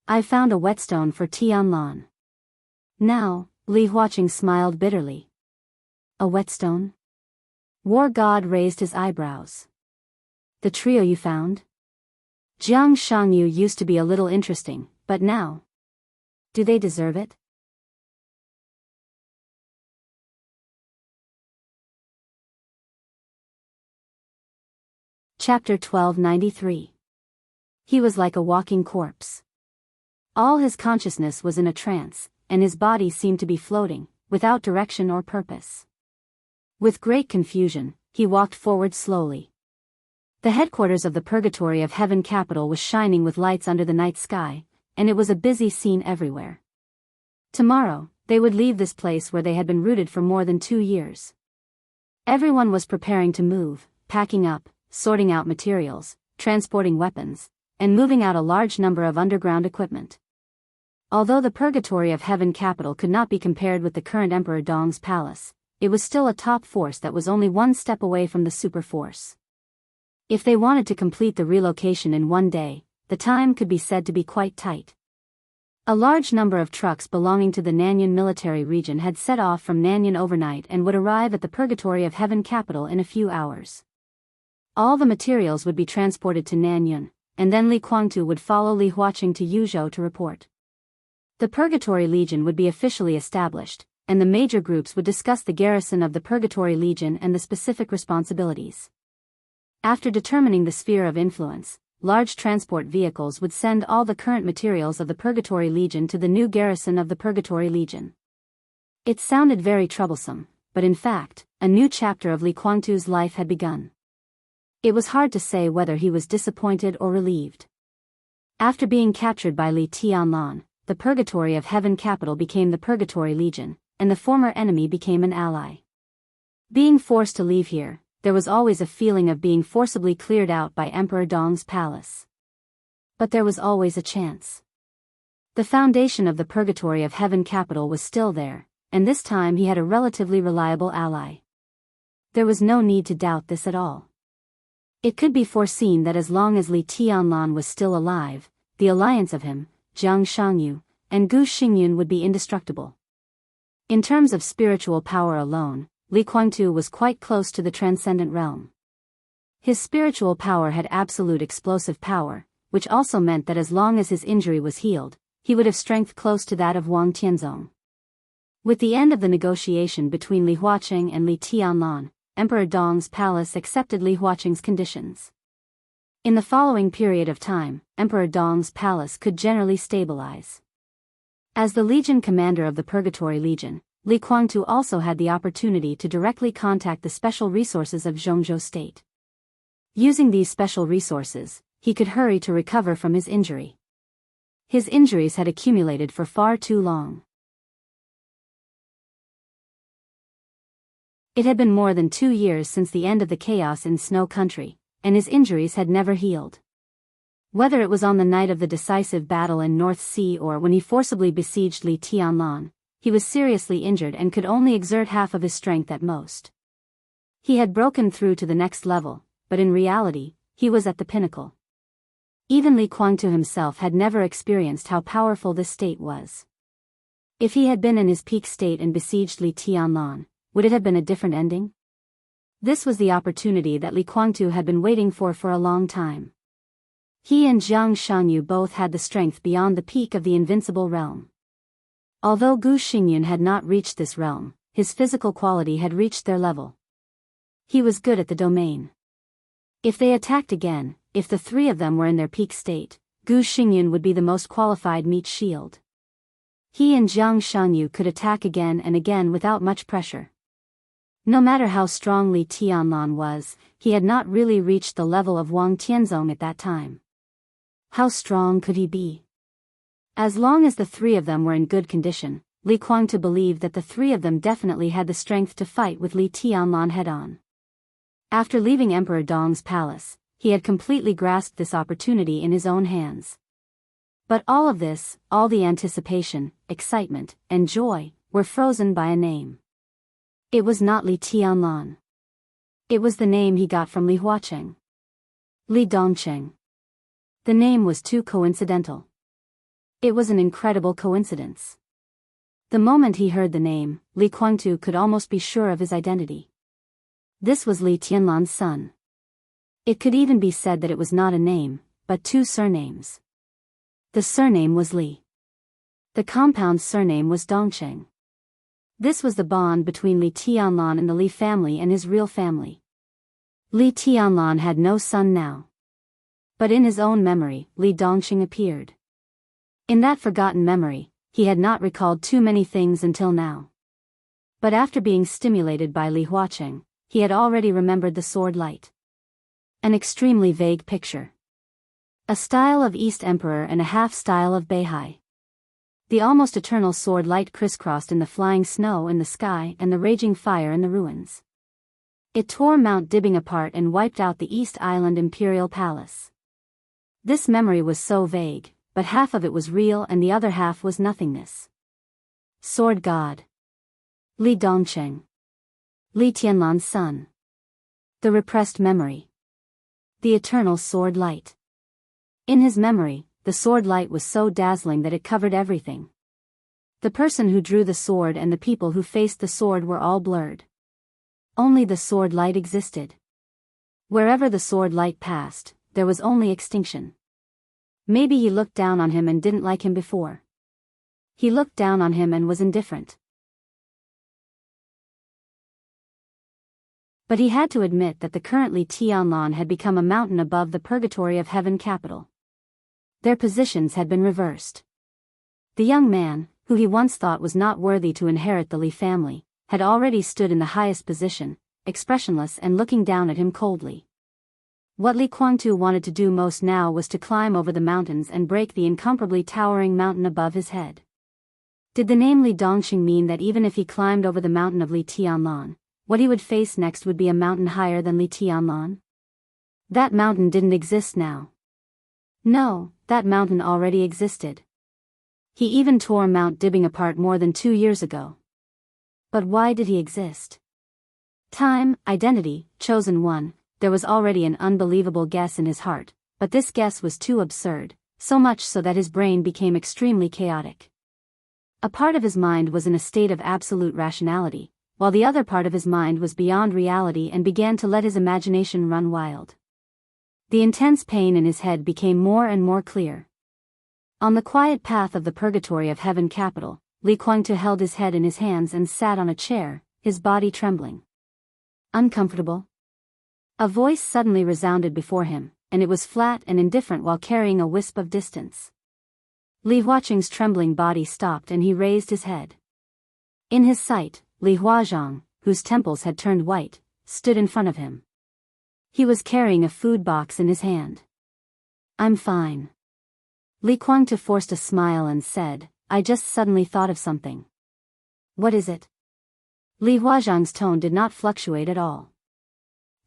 I found a whetstone for Tianlan. Now, Li Huaqing smiled bitterly. A whetstone? War God raised his eyebrows. The trio you found? Jiang Shangyu used to be a little interesting, but now? Do they deserve it? Chapter 1293. He was like a walking corpse. All his consciousness was in a trance, and his body seemed to be floating, without direction or purpose. With great confusion, he walked forward slowly. The headquarters of the Purgatory of Heaven capital was shining with lights under the night sky, and it was a busy scene everywhere. Tomorrow, they would leave this place where they had been rooted for more than 2 years. Everyone was preparing to move, packing up, sorting out materials, transporting weapons, and moving out a large number of underground equipment. Although the Purgatory of Heaven capital could not be compared with the current Emperor Dong's palace, it was still a top force that was only one step away from the super force. If they wanted to complete the relocation in one day, the time could be said to be quite tight. A large number of trucks belonging to the Nanyun military region had set off from Nanyun overnight and would arrive at the Purgatory of Heaven capital in a few hours. All the materials would be transported to Nanyun, and then Li Guangtu would follow Li Huaqing to Yuzhou to report. The Purgatory Legion would be officially established, and the major groups would discuss the garrison of the Purgatory Legion and the specific responsibilities. After determining the sphere of influence, large transport vehicles would send all the current materials of the Purgatory Legion to the new garrison of the Purgatory Legion. It sounded very troublesome, but in fact, a new chapter of Li Guangtu's life had begun. It was hard to say whether he was disappointed or relieved. After being captured by Li Tianlan, the Purgatory of Heaven capital became the Purgatory Legion, and the former enemy became an ally. Being forced to leave here, there was always a feeling of being forcibly cleared out by Emperor Dong's palace. But there was always a chance. The foundation of the Purgatory of Heaven capital was still there, and this time he had a relatively reliable ally. There was no need to doubt this at all. It could be foreseen that as long as Li Tianlan was still alive, the alliance of him, Jiang Shangyu, and Gu Xingyun would be indestructible. In terms of spiritual power alone, Li Guangtu was quite close to the transcendent realm. His spiritual power had absolute explosive power, which also meant that as long as his injury was healed, he would have strength close to that of Wang Tianzong. With the end of the negotiation between Li Huaqing and Li Tianlan, Emperor Dong's palace accepted Li Huaqing's conditions. In the following period of time, Emperor Dong's palace could generally stabilize. As the Legion commander of the Purgatory Legion, Li Guangtu also had the opportunity to directly contact the special resources of Zhongzhou State. Using these special resources, he could hurry to recover from his injury. His injuries had accumulated for far too long. It had been more than 2 years since the end of the chaos in Snow Country, and his injuries had never healed. Whether it was on the night of the decisive battle in North Sea or when he forcibly besieged Li Tianlan, he was seriously injured and could only exert half of his strength at most. He had broken through to the next level, but in reality, he was at the pinnacle. Even Li Guangtu himself had never experienced how powerful this state was. If he had been in his peak state and besieged Li Tianlan, would it have been a different ending? This was the opportunity that Li Guangtu had been waiting for a long time. He and Jiang Shangyu both had the strength beyond the peak of the invincible realm. Although Gu Xingyun had not reached this realm, his physical quality had reached their level. He was good at the domain. If they attacked again, if the three of them were in their peak state, Gu Xingyun would be the most qualified meat shield. He and Jiang Shangyu could attack again and again without much pressure. No matter how strong Li Tianlan was, he had not really reached the level of Wang Tianzong at that time. How strong could he be? As long as the three of them were in good condition, Li Kuang-tu believed that the three of them definitely had the strength to fight with Li Tianlan head-on. After leaving Emperor Dong's palace, he had completely grasped this opportunity in his own hands. But all of this, all the anticipation, excitement, and joy, were frozen by a name. It was not Li Tianlan. It was the name he got from Li Huacheng. Li Dongcheng. The name was too coincidental. It was an incredible coincidence. The moment he heard the name, Li Kuang-tu could almost be sure of his identity. This was Li Tianlan's son. It could even be said that it was not a name, but two surnames. The surname was Li. The compound surname was Dongcheng. This was the bond between Li Tianlan and the Li family and his real family. Li Tianlan had no son now. But in his own memory, Li Dongcheng appeared. In that forgotten memory, he had not recalled too many things until now. But after being stimulated by Li Huacheng, he had already remembered the sword light. An extremely vague picture. A style of East Emperor and a half-style of Beihai. The almost eternal sword light crisscrossed in the flying snow in the sky and the raging fire in the ruins. It tore Mount Dibbing apart and wiped out the East Island Imperial Palace. This memory was so vague, but half of it was real and the other half was nothingness. Sword God. Li Dongcheng. Li Tianlan's son. The repressed memory. The eternal sword light. In his memory, the sword light was so dazzling that it covered everything. The person who drew the sword and the people who faced the sword were all blurred. Only the sword light existed. Wherever the sword light passed, there was only extinction. Maybe he looked down on him and didn't like him before. He looked down on him and was indifferent. But he had to admit that the current Li Tianlan had become a mountain above the purgatory of heaven capital. Their positions had been reversed. The young man, who he once thought was not worthy to inherit the Li family, had already stood in the highest position, expressionless and looking down at him coldly. What Li Kuang-tu wanted to do most now was to climb over the mountains and break the incomparably towering mountain above his head. Did the name Li Dongcheng mean that even if he climbed over the mountain of Li Tianlan, what he would face next would be a mountain higher than Li Tianlan? That mountain didn't exist now. No, that mountain already existed. He even tore Mount Dibbing apart more than 2 years ago. But why did he exist? Time, identity, chosen one. There was already an unbelievable guess in his heart, but this guess was too absurd, so much so that his brain became extremely chaotic. A part of his mind was in a state of absolute rationality, while the other part of his mind was beyond reality and began to let his imagination run wild. The intense pain in his head became more and more clear. On the quiet path of the purgatory of heaven capital, Li Kuang-tu held his head in his hands and sat on a chair, his body trembling. Uncomfortable? A voice suddenly resounded before him, and it was flat and indifferent while carrying a wisp of distance. Li Huacheng's trembling body stopped and he raised his head. In his sight, Li Huazhang, whose temples had turned white, stood in front of him. He was carrying a food box in his hand. "I'm fine." Li Kuang-tu forced a smile and said, "I just suddenly thought of something." "What is it?" Li Huazhang's tone did not fluctuate at all.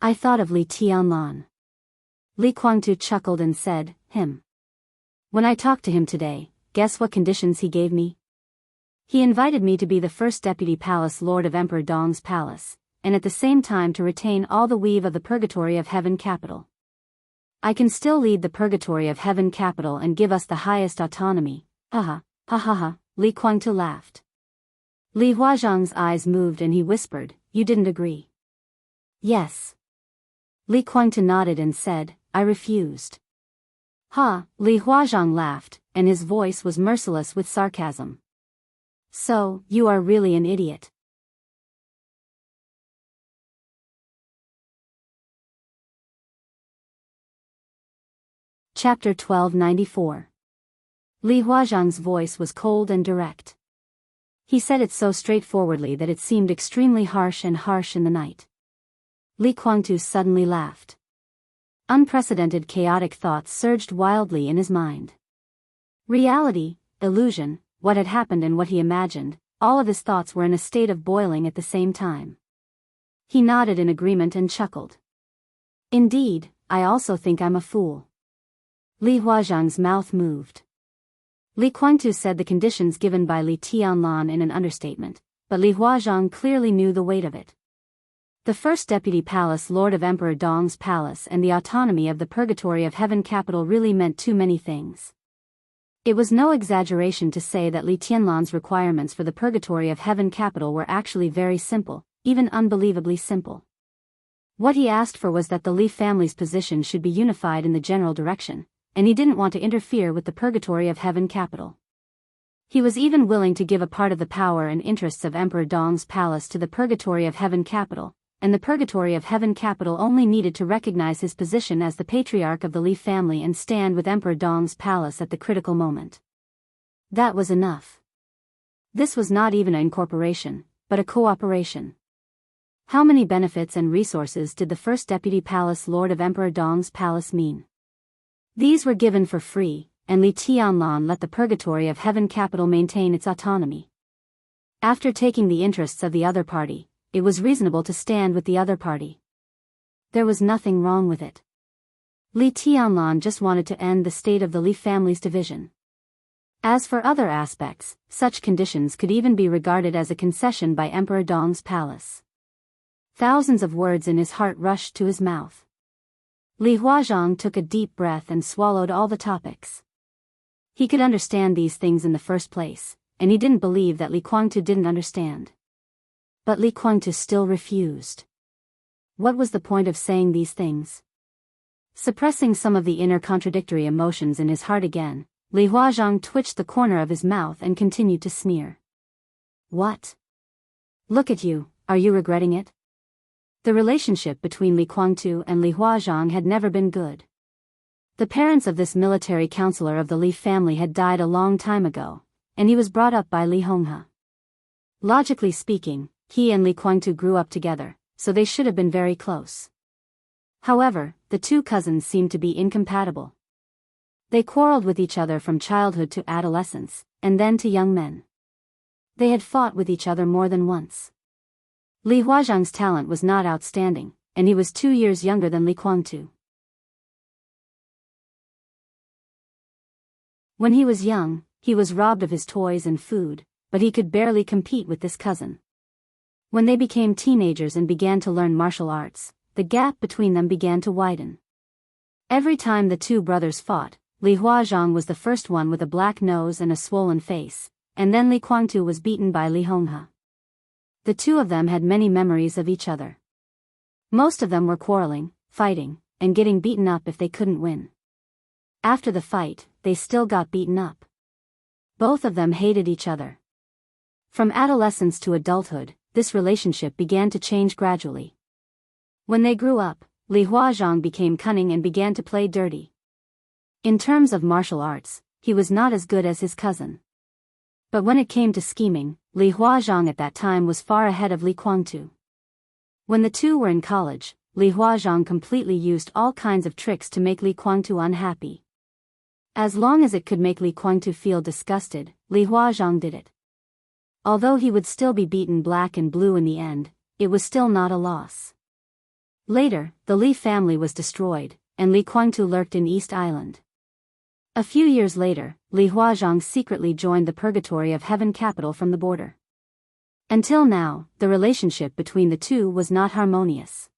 "I thought of Li Tianlan." Li Kuang-tu chuckled and said, "Him. When I talked to him today, guess what conditions he gave me? He invited me to be the first deputy palace lord of Emperor Dong's palace, and at the same time to retain all the weave of the purgatory of heaven capital. I can still lead the purgatory of heaven capital and give us the highest autonomy." Ha ha, Li Kuang-tu laughed. Li Huazhang's eyes moved and he whispered, "You didn't agree?" "Yes." Li Kuang-tu nodded and said, "I refused." "Ha!" Li Huazhang laughed, and his voice was merciless with sarcasm. "So, you are really an idiot." Chapter 1294. Li Huazhang's voice was cold and direct. He said it so straightforwardly that it seemed extremely harsh in the night. Li Kuang-tu suddenly laughed. Unprecedented chaotic thoughts surged wildly in his mind. Reality, illusion, what had happened and what he imagined, all of his thoughts were in a state of boiling at the same time. He nodded in agreement and chuckled. Indeed, I also think I'm a fool. Li Huazhang's mouth moved. Li Guangtu said the conditions given by Li Tianlan in an understatement, but Li Huazhang clearly knew the weight of it. The first deputy palace lord of Emperor Dong's palace and the autonomy of the Purgatory of Heaven capital really meant too many things. It was no exaggeration to say that Li Tianlan's requirements for the Purgatory of Heaven capital were actually very simple, even unbelievably simple. What he asked for was that the Li family's position should be unified in the general direction, and he didn't want to interfere with the Purgatory of Heaven capital. He was even willing to give a part of the power and interests of Emperor Dong's palace to the Purgatory of Heaven capital, and the Purgatory of Heaven capital only needed to recognize his position as the patriarch of the Li family and stand with Emperor Dong's palace at the critical moment. That was enough. This was not even an incorporation, but a cooperation. How many benefits and resources did the first deputy palace lord of Emperor Dong's palace mean? These were given for free, and Li Tianlan let the Purgatory of Heaven capital maintain its autonomy. After taking the interests of the other party, it was reasonable to stand with the other party. There was nothing wrong with it. Li Tianlan just wanted to end the state of the Li family's division. As for other aspects, such conditions could even be regarded as a concession by Emperor Dong's palace. Thousands of words in his heart rushed to his mouth. Li Huazhang took a deep breath and swallowed all the topics. He could understand these things in the first place, and he didn't believe that Li Guangtu didn't understand. But Li Guangtu still refused. What was the point of saying these things? Suppressing some of the inner contradictory emotions in his heart again, Li Huazhang twitched the corner of his mouth and continued to sneer. What? Look at you, are you regretting it? The relationship between Li Guangtu and Li Huazhang had never been good. The parents of this military counselor of the Li family had died a long time ago, and he was brought up by Li Honghe. Logically speaking, he and Li Guangtu grew up together, so they should have been very close. However, the two cousins seemed to be incompatible. They quarreled with each other from childhood to adolescence, and then to young men. They had fought with each other more than once. Li Huazhang's talent was not outstanding, and he was 2 years younger than Li Guangtu. When he was young, he was robbed of his toys and food, but he could barely compete with this cousin. When they became teenagers and began to learn martial arts, the gap between them began to widen. Every time the two brothers fought, Li Huazhang was the first one with a black nose and a swollen face, and then Li Guangtu was beaten by Li Honghe. The two of them had many memories of each other. Most of them were quarreling, fighting, and getting beaten up if they couldn't win. After the fight, they still got beaten up. Both of them hated each other. From adolescence to adulthood, this relationship began to change gradually. When they grew up, Li Huazhang became cunning and began to play dirty. In terms of martial arts, he was not as good as his cousin. But when it came to scheming, Li Huazhang at that time was far ahead of Li Guangtu. When the two were in college, Li Huazhang completely used all kinds of tricks to make Li Guangtu unhappy. As long as it could make Li Guangtu feel disgusted, Li Huazhang did it. Although he would still be beaten black and blue in the end, it was still not a loss. Later, the Li family was destroyed, and Li Guangtu lurked in East Island. A few years later, Li Huazhang secretly joined the Purgatory of Heaven capital from the border. Until now, the relationship between the two was not harmonious.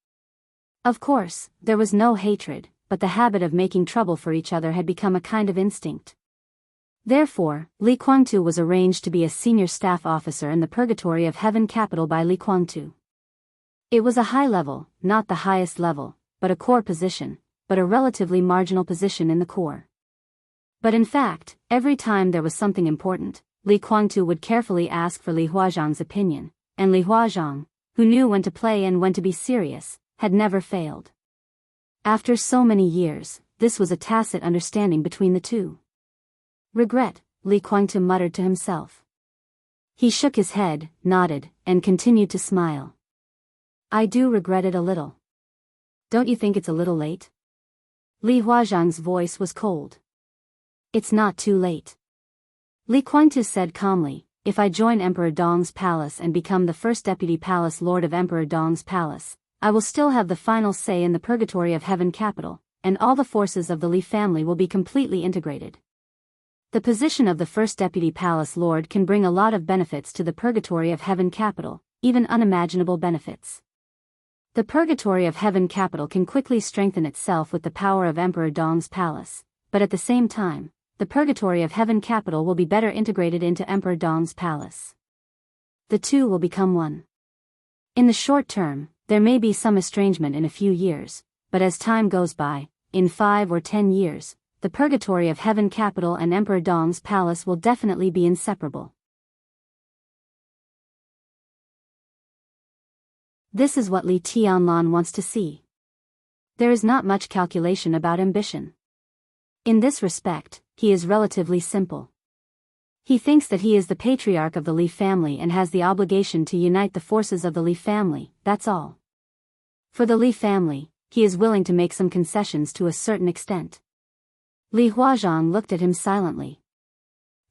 Of course, there was no hatred, but the habit of making trouble for each other had become a kind of instinct. Therefore, Li Guangtu was arranged to be a senior staff officer in the Purgatory of Heaven capital by Li Guangtu. It was a high level, not the highest level, but a core position, but a relatively marginal position in the core. But in fact, every time there was something important, Li Guangtu would carefully ask for Li Huazhang's opinion, and Li Huazhang, who knew when to play and when to be serious, had never failed. After so many years, this was a tacit understanding between the two. Regret, Li Guangtu muttered to himself. He shook his head, nodded, and continued to smile. I do regret it a little. Don't you think it's a little late? Li Huazhang's voice was cold. It's not too late. Li Guangtu said calmly, if I join Emperor Dong's palace and become the first deputy palace lord of Emperor Dong's palace, I will still have the final say in the purgatory of heaven capital, and all the forces of the Li family will be completely integrated. The position of the first deputy palace lord can bring a lot of benefits to the purgatory of heaven capital, even unimaginable benefits. The purgatory of heaven capital can quickly strengthen itself with the power of Emperor Dong's palace, but at the same time, the purgatory of heaven capital will be better integrated into Emperor Dong's palace. The two will become one. In the short term, there may be some estrangement in a few years, but as time goes by, in 5 or 10 years, the purgatory of heaven capital and Emperor Dong's palace will definitely be inseparable. This is what Li Tianlan wants to see. There is not much calculation about ambition. In this respect, he is relatively simple. He thinks that he is the patriarch of the Li family and has the obligation to unite the forces of the Li family, that's all. For the Li family, he is willing to make some concessions to a certain extent. Li Huazhang looked at him silently.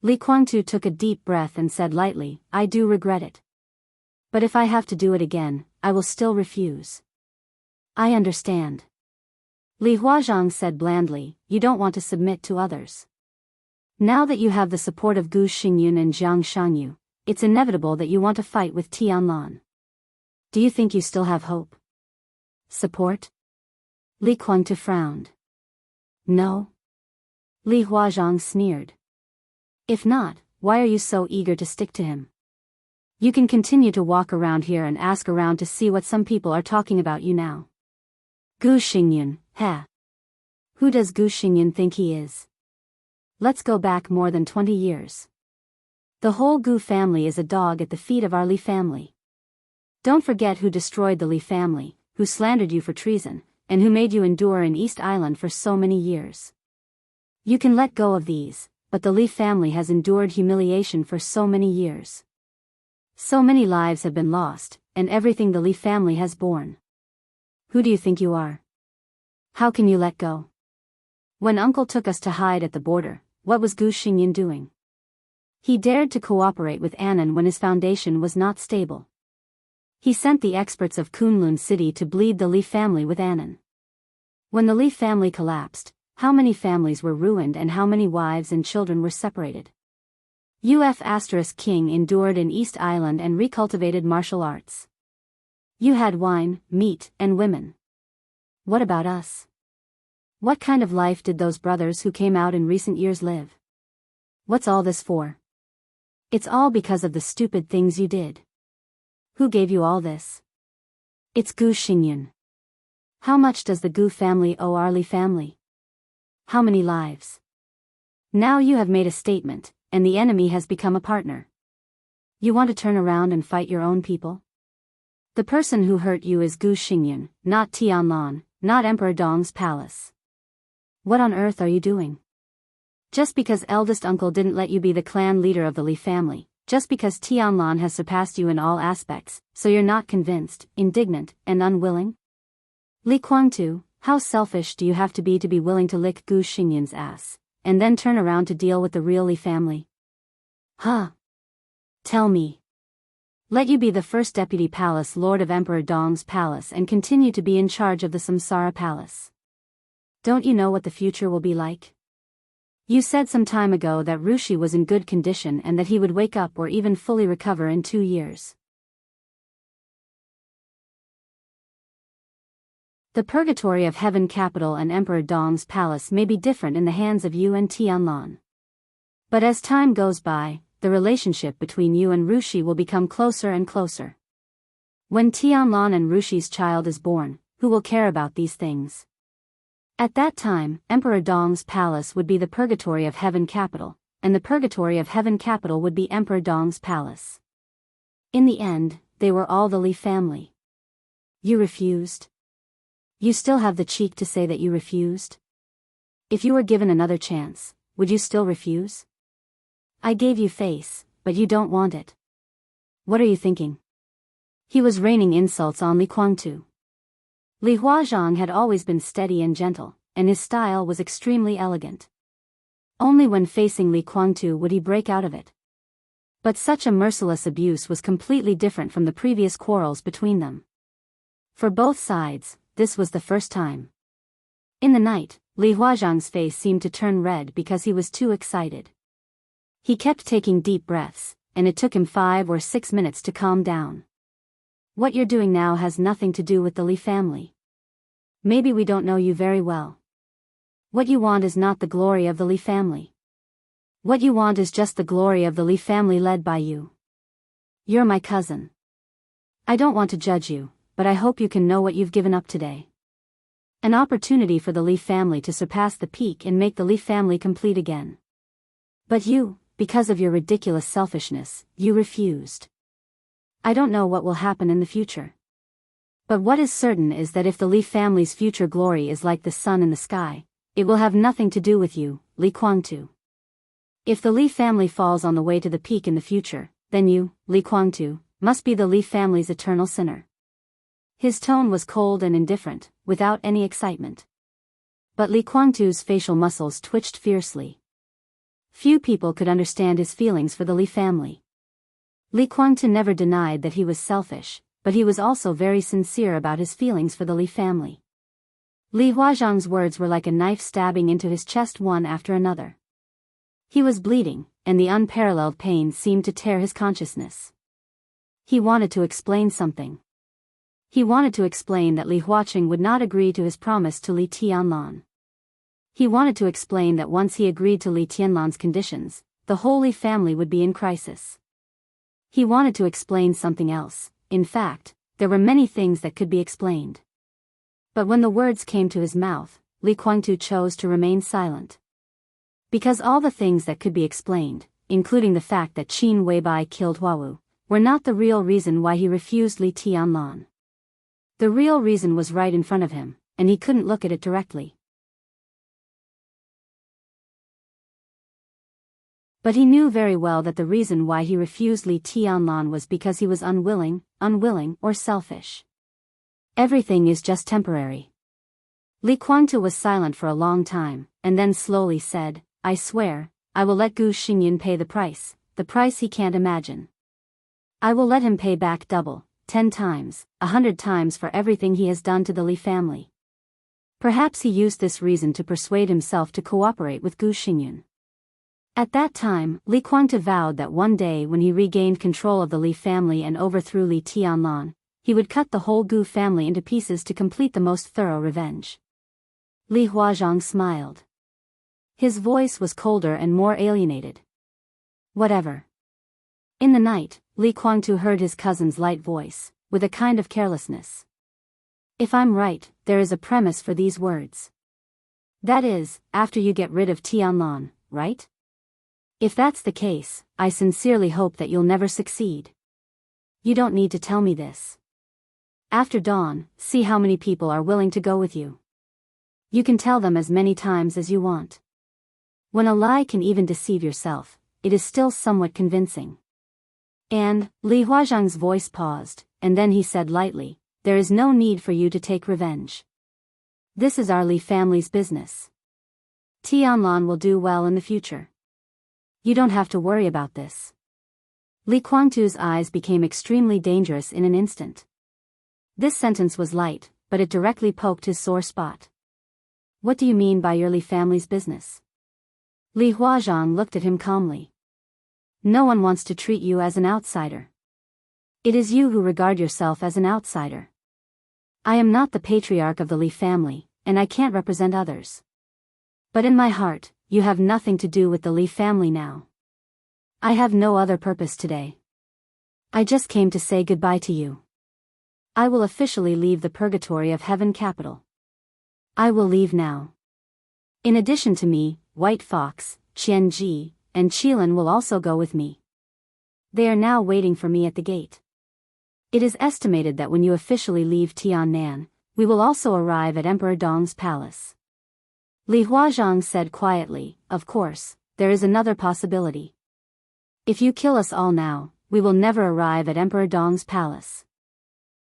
Li Guangtu took a deep breath and said lightly, I do regret it. But if I have to do it again, I will still refuse. I understand. Li Huazhang said blandly, you don't want to submit to others. Now that you have the support of Gu Xingyun and Jiang Shangyu, it's inevitable that you want to fight with Tianlan. Do you think you still have hope? Support? Li Guangtu frowned. No. Li Huazhang sneered. If not, why are you so eager to stick to him? You can continue to walk around here and ask around to see what some people are talking about you now. Gu Xingyun, heh. Who does Gu Xingyun think he is? Let's go back more than 20 years. The whole Gu family is a dog at the feet of our Li family. Don't forget who destroyed the Li family, who slandered you for treason, and who made you endure in East Island for so many years. You can let go of these, but the Li family has endured humiliation for so many years. So many lives have been lost, and everything the Li family has borne. Who do you think you are? How can you let go? When uncle took us to hide at the border, what was Gu Xingyun doing? He dared to cooperate with Annan when his foundation was not stable. He sent the experts of Kunlun City to bleed the Li family with Annan. When the Li family collapsed, how many families were ruined and how many wives and children were separated? King endured in East Island and recultivated martial arts. You had wine, meat, and women. What about us? What kind of life did those brothers who came out in recent years live? What's all this for? It's all because of the stupid things you did. Who gave you all this? It's Gu Xingyun. How much does the Gu family owe our Li family? How many lives? Now you have made a statement, and the enemy has become a partner. You want to turn around and fight your own people? The person who hurt you is Gu Xingyun, not Tianlan, not Emperor Dong's palace. What on earth are you doing? Just because eldest uncle didn't let you be the clan leader of the Li family, just because Tianlan has surpassed you in all aspects, so you're not convinced, indignant, and unwilling? Li Guangtu, how selfish do you have to be willing to lick Gu Xingyun's ass, and then turn around to deal with the real Li family? Huh? Tell me. Let you be the first deputy palace lord of Emperor Dong's palace and continue to be in charge of the Samsara palace. Don't you know what the future will be like? You said some time ago that Rushi was in good condition and that he would wake up or even fully recover in 2 years. The purgatory of heaven capital and Emperor Dong's palace may be different in the hands of you and Tianlan. But as time goes by, the relationship between you and Rushi will become closer and closer. When Tianlan and Rushi's child is born, who will care about these things? At that time, Emperor Dong's palace would be the purgatory of heaven capital, and the purgatory of heaven capital would be Emperor Dong's palace. In the end, they were all the Li family. You refused? You still have the cheek to say that you refused? If you were given another chance, would you still refuse? I gave you face, but you don't want it. What are you thinking? He was raining insults on Li Guangtu. Li Huazhang had always been steady and gentle, and his style was extremely elegant. Only when facing Li Kuangtu would he break out of it. But such a merciless abuse was completely different from the previous quarrels between them. For both sides, this was the first time. In the night, Li Huazhang's face seemed to turn red because he was too excited. He kept taking deep breaths, and it took him 5 or 6 minutes to calm down. What you're doing now has nothing to do with the Li family. Maybe we don't know you very well. What you want is not the glory of the Li family. What you want is just the glory of the Li family led by you. You're my cousin. I don't want to judge you, but I hope you can know what you've given up today. An opportunity for the Li family to surpass the peak and make the Li family complete again. But you, because of your ridiculous selfishness, you refused. I don't know what will happen in the future. But what is certain is that if the Li family's future glory is like the sun in the sky, it will have nothing to do with you, Li Kuangtu. If the Li family falls on the way to the peak in the future, then you, Li Kuangtu, must be the Li family's eternal sinner. His tone was cold and indifferent, without any excitement. But Li Kuangtu's facial muscles twitched fiercely. Few people could understand his feelings for the Li family. Li Kuangtu never denied that he was selfish, but he was also very sincere about his feelings for the Li family. Li Huazhang's words were like a knife stabbing into his chest one after another. He was bleeding, and the unparalleled pain seemed to tear his consciousness. He wanted to explain something. He wanted to explain that Li Huaqing would not agree to his promise to Li Tianlan. He wanted to explain that once he agreed to Li Tianlan's conditions, the whole Li family would be in crisis. He wanted to explain something else. In fact, there were many things that could be explained. But when the words came to his mouth, Li Kuangtu chose to remain silent. Because all the things that could be explained, including the fact that Qin Weibai killed Huawu, were not the real reason why he refused Li Tianlan. The real reason was right in front of him, and he couldn't look at it directly. But he knew very well that the reason why he refused Li Tianlan was because he was unwilling, or selfish. Everything is just temporary. Li Kuangtu was silent for a long time, and then slowly said, I swear, I will let Gu Xingyan pay the price he can't imagine. I will let him pay back double, 10 times, 100 times for everything he has done to the Li family. Perhaps he used this reason to persuade himself to cooperate with Gu Xingyan. At that time, Li Kuangtu vowed that one day when he regained control of the Li family and overthrew Li Tianlan, he would cut the whole Gu family into pieces to complete the most thorough revenge. Li Huazhang smiled. His voice was colder and more alienated. Whatever. In the night, Li Kuangtu heard his cousin's light voice, with a kind of carelessness. If I'm right, there is a premise for these words. That is, after you get rid of Tianlan, right? If that's the case, I sincerely hope that you'll never succeed. You don't need to tell me this. After dawn, see how many people are willing to go with you. You can tell them as many times as you want. When a lie can even deceive yourself, it is still somewhat convincing. And, Li Huazhang's voice paused, and then he said lightly, there is no need for you to take revenge. This is our Li family's business. Tianlan will do well in the future. You don't have to worry about this. Li Kuangtu's eyes became extremely dangerous in an instant. This sentence was light, but it directly poked his sore spot. What do you mean by your Li family's business? Li Huazhang looked at him calmly. No one wants to treat you as an outsider. It is you who regard yourself as an outsider. I am not the patriarch of the Li family, and I can't represent others. But in my heart, you have nothing to do with the Li family now. I have no other purpose today. I just came to say goodbye to you. I will officially leave the purgatory of heaven capital. I will leave now. In addition to me, White Fox, Qianji, and Qilin will also go with me. They are now waiting for me at the gate. It is estimated that when you officially leave Tiannan, we will also arrive at Emperor Dong's palace. Li Huazhang said quietly, of course, there is another possibility. If you kill us all now, we will never arrive at Emperor Dong's palace.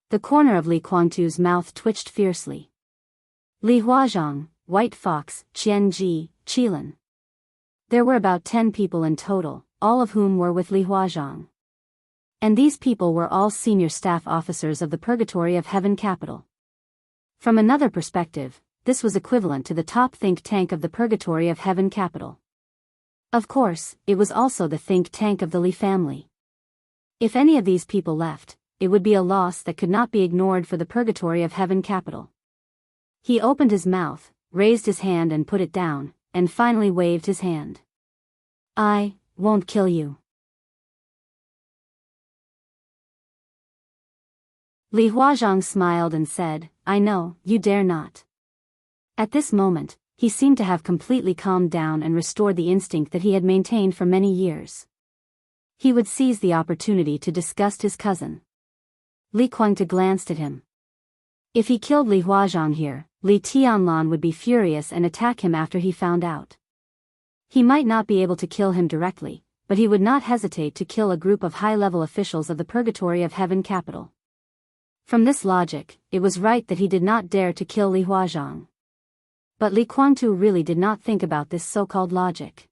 The corner of Li Kuangtu's mouth twitched fiercely. Li Huazhang, White Fox, Qianji, Qilin. There were about 10 people in total, all of whom were with Li Huazhang. And these people were all senior staff officers of the Purgatory of Heaven capital. From another perspective, this was equivalent to the top think tank of the Purgatory of Heaven capital. Of course, it was also the think tank of the Li family. If any of these people left, it would be a loss that could not be ignored for the Purgatory of Heaven capital. He opened his mouth, raised his hand and put it down, and finally waved his hand. I won't kill you. Li Huazhang smiled and said, I know, you dare not. At this moment, he seemed to have completely calmed down and restored the instinct that he had maintained for many years. He would seize the opportunity to disgust his cousin. Li Guangtu glanced at him. If he killed Li Huazhang here, Li Tianlan would be furious and attack him after he found out. He might not be able to kill him directly, but he would not hesitate to kill a group of high-level officials of the Purgatory of Heaven capital. From this logic, it was right that he did not dare to kill Li Huazhang. But Li Guangtu really did not think about this so-called logic.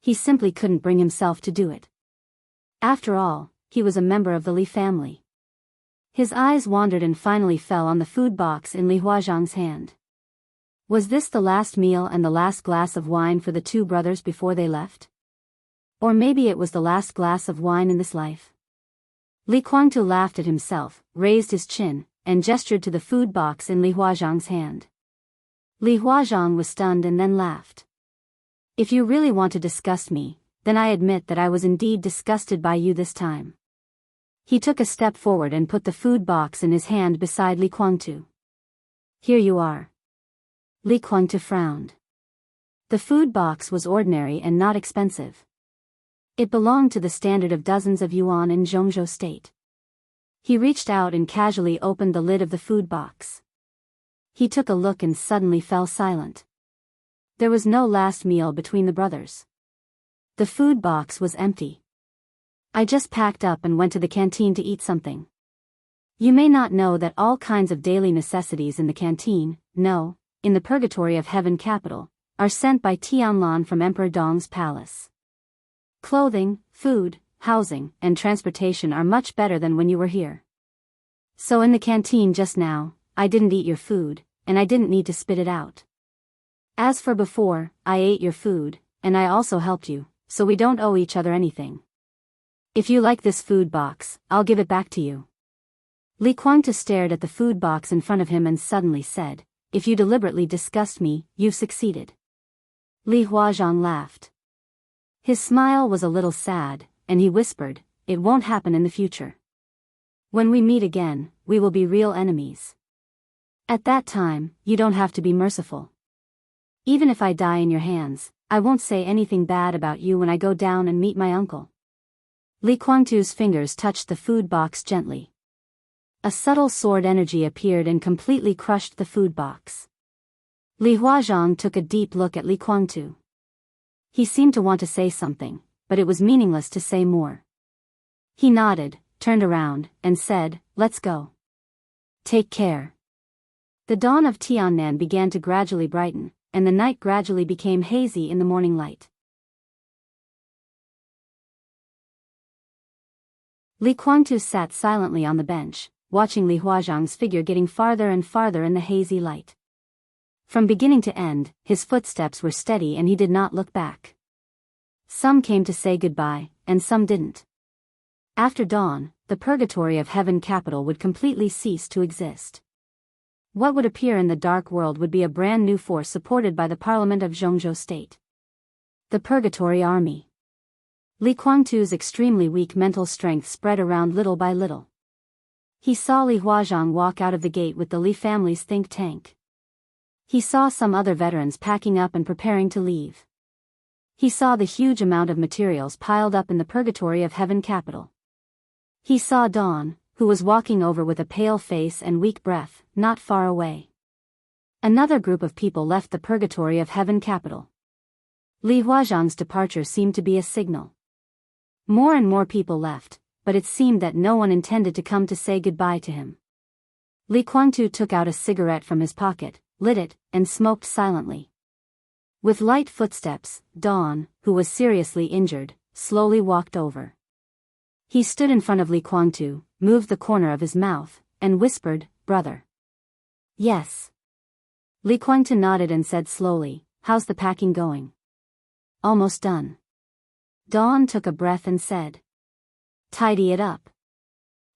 He simply couldn't bring himself to do it. After all, he was a member of the Li family. His eyes wandered and finally fell on the food box in Li Huazhang's hand. Was this the last meal and the last glass of wine for the two brothers before they left? Or maybe it was the last glass of wine in this life? Li Guangtu laughed at himself, raised his chin, and gestured to the food box in Li Huazhang's hand. Li Huazhang was stunned and then laughed. If you really want to disgust me, then I admit that I was indeed disgusted by you this time. He took a step forward and put the food box in his hand beside Li Guangtu. Here you are. Li Guangtu frowned. The food box was ordinary and not expensive. It belonged to the standard of dozens of yuan in Zhongzhou state. He reached out and casually opened the lid of the food box. He took a look and suddenly fell silent. There was no last meal between the brothers. The food box was empty. I just packed up and went to the canteen to eat something. You may not know that all kinds of daily necessities in the canteen, no, in the Purgatory of Heaven capital, are sent by Tianlan from Emperor Dong's palace. Clothing, food, housing, and transportation are much better than when you were here. So in the canteen just now, I didn't eat your food, and I didn't need to spit it out. As for before, I ate your food, and I also helped you, so we don't owe each other anything. If you like this food box, I'll give it back to you. Li Guangtu stared at the food box in front of him and suddenly said, if you deliberately disgust me, you've succeeded. Li Huazhang laughed. His smile was a little sad, and he whispered, it won't happen in the future. When we meet again, we will be real enemies. At that time, you don't have to be merciful. Even if I die in your hands, I won't say anything bad about you when I go down and meet my uncle. Li Guangtu's fingers touched the food box gently. A subtle sword energy appeared and completely crushed the food box. Li Huazhang took a deep look at Li Guangtu. He seemed to want to say something, but it was meaningless to say more. He nodded, turned around, and said, let's go. Take care. The dawn of Tiannan began to gradually brighten, and the night gradually became hazy in the morning light. Li Guangtu sat silently on the bench, watching Li Huazhang's figure getting farther and farther in the hazy light. From beginning to end, his footsteps were steady and he did not look back. Some came to say goodbye, and some didn't. After dawn, the Purgatory of Heaven capital would completely cease to exist. What would appear in the dark world would be a brand new force supported by the Parliament of Zhongzhou State. The Purgatory Army. Li Guangtu's extremely weak mental strength spread around little by little. He saw Li Huazhang walk out of the gate with the Li family's think tank. He saw some other veterans packing up and preparing to leave. He saw the huge amount of materials piled up in the Purgatory of Heaven capital. He saw Dawn, who was walking over with a pale face and weak breath, not far away. Another group of people left the Purgatory of Heaven capital. Li Huazhang's departure seemed to be a signal. More and more people left, but it seemed that no one intended to come to say goodbye to him. Li Guangtu took out a cigarette from his pocket, lit it, and smoked silently. With light footsteps, Dawn, who was seriously injured, slowly walked over. He stood in front of Li Kuangtu, moved the corner of his mouth, and whispered, "Brother." "Yes." Li Kuangtu nodded and said slowly, "How's the packing going?" "Almost done." Dawn took a breath and said, "Tidy it up.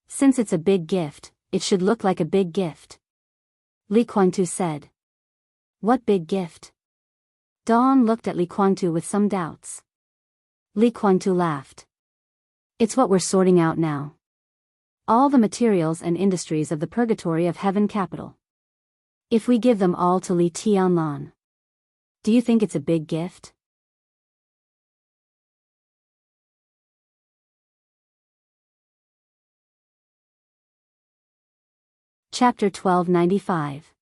Since it's a big gift, it should look like a big gift." Li Kuangtu said. "What big gift?" Dawn looked at Li Kuangtu with some doubts. Li Kuangtu laughed. "It's what we're sorting out now. All the materials and industries of the purgatory of heaven capital. If we give them all to Li Tianlan, do you think it's a big gift?" Chapter 1295.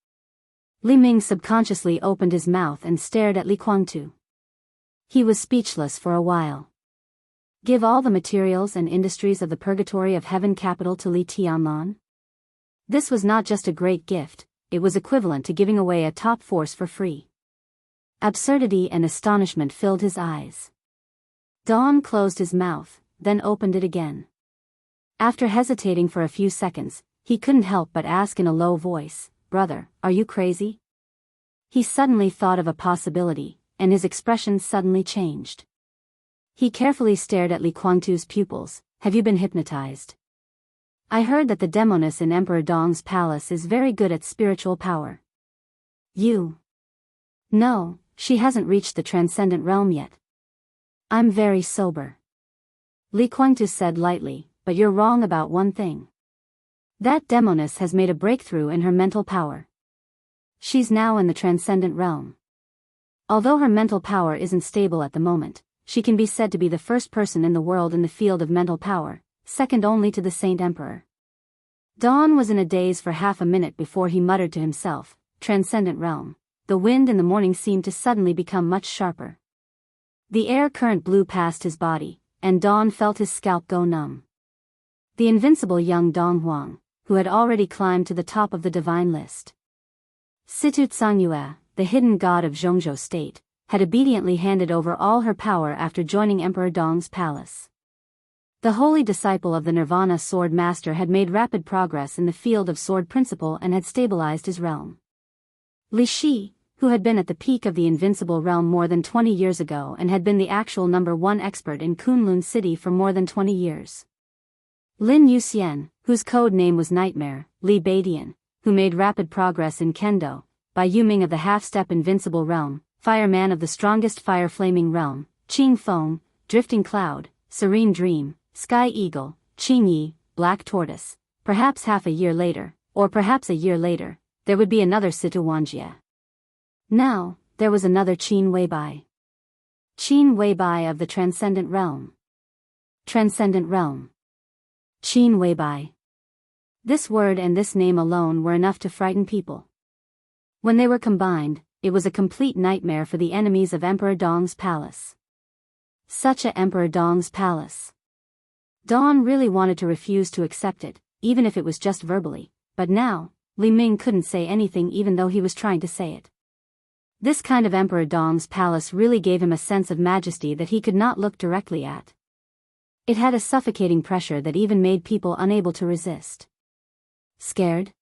Li Ming subconsciously opened his mouth and stared at Li Kuangtu. He was speechless for a while. Give all the materials and industries of the purgatory of heaven capital to Li Tianlan? This was not just a great gift, it was equivalent to giving away a top force for free. Absurdity and astonishment filled his eyes. Dawn closed his mouth, then opened it again. After hesitating for a few seconds, he couldn't help but ask in a low voice, "Brother, are you crazy?" He suddenly thought of a possibility, and his expression suddenly changed. He carefully stared at Li Kuangtu's pupils. "Have you been hypnotized? I heard that the demoness in Emperor Dong's palace is very good at spiritual power." "You?" "No, she hasn't reached the transcendent realm yet." "I'm very sober," Li Kuangtu said lightly, "but you're wrong about one thing. That demoness has made a breakthrough in her mental power. She's now in the transcendent realm. Although her mental power isn't stable at the moment, she can be said to be the first person in the world in the field of mental power, second only to the Saint Emperor." Dawn was in a daze for half a minute before he muttered to himself, "Transcendent realm." The wind in the morning seemed to suddenly become much sharper. The air current blew past his body, and Dawn felt his scalp go numb. The invincible young Dong Huang, who had already climbed to the top of the divine list. Situ Tsangyue, the hidden god of Zhongzhou state, had obediently handed over all her power after joining Emperor Dong's palace. The holy disciple of the Nirvana sword master had made rapid progress in the field of sword principle and had stabilized his realm. Li Shi, who had been at the peak of the invincible realm more than 20 years ago and had been the actual #1 expert in Kunlun City for more than 20 years. Lin Yuxian, whose code name was Nightmare, Li Beidian, who made rapid progress in Kendo, Bai Yuming of the half-step invincible realm, Fireman of the strongest fire-flaming realm, Qing Feng, Drifting Cloud, Serene Dream, Sky Eagle, Qing Yi, Black Tortoise. Perhaps half a year later, or perhaps a year later, there would be another Situ Wanjie. Now, there was another Qin Weibai. Qin Weibai of the Transcendent Realm. Transcendent Realm. Qin Weibai. This word and this name alone were enough to frighten people. When they were combined, it was a complete nightmare for the enemies of Emperor Dong's palace. Such a Emperor Dong's palace. Dawn really wanted to refuse to accept it, even if it was just verbally, but now, Li Ming couldn't say anything even though he was trying to say it. This kind of Emperor Dong's palace really gave him a sense of majesty that he could not look directly at. It had a suffocating pressure that even made people unable to resist. Scared?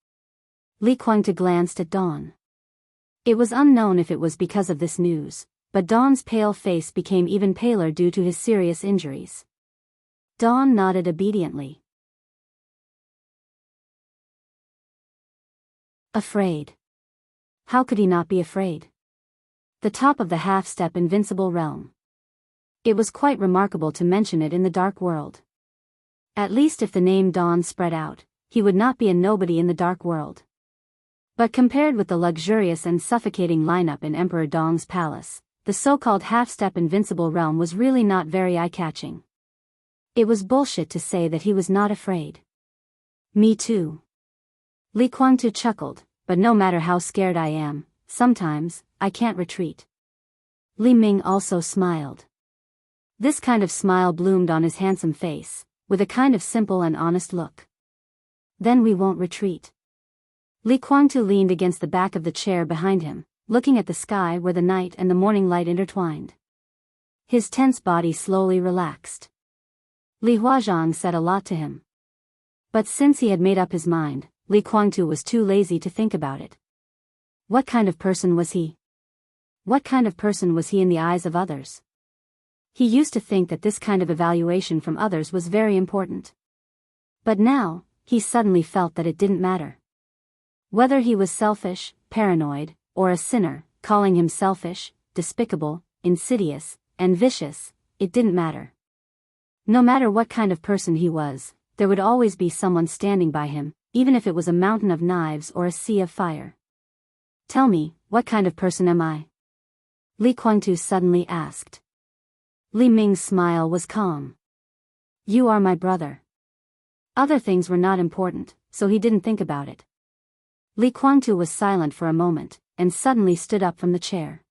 Li Kuangtu glanced at Dawn. It was unknown if it was because of this news, but Dawn's pale face became even paler due to his serious injuries. Dawn nodded obediently. Afraid. How could he not be afraid? The top of the half-step invincible realm. It was quite remarkable to mention it in the dark world. At least if the name Dawn spread out, he would not be a nobody in the dark world. But compared with the luxurious and suffocating lineup in Emperor Dong's palace, the so-called half-step invincible realm was really not very eye-catching. It was bullshit to say that he was not afraid. Me too. Li Kuangtu chuckled, but no matter how scared I am, sometimes, I can't retreat. Li Ming also smiled. This kind of smile bloomed on his handsome face, with a kind of simple and honest look. Then we won't retreat. Li Kuangtu leaned against the back of the chair behind him, looking at the sky where the night and the morning light intertwined. His tense body slowly relaxed. Li Huazhang said a lot to him. But since he had made up his mind, Li Kuangtu was too lazy to think about it. What kind of person was he? What kind of person was he in the eyes of others? He used to think that this kind of evaluation from others was very important. But now, he suddenly felt that it didn't matter. Whether he was selfish, paranoid, or a sinner, calling him selfish, despicable, insidious, and vicious, it didn't matter. No matter what kind of person he was, there would always be someone standing by him, even if it was a mountain of knives or a sea of fire. Tell me, what kind of person am I? Li Kuangtu suddenly asked. Li Ming's smile was calm. You are my brother. Other things were not important, so he didn't think about it. Li Kuangtu was silent for a moment, and suddenly stood up from the chair.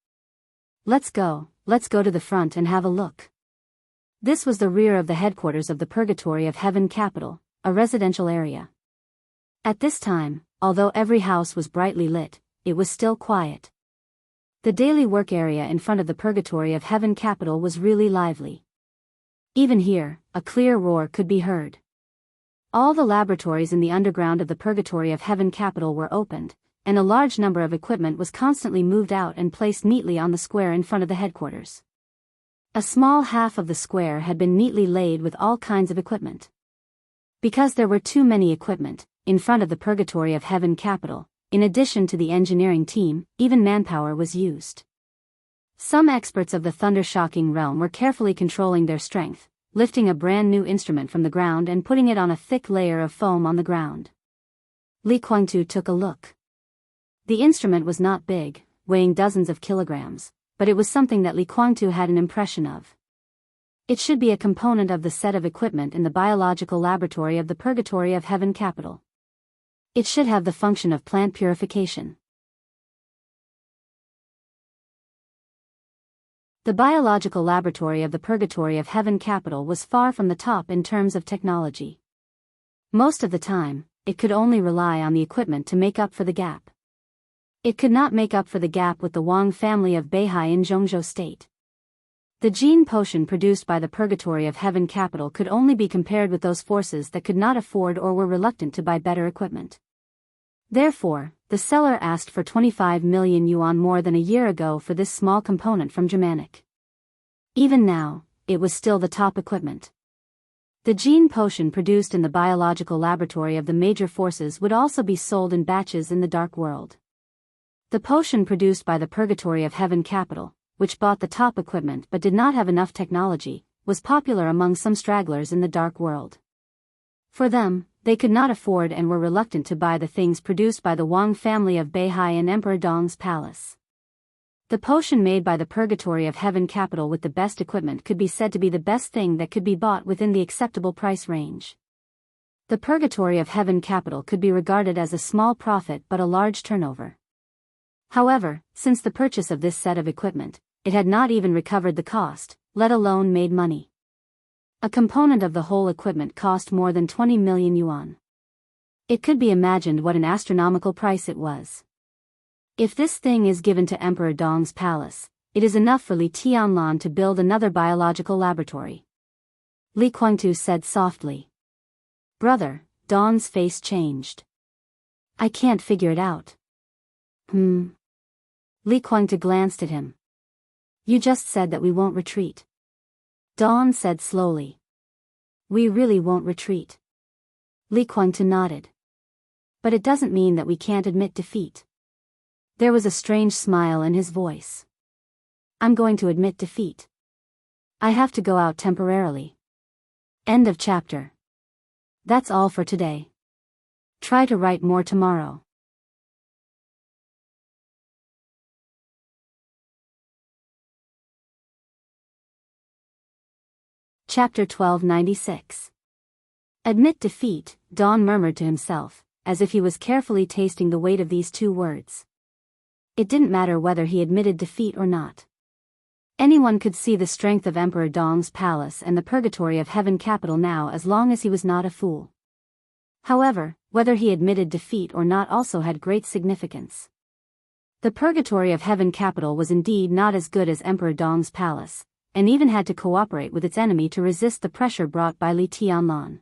Let's go to the front and have a look. This was the rear of the headquarters of the Purgatory of Heaven capital, a residential area. At this time, although every house was brightly lit, it was still quiet. The daily work area in front of the Purgatory of Heaven capital was really lively. Even here, a clear roar could be heard. All the laboratories in the underground of the Purgatory of Heaven capital were opened, and a large number of equipment was constantly moved out and placed neatly on the square in front of the headquarters. A small half of the square had been neatly laid with all kinds of equipment. Because there were too many equipment, in front of the Purgatory of Heaven capital, in addition to the engineering team, even manpower was used. Some experts of the thunder-shocking realm were carefully controlling their strength, lifting a brand new instrument from the ground and putting it on a thick layer of foam on the ground. Li Kuangtu took a look. The instrument was not big, weighing dozens of kilograms, but it was something that Li Kuangtu had an impression of. It should be a component of the set of equipment in the biological laboratory of the Purgatory of Heaven capital. It should have the function of plant purification. The biological laboratory of the Purgatory of Heaven capital was far from the top in terms of technology. Most of the time, it could only rely on the equipment to make up for the gap. It could not make up for the gap with the Wang family of Beihai in Zhongzhou state. The gene potion produced by the Purgatory of Heaven capital could only be compared with those forces that could not afford or were reluctant to buy better equipment. Therefore, the seller asked for 25 million yuan more than a year ago for this small component from Germanic. Even now, it was still the top equipment. The gene potion produced in the biological laboratory of the major forces would also be sold in batches in the dark world. The potion produced by the Purgatory of Heaven capital, which bought the top equipment but did not have enough technology, was popular among some stragglers in the dark world. For them, they could not afford and were reluctant to buy the things produced by the Wang family of Beihai in Emperor Dong's palace. The potion made by the Purgatory of Heaven capital with the best equipment could be said to be the best thing that could be bought within the acceptable price range. The Purgatory of Heaven capital could be regarded as a small profit but a large turnover. However, since the purchase of this set of equipment, it had not even recovered the cost, let alone made money. A component of the whole equipment cost more than 20 million yuan. It could be imagined what an astronomical price it was. If this thing is given to Emperor Dong's palace, it is enough for Li Tianlan to build another biological laboratory. Li Kuangtu said softly. Brother, Dong's face changed. I can't figure it out. Li Kuangtu glanced at him. You just said that we won't retreat. Dawn said slowly. We really won't retreat. Li Kuangtu nodded. But it doesn't mean that we can't admit defeat. There was a strange smile in his voice. I'm going to admit defeat. I have to go out temporarily. End of chapter. That's all for today. Try to write more tomorrow. Chapter 1296. Admit defeat, Dawn murmured to himself, as if he was carefully tasting the weight of these two words. It didn't matter whether he admitted defeat or not. Anyone could see the strength of Emperor Dong's palace and the Purgatory of Heaven capital now as long as he was not a fool. However, whether he admitted defeat or not also had great significance. The purgatory of Heaven capital was indeed not as good as Emperor Dong's palace, and even had to cooperate with its enemy to resist the pressure brought by Li Tianlan.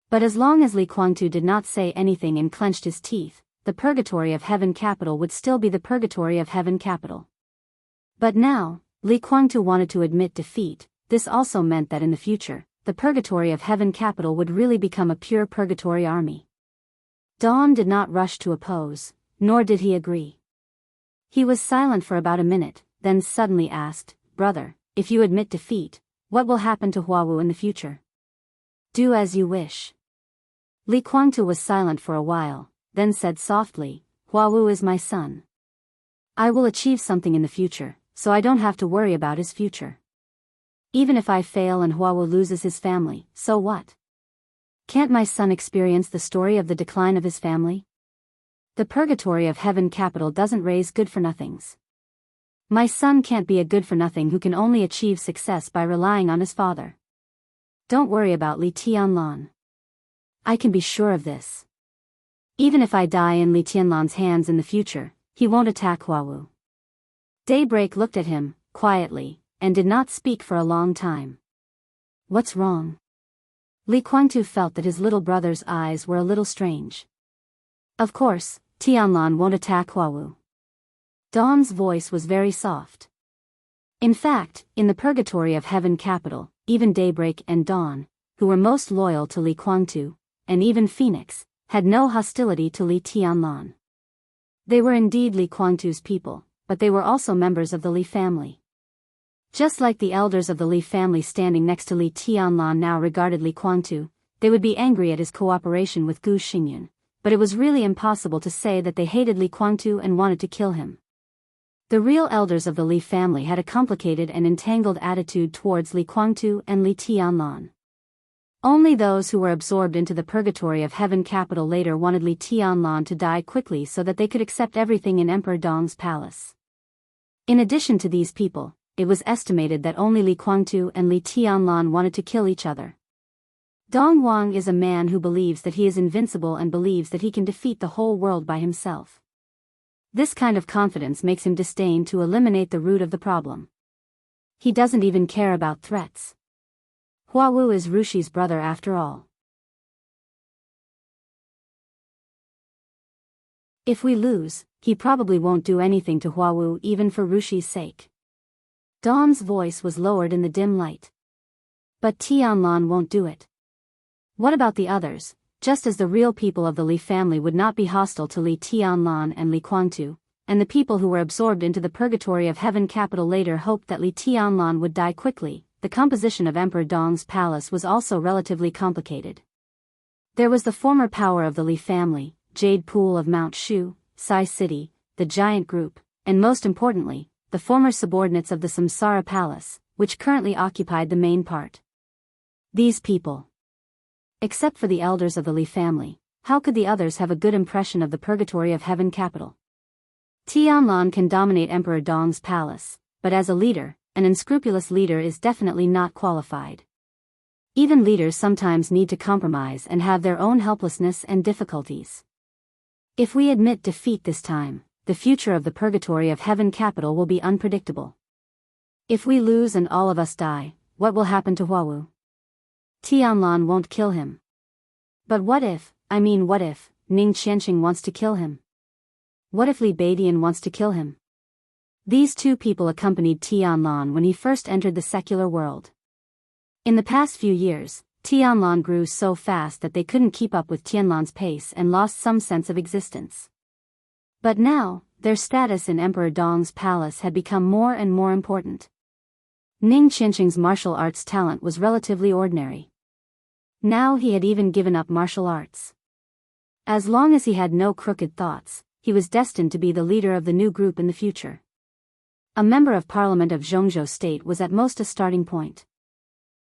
But as long as Li Guangtu did not say anything and clenched his teeth, the purgatory of Heaven capital would still be the purgatory of Heaven capital. But now, Li Guangtu wanted to admit defeat. This also meant that in the future, the purgatory of Heaven capital would really become a pure purgatory army. Dawn did not rush to oppose, nor did he agree. He was silent for about a minute, then suddenly asked, "Brother, if you admit defeat, what will happen to Huawu in the future?" "Do as you wish." Li Guangtu was silent for a while, then said softly, "Huawu is my son. I will achieve something in the future, so I don't have to worry about his future. Even if I fail and Huawu loses his family, so what? Can't my son experience the story of the decline of his family? The purgatory of Heaven capital doesn't raise good-for-nothings. My son can't be a good-for-nothing who can only achieve success by relying on his father. Don't worry about Li Tianlan. I can be sure of this. Even if I die in Li Tianlan's hands in the future, he won't attack Huawu." Daybreak looked at him, quietly, and did not speak for a long time. "What's wrong?" Li Guangtu felt that his little brother's eyes were a little strange. "Of course, Tianlan won't attack Huawu." Dawn's voice was very soft. In fact, in the purgatory of Heaven capital, even Daybreak and Dawn, who were most loyal to Li Guangtu, and even Phoenix, had no hostility to Li Tianlan. They were indeed Li Guangtu's people, but they were also members of the Li family. Just like the elders of the Li family standing next to Li Tianlan now regarded Li Guangtu, they would be angry at his cooperation with Gu Xingyun, but it was really impossible to say that they hated Li Guangtu and wanted to kill him. The real elders of the Li family had a complicated and entangled attitude towards Li Guangtu and Li Tianlan. Only those who were absorbed into the purgatory of Heaven capital later wanted Li Tianlan to die quickly so that they could accept everything in Emperor Dong's palace. In addition to these people, it was estimated that only Li Guangtu and Li Tianlan wanted to kill each other. Dong Wang is a man who believes that he is invincible and believes that he can defeat the whole world by himself. This kind of confidence makes him disdain to eliminate the root of the problem. He doesn't even care about threats. Huawu is Rushi's brother after all. If we lose, he probably won't do anything to Huawu even for Rushi's sake. Dawn's voice was lowered in the dim light. But Tianlan won't do it. What about the others? Just as the real people of the Li family would not be hostile to Li Tianlan and Li Guangtu, and the people who were absorbed into the purgatory of Heaven capital later hoped that Li Tianlan would die quickly, the composition of Emperor Dong's palace was also relatively complicated. There was the former power of the Li family, Jade Pool of Mount Shu, Sai City, the Giant Group, and most importantly, the former subordinates of the Samsara Palace, which currently occupied the main part. These people. Except for the elders of the Li family, how could the others have a good impression of the purgatory of Heaven capital? Tianlan can dominate Emperor Dong's palace, but as a leader, an unscrupulous leader is definitely not qualified. Even leaders sometimes need to compromise and have their own helplessness and difficulties. If we admit defeat this time, the future of the purgatory of Heaven capital will be unpredictable. If we lose and all of us die, what will happen to Huawu? Tianlan won't kill him. But what if Ning Qianqing wants to kill him? What if Li Beidian wants to kill him? These two people accompanied Tianlan when he first entered the secular world. In the past few years, Tianlan grew so fast that they couldn't keep up with Tianlan's pace and lost some sense of existence. But now, their status in Emperor Dong's palace had become more and more important. Ning Qianqing's martial arts talent was relatively ordinary. Now he had even given up martial arts. As long as he had no crooked thoughts, he was destined to be the leader of the new group in the future. A member of parliament of Zhongzhou state was at most a starting point.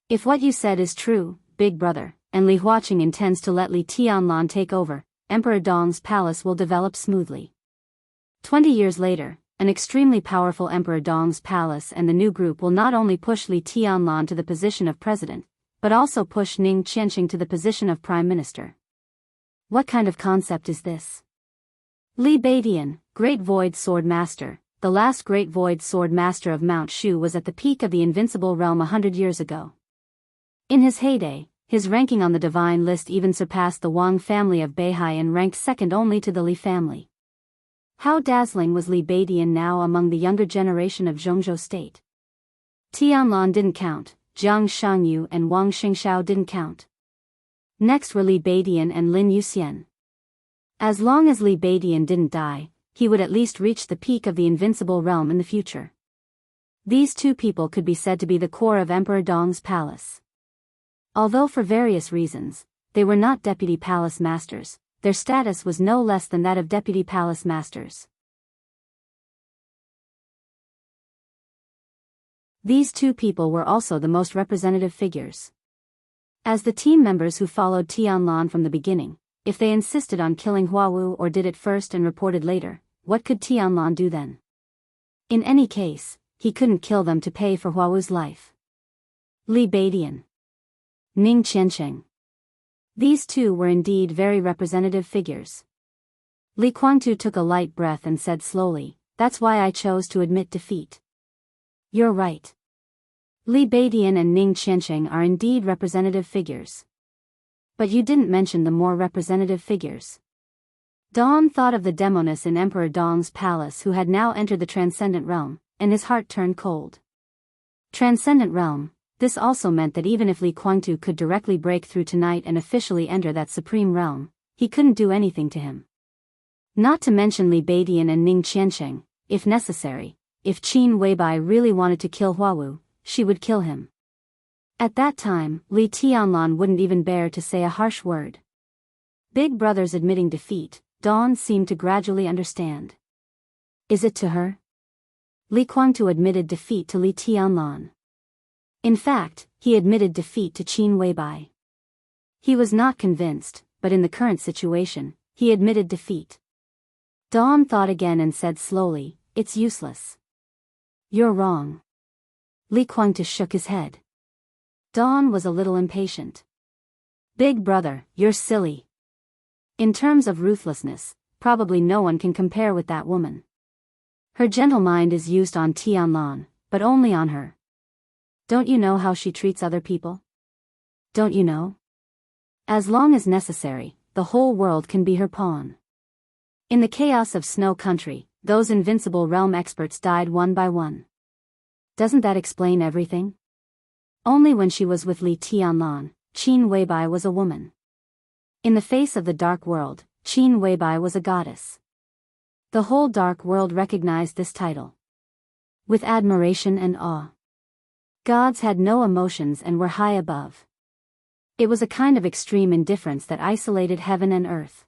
If what you said is true, big brother, and Li Huaqing intends to let Li Tianlan take over, Emperor Dong's palace will develop smoothly. 20 years later, an extremely powerful Emperor Dong's palace and the new group will not only push Li Tianlan to the position of president, but also push Ning Qianqing to the position of prime minister. What kind of concept is this? Li Badian, Great Void Sword Master. The last Great Void Sword Master of Mount Shu was at the peak of the Invincible Realm 100 years ago. In his heyday, his ranking on the divine list even surpassed the Wang family of Beihai and ranked second only to the Li family. How dazzling was Li Badian now among the younger generation of Zhongzhou state. Tianlan didn't count, Jiang Shangyu and Wang Xingxiao didn't count. Next were Li Badian and Lin Yuxian. As long as Li Badian didn't die, he would at least reach the peak of the Invincible Realm in the future. These two people could be said to be the core of Emperor Dong's palace. Although for various reasons, they were not deputy palace masters, their status was no less than that of deputy palace masters. These two people were also the most representative figures. As the team members who followed Tianlan from the beginning, if they insisted on killing Huawu or did it first and reported later, what could Tianlan do then? In any case, he couldn't kill them to pay for Huawu's life. Li Badian, Ning Qiancheng. These two were indeed very representative figures. Li Guangtu took a light breath and said slowly, "That's why I chose to admit defeat." You're right. Li Badian and Ning Qiancheng are indeed representative figures. But you didn't mention the more representative figures. Dawn thought of the demoness in Emperor Dong's palace who had now entered the Transcendent Realm, and his heart turned cold. Transcendent Realm, this also meant that even if Li Guangtu could directly break through tonight and officially enter that supreme realm, he couldn't do anything to him. Not to mention Li Badian and Ning Qiancheng, if necessary, if Qin Weibai really wanted to kill Huawu, she would kill him. At that time, Li Tianlan wouldn't even bear to say a harsh word. Big brother's admitting defeat, Dawn seemed to gradually understand. Is it to her? Li Guangtu admitted defeat to Li Tianlan. In fact, he admitted defeat to Qin Weibai. He was not convinced, but in the current situation, he admitted defeat. Dawn thought again and said slowly, "It's useless." You're wrong. Li Guangtu shook his head. Dawn was a little impatient. Big brother, you're silly. In terms of ruthlessness, probably no one can compare with that woman. Her gentle mind is used on Tianlan, but only on her. Don't you know how she treats other people? Don't you know? As long as necessary, the whole world can be her pawn. In the chaos of Snow Country, those Invincible Realm experts died one by one. Doesn't that explain everything? Only when she was with Li Tianlan, Qin Weibai was a woman. In the face of the dark world, Qin Weibai was a goddess. The whole dark world recognized this title with admiration and awe. Gods had no emotions and were high above. It was a kind of extreme indifference that isolated heaven and earth.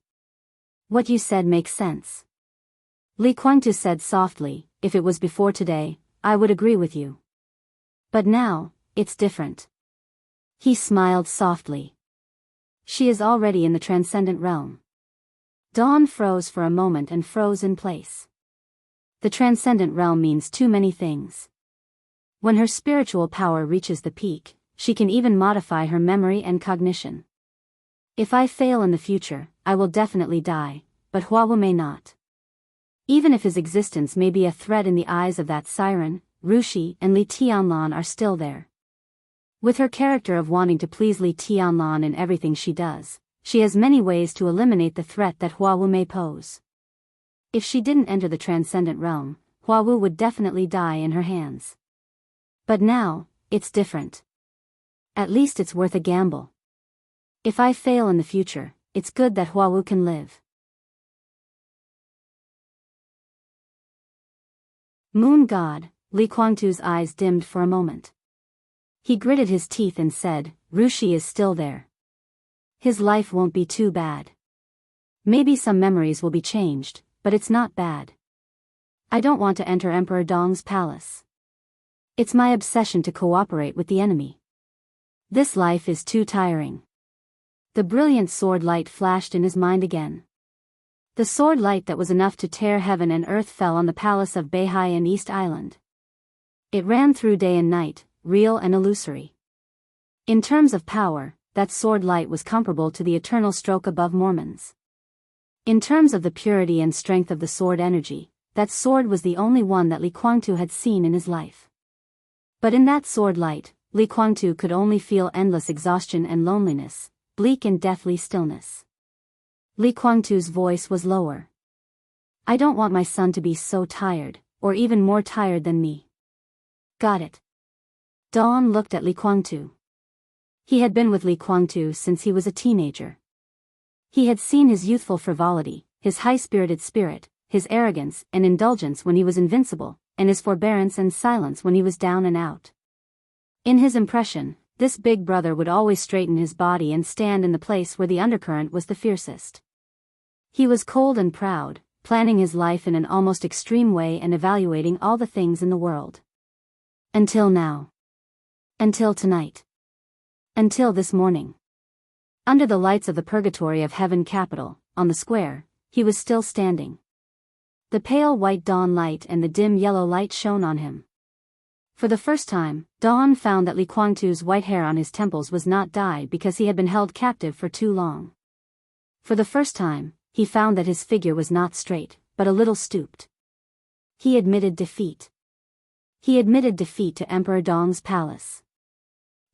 What you said makes sense. Li Guangtu said softly, "If it was before today, I would agree with you. But now, it's different." He smiled softly. She is already in the Transcendent Realm. Dawn froze for a moment and froze in place. The Transcendent Realm means too many things. When her spiritual power reaches the peak, she can even modify her memory and cognition. If I fail in the future, I will definitely die, but Huawu may not. Even if his existence may be a threat in the eyes of that siren, Rushi and Li Tianlan are still there. With her character of wanting to please Li Tianlan in everything she does, she has many ways to eliminate the threat that Huawu may pose. If she didn't enter the Transcendent Realm, Huawu would definitely die in her hands. But now, it's different. At least it's worth a gamble. If I fail in the future, it's good that Huawu can live. Moon God, Li Guangtu's eyes dimmed for a moment. He gritted his teeth and said, "Rushi is still there. His life won't be too bad. Maybe some memories will be changed, but it's not bad. I don't want to enter Emperor Dong's palace. It's my obsession to cooperate with the enemy. This life is too tiring." The brilliant sword light flashed in his mind again. The sword light that was enough to tear heaven and earth fell on the palace of Beihai in East Island. It ran through day and night, real and illusory. In terms of power, that sword light was comparable to the eternal stroke above Mormon's. In terms of the purity and strength of the sword energy, that sword was the only one that Li Kuangtu had seen in his life. But in that sword light, Li Kuangtu could only feel endless exhaustion and loneliness, bleak and deathly stillness. Li Kuangtu's voice was lower. I don't want my son to be so tired, or even more tired than me. Got it. Dawn looked at Li Kuangtu. He had been with Li Kuangtu since he was a teenager. He had seen his youthful frivolity, his high-spirited spirit, his arrogance and indulgence when he was invincible, and his forbearance and silence when he was down and out. In his impression, this big brother would always straighten his body and stand in the place where the undercurrent was the fiercest. He was cold and proud, planning his life in an almost extreme way and evaluating all the things in the world. Until now. Until tonight. Until this morning. Under the lights of the purgatory of heaven capital, on the square, he was still standing. The pale white dawn light and the dim yellow light shone on him. For the first time, Dawn found that Li Kuangtu's white hair on his temples was not dyed because he had been held captive for too long. For the first time, he found that his figure was not straight, but a little stooped. He admitted defeat. He admitted defeat to Emperor Dong's palace.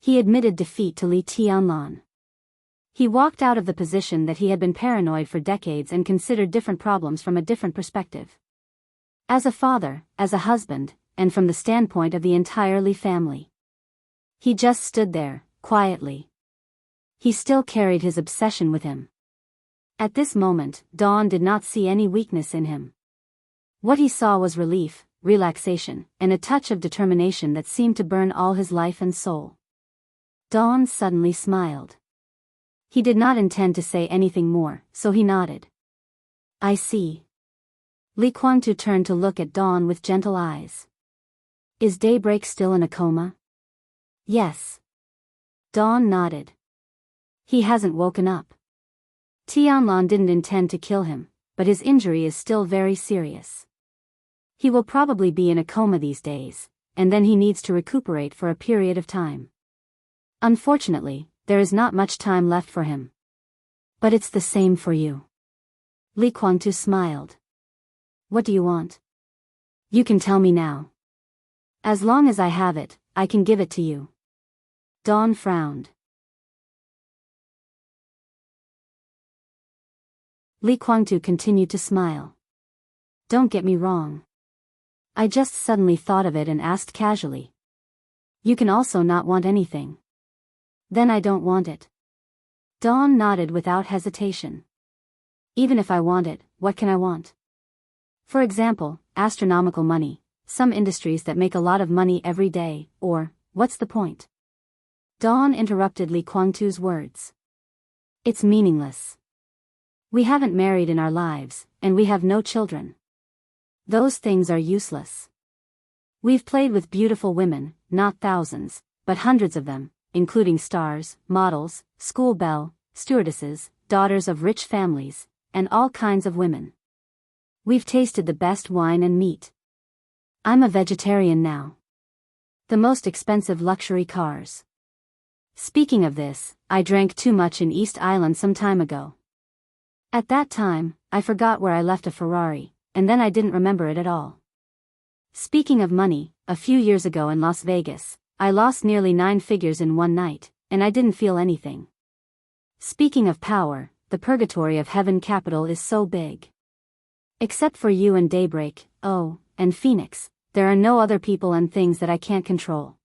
He admitted defeat to Li Tianlan. He walked out of the position that he had been paranoid for decades and considered different problems from a different perspective. As a father, as a husband, and from the standpoint of the entire Li family. He just stood there, quietly. He still carried his obsession with him. At this moment, Dawn did not see any weakness in him. What he saw was relief, relaxation, and a touch of determination that seemed to burn all his life and soul. Dawn suddenly smiled. He did not intend to say anything more, so he nodded. I see. Li Kuangtu turned to look at Dawn with gentle eyes. Is Daybreak still in a coma? Yes. Dawn nodded. He hasn't woken up. Tianlan didn't intend to kill him, but his injury is still very serious. He will probably be in a coma these days, and then he needs to recuperate for a period of time. Unfortunately, there is not much time left for him. But it's the same for you. Li Kuangtu smiled. What do you want? You can tell me now. As long as I have it, I can give it to you. Dawn frowned. Li Kuangtu continued to smile. Don't get me wrong. I just suddenly thought of it and asked casually. You can also not want anything. Then I don't want it. Dawn nodded without hesitation. Even if I want it, what can I want? For example, astronomical money, some industries that make a lot of money every day, or, what's the point? Dawn interrupted Li Kuangtu's words. It's meaningless. We haven't married in our lives, and we have no children. Those things are useless. We've played with beautiful women, not thousands, but hundreds of them, including stars, models, school belle, stewardesses, daughters of rich families, and all kinds of women. We've tasted the best wine and meat. I'm a vegetarian now. The most expensive luxury cars. Speaking of this, I drank too much in East Island some time ago. At that time, I forgot where I left a Ferrari, and then I didn't remember it at all. Speaking of money, a few years ago in Las Vegas, I lost nearly 9 figures in one night, and I didn't feel anything. Speaking of power, the purgatory of heaven capital is so big. Except for you and Daybreak, oh, and Phoenix, there are no other people and things that I can't control.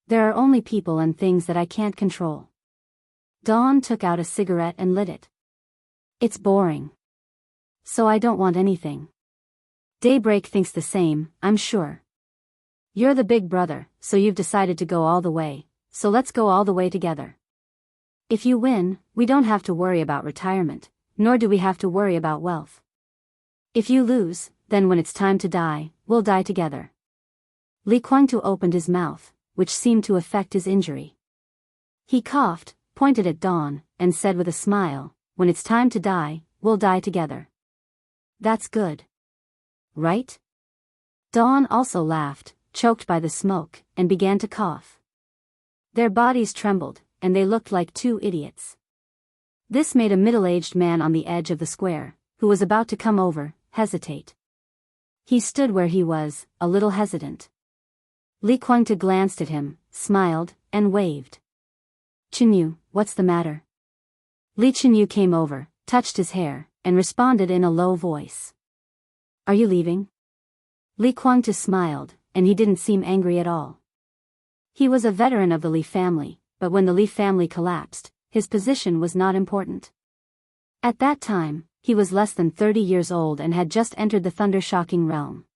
There are only people and things that I can't control. Dawn took out a cigarette and lit it. It's boring. So I don't want anything. Daybreak thinks the same, I'm sure. You're the big brother, so you've decided to go all the way, so let's go all the way together. If you win, we don't have to worry about retirement, nor do we have to worry about wealth. If you lose, then when it's time to die, we'll die together. Li Kuangtu opened his mouth, which seemed to affect his injury. He coughed, pointed at Dawn, and said with a smile, when it's time to die, we'll die together. That's good. Right? Dawn also laughed, choked by the smoke, and began to cough. Their bodies trembled, and they looked like two idiots. This made a middle-aged man on the edge of the square, who was about to come over, hesitate. He stood where he was, a little hesitant. Li Kuangtu glanced at him, smiled, and waved. "Chenyu, what's the matter?" Li Chenyu came over, touched his hair, and responded in a low voice. "Are you leaving?" Li Kuangtu smiled, and he didn't seem angry at all. He was a veteran of the Li family, but when the Li family collapsed, his position was not important. At that time, he was less than 30 years old and had just entered the thunder-shocking realm.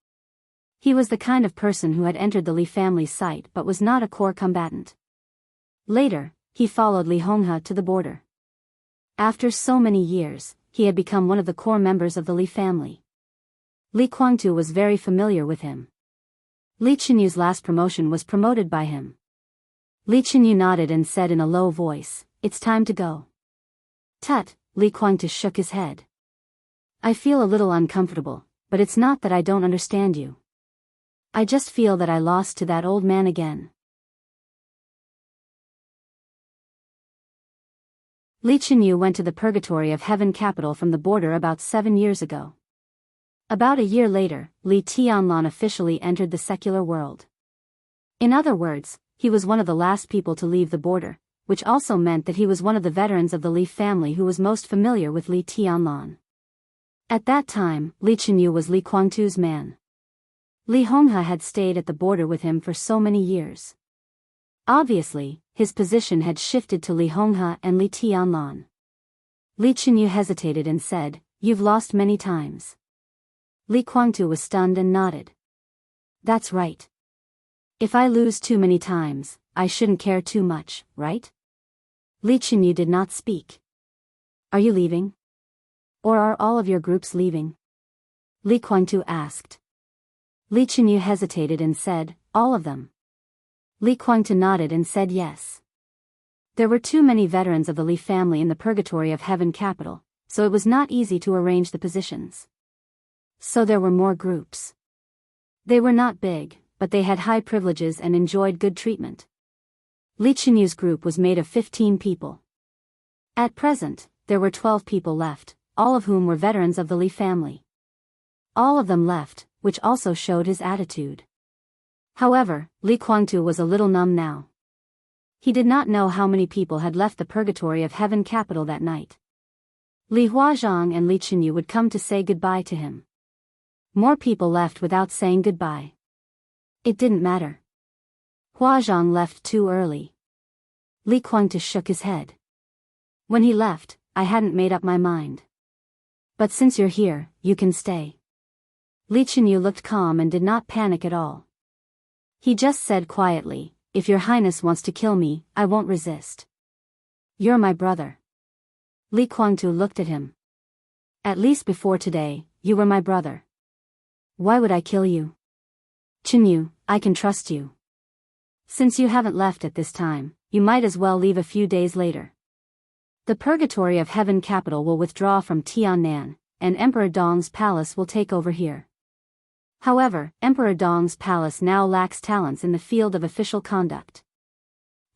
He was the kind of person who had entered the Li family's sight but was not a core combatant. Later, he followed Li Honghe to the border. After so many years, he had become one of the core members of the Li family. Li Kuangtu was very familiar with him. Li Chenyu's last promotion was promoted by him. Li Chenyu nodded and said in a low voice, "It's time to go." "Tut," Li Kuangtu shook his head. "I feel a little uncomfortable, but it's not that I don't understand you. I just feel that I lost to that old man again." Li Chenyu went to the purgatory of heaven capital from the border about 7 years ago. About a year later, Li Tianlan officially entered the secular world. In other words, he was one of the last people to leave the border, which also meant that he was one of the veterans of the Li family who was most familiar with Li Tianlan. At that time, Li Chenyu was Li Kuangtu's man. Li Honghe had stayed at the border with him for so many years. Obviously, his position had shifted to Li Honghe and Li Tianlan. Li Chenyu hesitated and said, "You've lost many times." Li Kuangtu was stunned and nodded. "That's right. If I lose too many times, I shouldn't care too much, right?" Li Chenyu did not speak. "Are you leaving? Or are all of your groups leaving?" Li Kuangtu asked. Li Chenyu hesitated and said, "All of them." Li Kuangtu nodded and said yes. There were too many veterans of the Li family in the purgatory of heaven capital, so it was not easy to arrange the positions. So there were more groups. They were not big, but they had high privileges and enjoyed good treatment. Li Chenyu's group was made of 15 people. At present, there were 12 people left, all of whom were veterans of the Li family. All of them left, which also showed his attitude. However, Li Kuangtu was a little numb now. He did not know how many people had left the purgatory of heaven capital that night. Li Huazhang and Li Chenyu would come to say goodbye to him. More people left without saying goodbye. It didn't matter. Huazhang left too early. Li Kuangtu shook his head. "When he left, I hadn't made up my mind. But since you're here, you can stay." Li Chenyu looked calm and did not panic at all. He just said quietly, "If your highness wants to kill me, I won't resist. You're my brother." Li Kuangtu looked at him. "At least before today, you were my brother. Why would I kill you? Chenyu, I can trust you. Since you haven't left at this time, you might as well leave a few days later. The purgatory of heaven capital will withdraw from Tiannan, and Emperor Dong's palace will take over here. However, Emperor Dong's palace now lacks talents in the field of official conduct.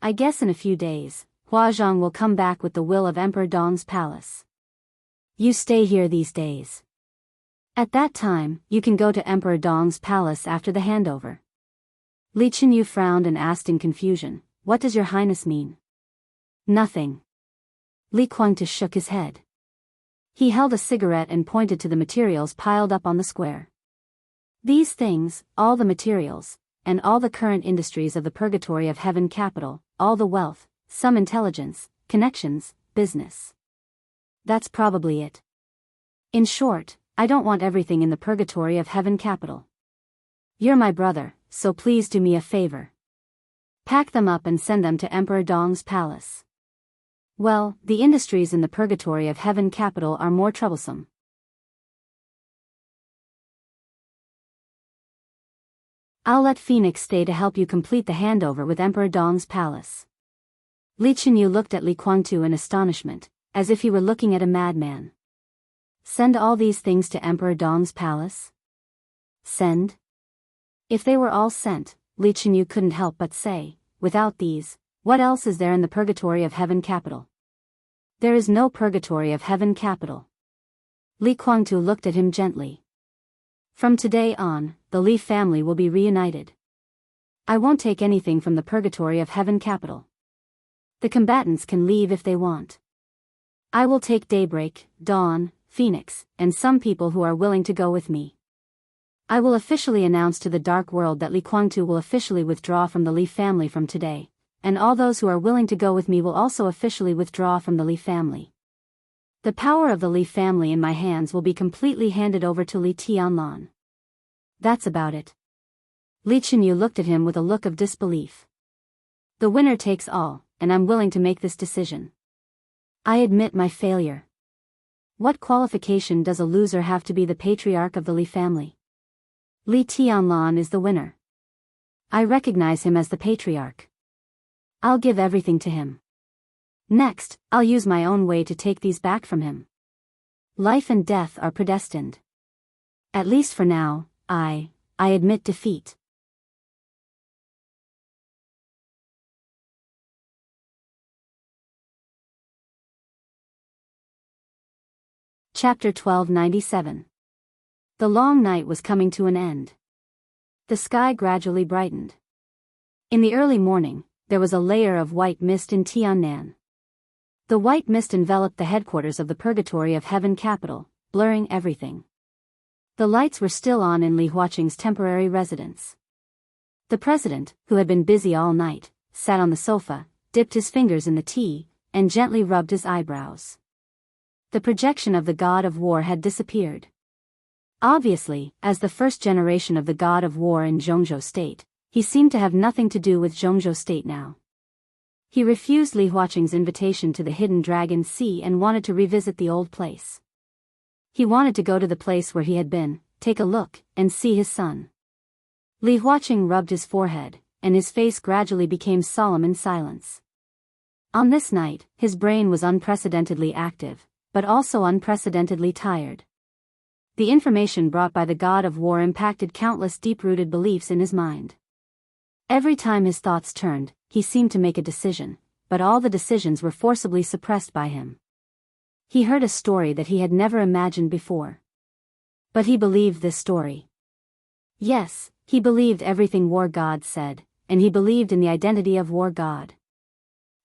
I guess in a few days, Huazhang will come back with the will of Emperor Dong's palace. You stay here these days. At that time, you can go to Emperor Dong's palace after the handover." Li Chenyu frowned and asked in confusion, "What does your highness mean?" "Nothing." Li Kuangtu shook his head. He held a cigarette and pointed to the materials piled up on the square. These things, all the materials, and all the current industries of the purgatory of heaven capital, all the wealth, some intelligence, connections, business. That's probably it. In short, I don't want everything in the purgatory of heaven capital. You're my brother, so please do me a favor. Pack them up and send them to Emperor Dong's palace. Well, the industries in the purgatory of heaven capital are more troublesome. I'll let Phoenix stay to help you complete the handover with Emperor Dong's palace." Li Chenyu looked at Li Kuangtu in astonishment, as if he were looking at a madman. Send all these things to Emperor Dong's palace? Send? If they were all sent, Li Chenyu couldn't help but say, without these, What else is there in the purgatory of heaven capital? There is no purgatory of heaven capital. Li Guangtu looked at him gently. From today on, the Li family will be reunited. I won't take anything from the purgatory of heaven capital. The combatants can leave if they want. I will take Daybreak, Dawn, Phoenix, and some people who are willing to go with me. I will officially announce to the dark world that Li Guangtu will officially withdraw from the Li family from today, and all those who are willing to go with me will also officially withdraw from the Li family. The power of the Li family in my hands will be completely handed over to Li Tianlan. That's about it. Li Chenyu looked at him with a look of disbelief. The winner takes all, and I'm willing to make this decision. I admit my failure. What qualification does a loser have to be the patriarch of the Li family? Li Tianlan is the winner. I recognize him as the patriarch. I'll give everything to him. Next, I'll use my own way to take these back from him. Life and death are predestined. At least for now, I admit defeat. Chapter 1297. The long night was coming to an end. The sky gradually brightened. In the early morning, there was a layer of white mist in Tiannan. The white mist enveloped the headquarters of the Purgatory of Heaven capital, blurring everything. The lights were still on in Li Huaqing's temporary residence. The president, who had been busy all night, sat on the sofa, dipped his fingers in the tea, and gently rubbed his eyebrows. The projection of the god of war had disappeared. Obviously, as the first generation of the god of war in Zhongzhou state, he seemed to have nothing to do with Zhongzhou state now. He refused Li Huaqing's invitation to the Hidden Dragon Sea and wanted to revisit the old place. He wanted to go to the place where he had been, take a look, and see his son. Li Huaqing rubbed his forehead, and his face gradually became solemn in silence. On this night, his brain was unprecedentedly active, but also unprecedentedly tired. The information brought by the god of war impacted countless deep-rooted beliefs in his mind. Every time his thoughts turned, he seemed to make a decision, but all the decisions were forcibly suppressed by him. He heard a story that he had never imagined before. But he believed this story. Yes, he believed everything War God said, and he believed in the identity of War God.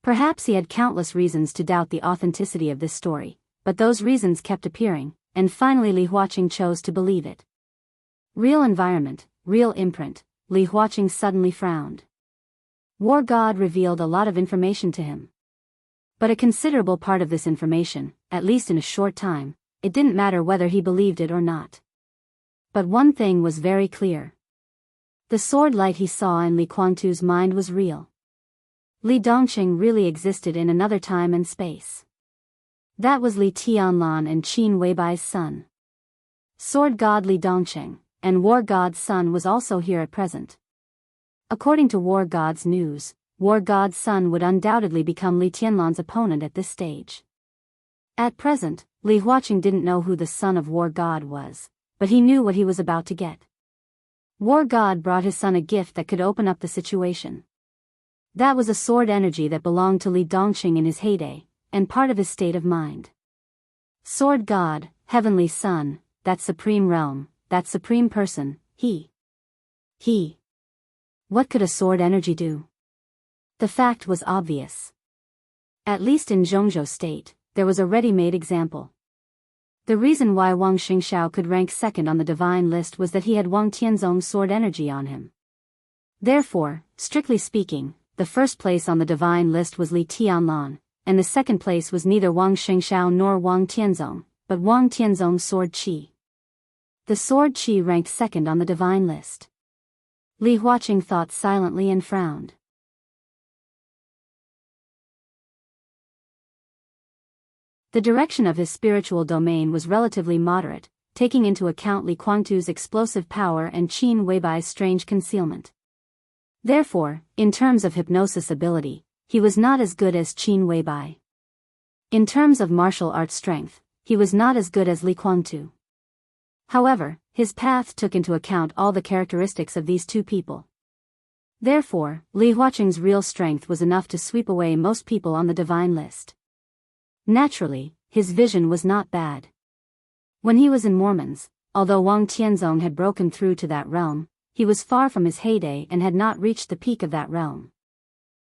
Perhaps he had countless reasons to doubt the authenticity of this story, but those reasons kept appearing, and finally Li Huaqing chose to believe it. Real environment, real imprint. Li Huaqing suddenly frowned. War God revealed a lot of information to him. But a considerable part of this information, at least in a short time, it didn't matter whether he believed it or not. But one thing was very clear. The sword light he saw in Li Guangtu's mind was real. Li Dongqing really existed in another time and space. That was Li Tianlan and Qin Weibai's son. Sword God Li Dongqing, and War God's son was also here at present. According to War God's news, War God's son would undoubtedly become Li Tianlan's opponent at this stage. At present, Li Huaqing didn't know who the son of War God was, but he knew what he was about to get. War God brought his son a gift that could open up the situation. That was a sword energy that belonged to Li Dongqing in his heyday, and part of his state of mind. Sword God, Heavenly Son, that supreme realm, that supreme person, he. What could a sword energy do? The fact was obvious. At least in Zhongzhou state, there was a ready-made example. The reason why Wang Xingxiao could rank second on the divine list was that he had Wang Tianzong's sword energy on him. Therefore, strictly speaking, the first place on the divine list was Li Tianlan, and the second place was neither Wang Xingxiao nor Wang Tianzong, but Wang Tianzong's sword qi. The sword qi ranked second on the divine list. Li Huaqing thought silently and frowned. The direction of his spiritual domain was relatively moderate, taking into account Li Guangtu's explosive power and Qin Weibai's strange concealment. Therefore, in terms of hypnosis ability, he was not as good as Qin Weibai. In terms of martial arts strength, he was not as good as Li Guangtu. However, his path took into account all the characteristics of these two people. Therefore, Li Huaqing's real strength was enough to sweep away most people on the divine list. Naturally, his vision was not bad. When he was in Mormons, although Wang Tianzong had broken through to that realm, he was far from his heyday and had not reached the peak of that realm.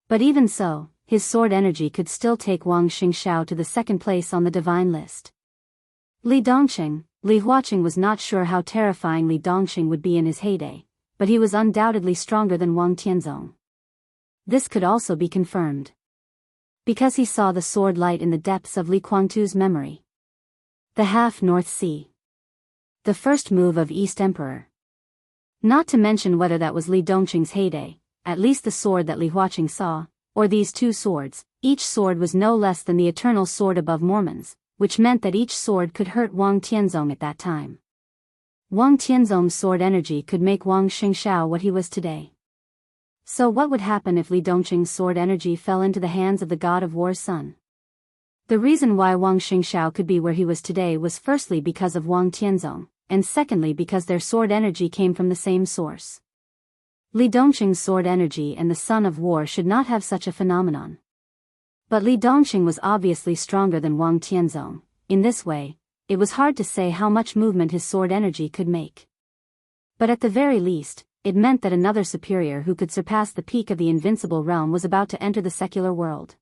But even so, his sword energy could still take Wang Xingxiao to the second place on the divine list. Li Huaqing was not sure how terrifying Li Dongxing would be in his heyday, but he was undoubtedly stronger than Wang Tianzong. This could also be confirmed because he saw the sword light in the depths of Li Guangtu's memory. The half-North Sea. The first move of East Emperor. Not to mention whether that was Li Dongxing's heyday, at least the sword that Li Huaqing saw, or these two swords, each sword was no less than the eternal sword above Mormons, which meant that each sword could hurt Wang Tianzong at that time. Wang Tianzong's sword energy could make Wang Xingxiao what he was today. So what would happen if Li Dongxing's sword energy fell into the hands of the god of war's son? The reason why Wang Xingxiao could be where he was today was firstly because of Wang Tianzong, and secondly because their sword energy came from the same source. Li Dongxing's sword energy and the son of war should not have such a phenomenon. But Li Dongxing was obviously stronger than Wang Tianzong. In this way, it was hard to say how much movement his sword energy could make. But at the very least, it meant that another superior who could surpass the peak of the invincible realm was about to enter the secular world.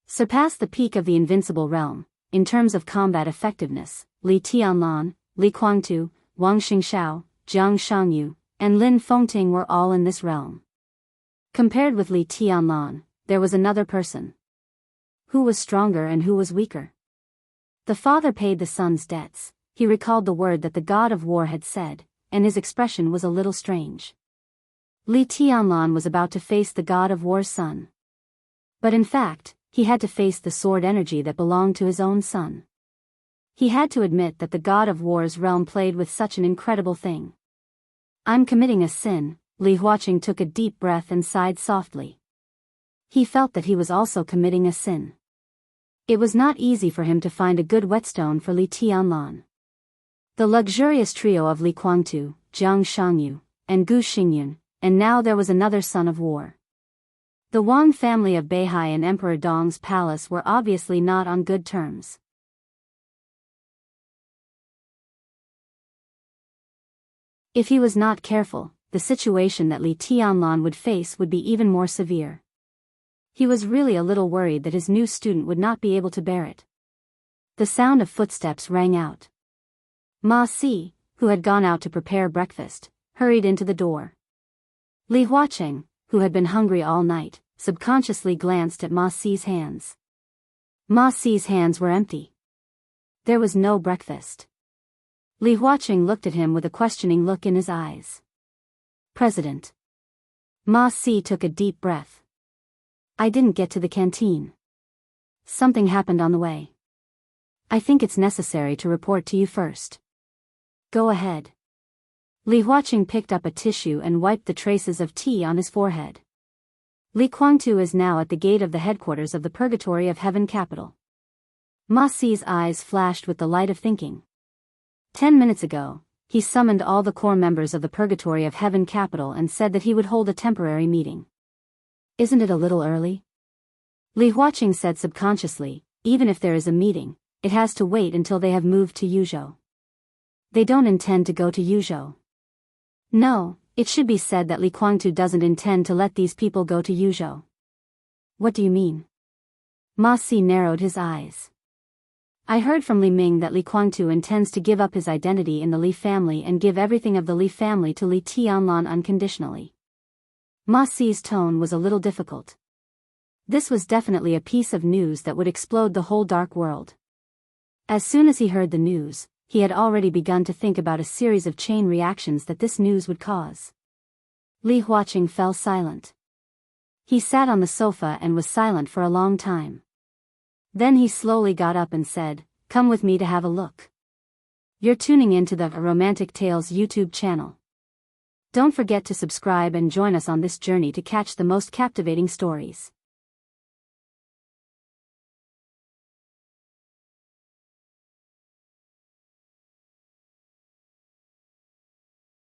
Surpass the peak of the invincible realm, in terms of combat effectiveness, Li Tianlan, Li Guangtu, Wang Xingxiao, Jiang Shangyu, and Lin Fengting were all in this realm. Compared with Li Tianlan, there was another person. Who was stronger and who was weaker? The father paid the son's debts. He recalled the word that the god of war had said, and his expression was a little strange. Li Tianlan was about to face the god of war's son. But in fact, he had to face the sword energy that belonged to his own son. He had to admit that the god of war's realm played with such an incredible thing. I'm committing a sin. Li Huaqing took a deep breath and sighed softly. He felt that he was also committing a sin. It was not easy for him to find a good whetstone for Li Tianlan. The luxurious trio of Li Guangtu, Jiang Shangyu, and Gu Xingyun, and now there was another son of war. The Wang family of Beihai and Emperor Dong's palace were obviously not on good terms. If he was not careful, the situation that Li Tianlan would face would be even more severe. He was really a little worried that his new student would not be able to bear it. The sound of footsteps rang out. Ma Si, who had gone out to prepare breakfast, hurried into the door. Li Huaqing, who had been hungry all night, subconsciously glanced at Ma Si's hands. Ma Si's hands were empty. There was no breakfast. Li Huaqing looked at him with a questioning look in his eyes. President. Ma Si took a deep breath. I didn't get to the canteen. Something happened on the way. I think it's necessary to report to you first. Go ahead. Li Huaqing picked up a tissue and wiped the traces of tea on his forehead. Li Guangtu is now at the gate of the headquarters of the Purgatory of Heaven capital. Ma Si's eyes flashed with the light of thinking. 10 minutes ago, he summoned all the core members of the Purgatory of Heaven capital and said that he would hold a temporary meeting. Isn't it a little early? Li Huaqing said subconsciously, even if there is a meeting, it has to wait until they have moved to Yuzhou. They don't intend to go to Yuzhou. No, it should be said that Li Guangtu doesn't intend to let these people go to Yuzhou. What do you mean? Ma Si narrowed his eyes. I heard from Li Ming that Li Guangtu intends to give up his identity in the Li family and give everything of the Li family to Li Tianlan unconditionally. Ma Si's tone was a little difficult. This was definitely a piece of news that would explode the whole dark world. As soon as he heard the news, he had already begun to think about a series of chain reactions that this news would cause. Li Huaqing fell silent. He sat on the sofa and was silent for a long time. Then he slowly got up and said, "Come with me to have a look. You're tuning into the Romantic Tales YouTube channel. Don't forget to subscribe and join us on this journey to catch the most captivating stories."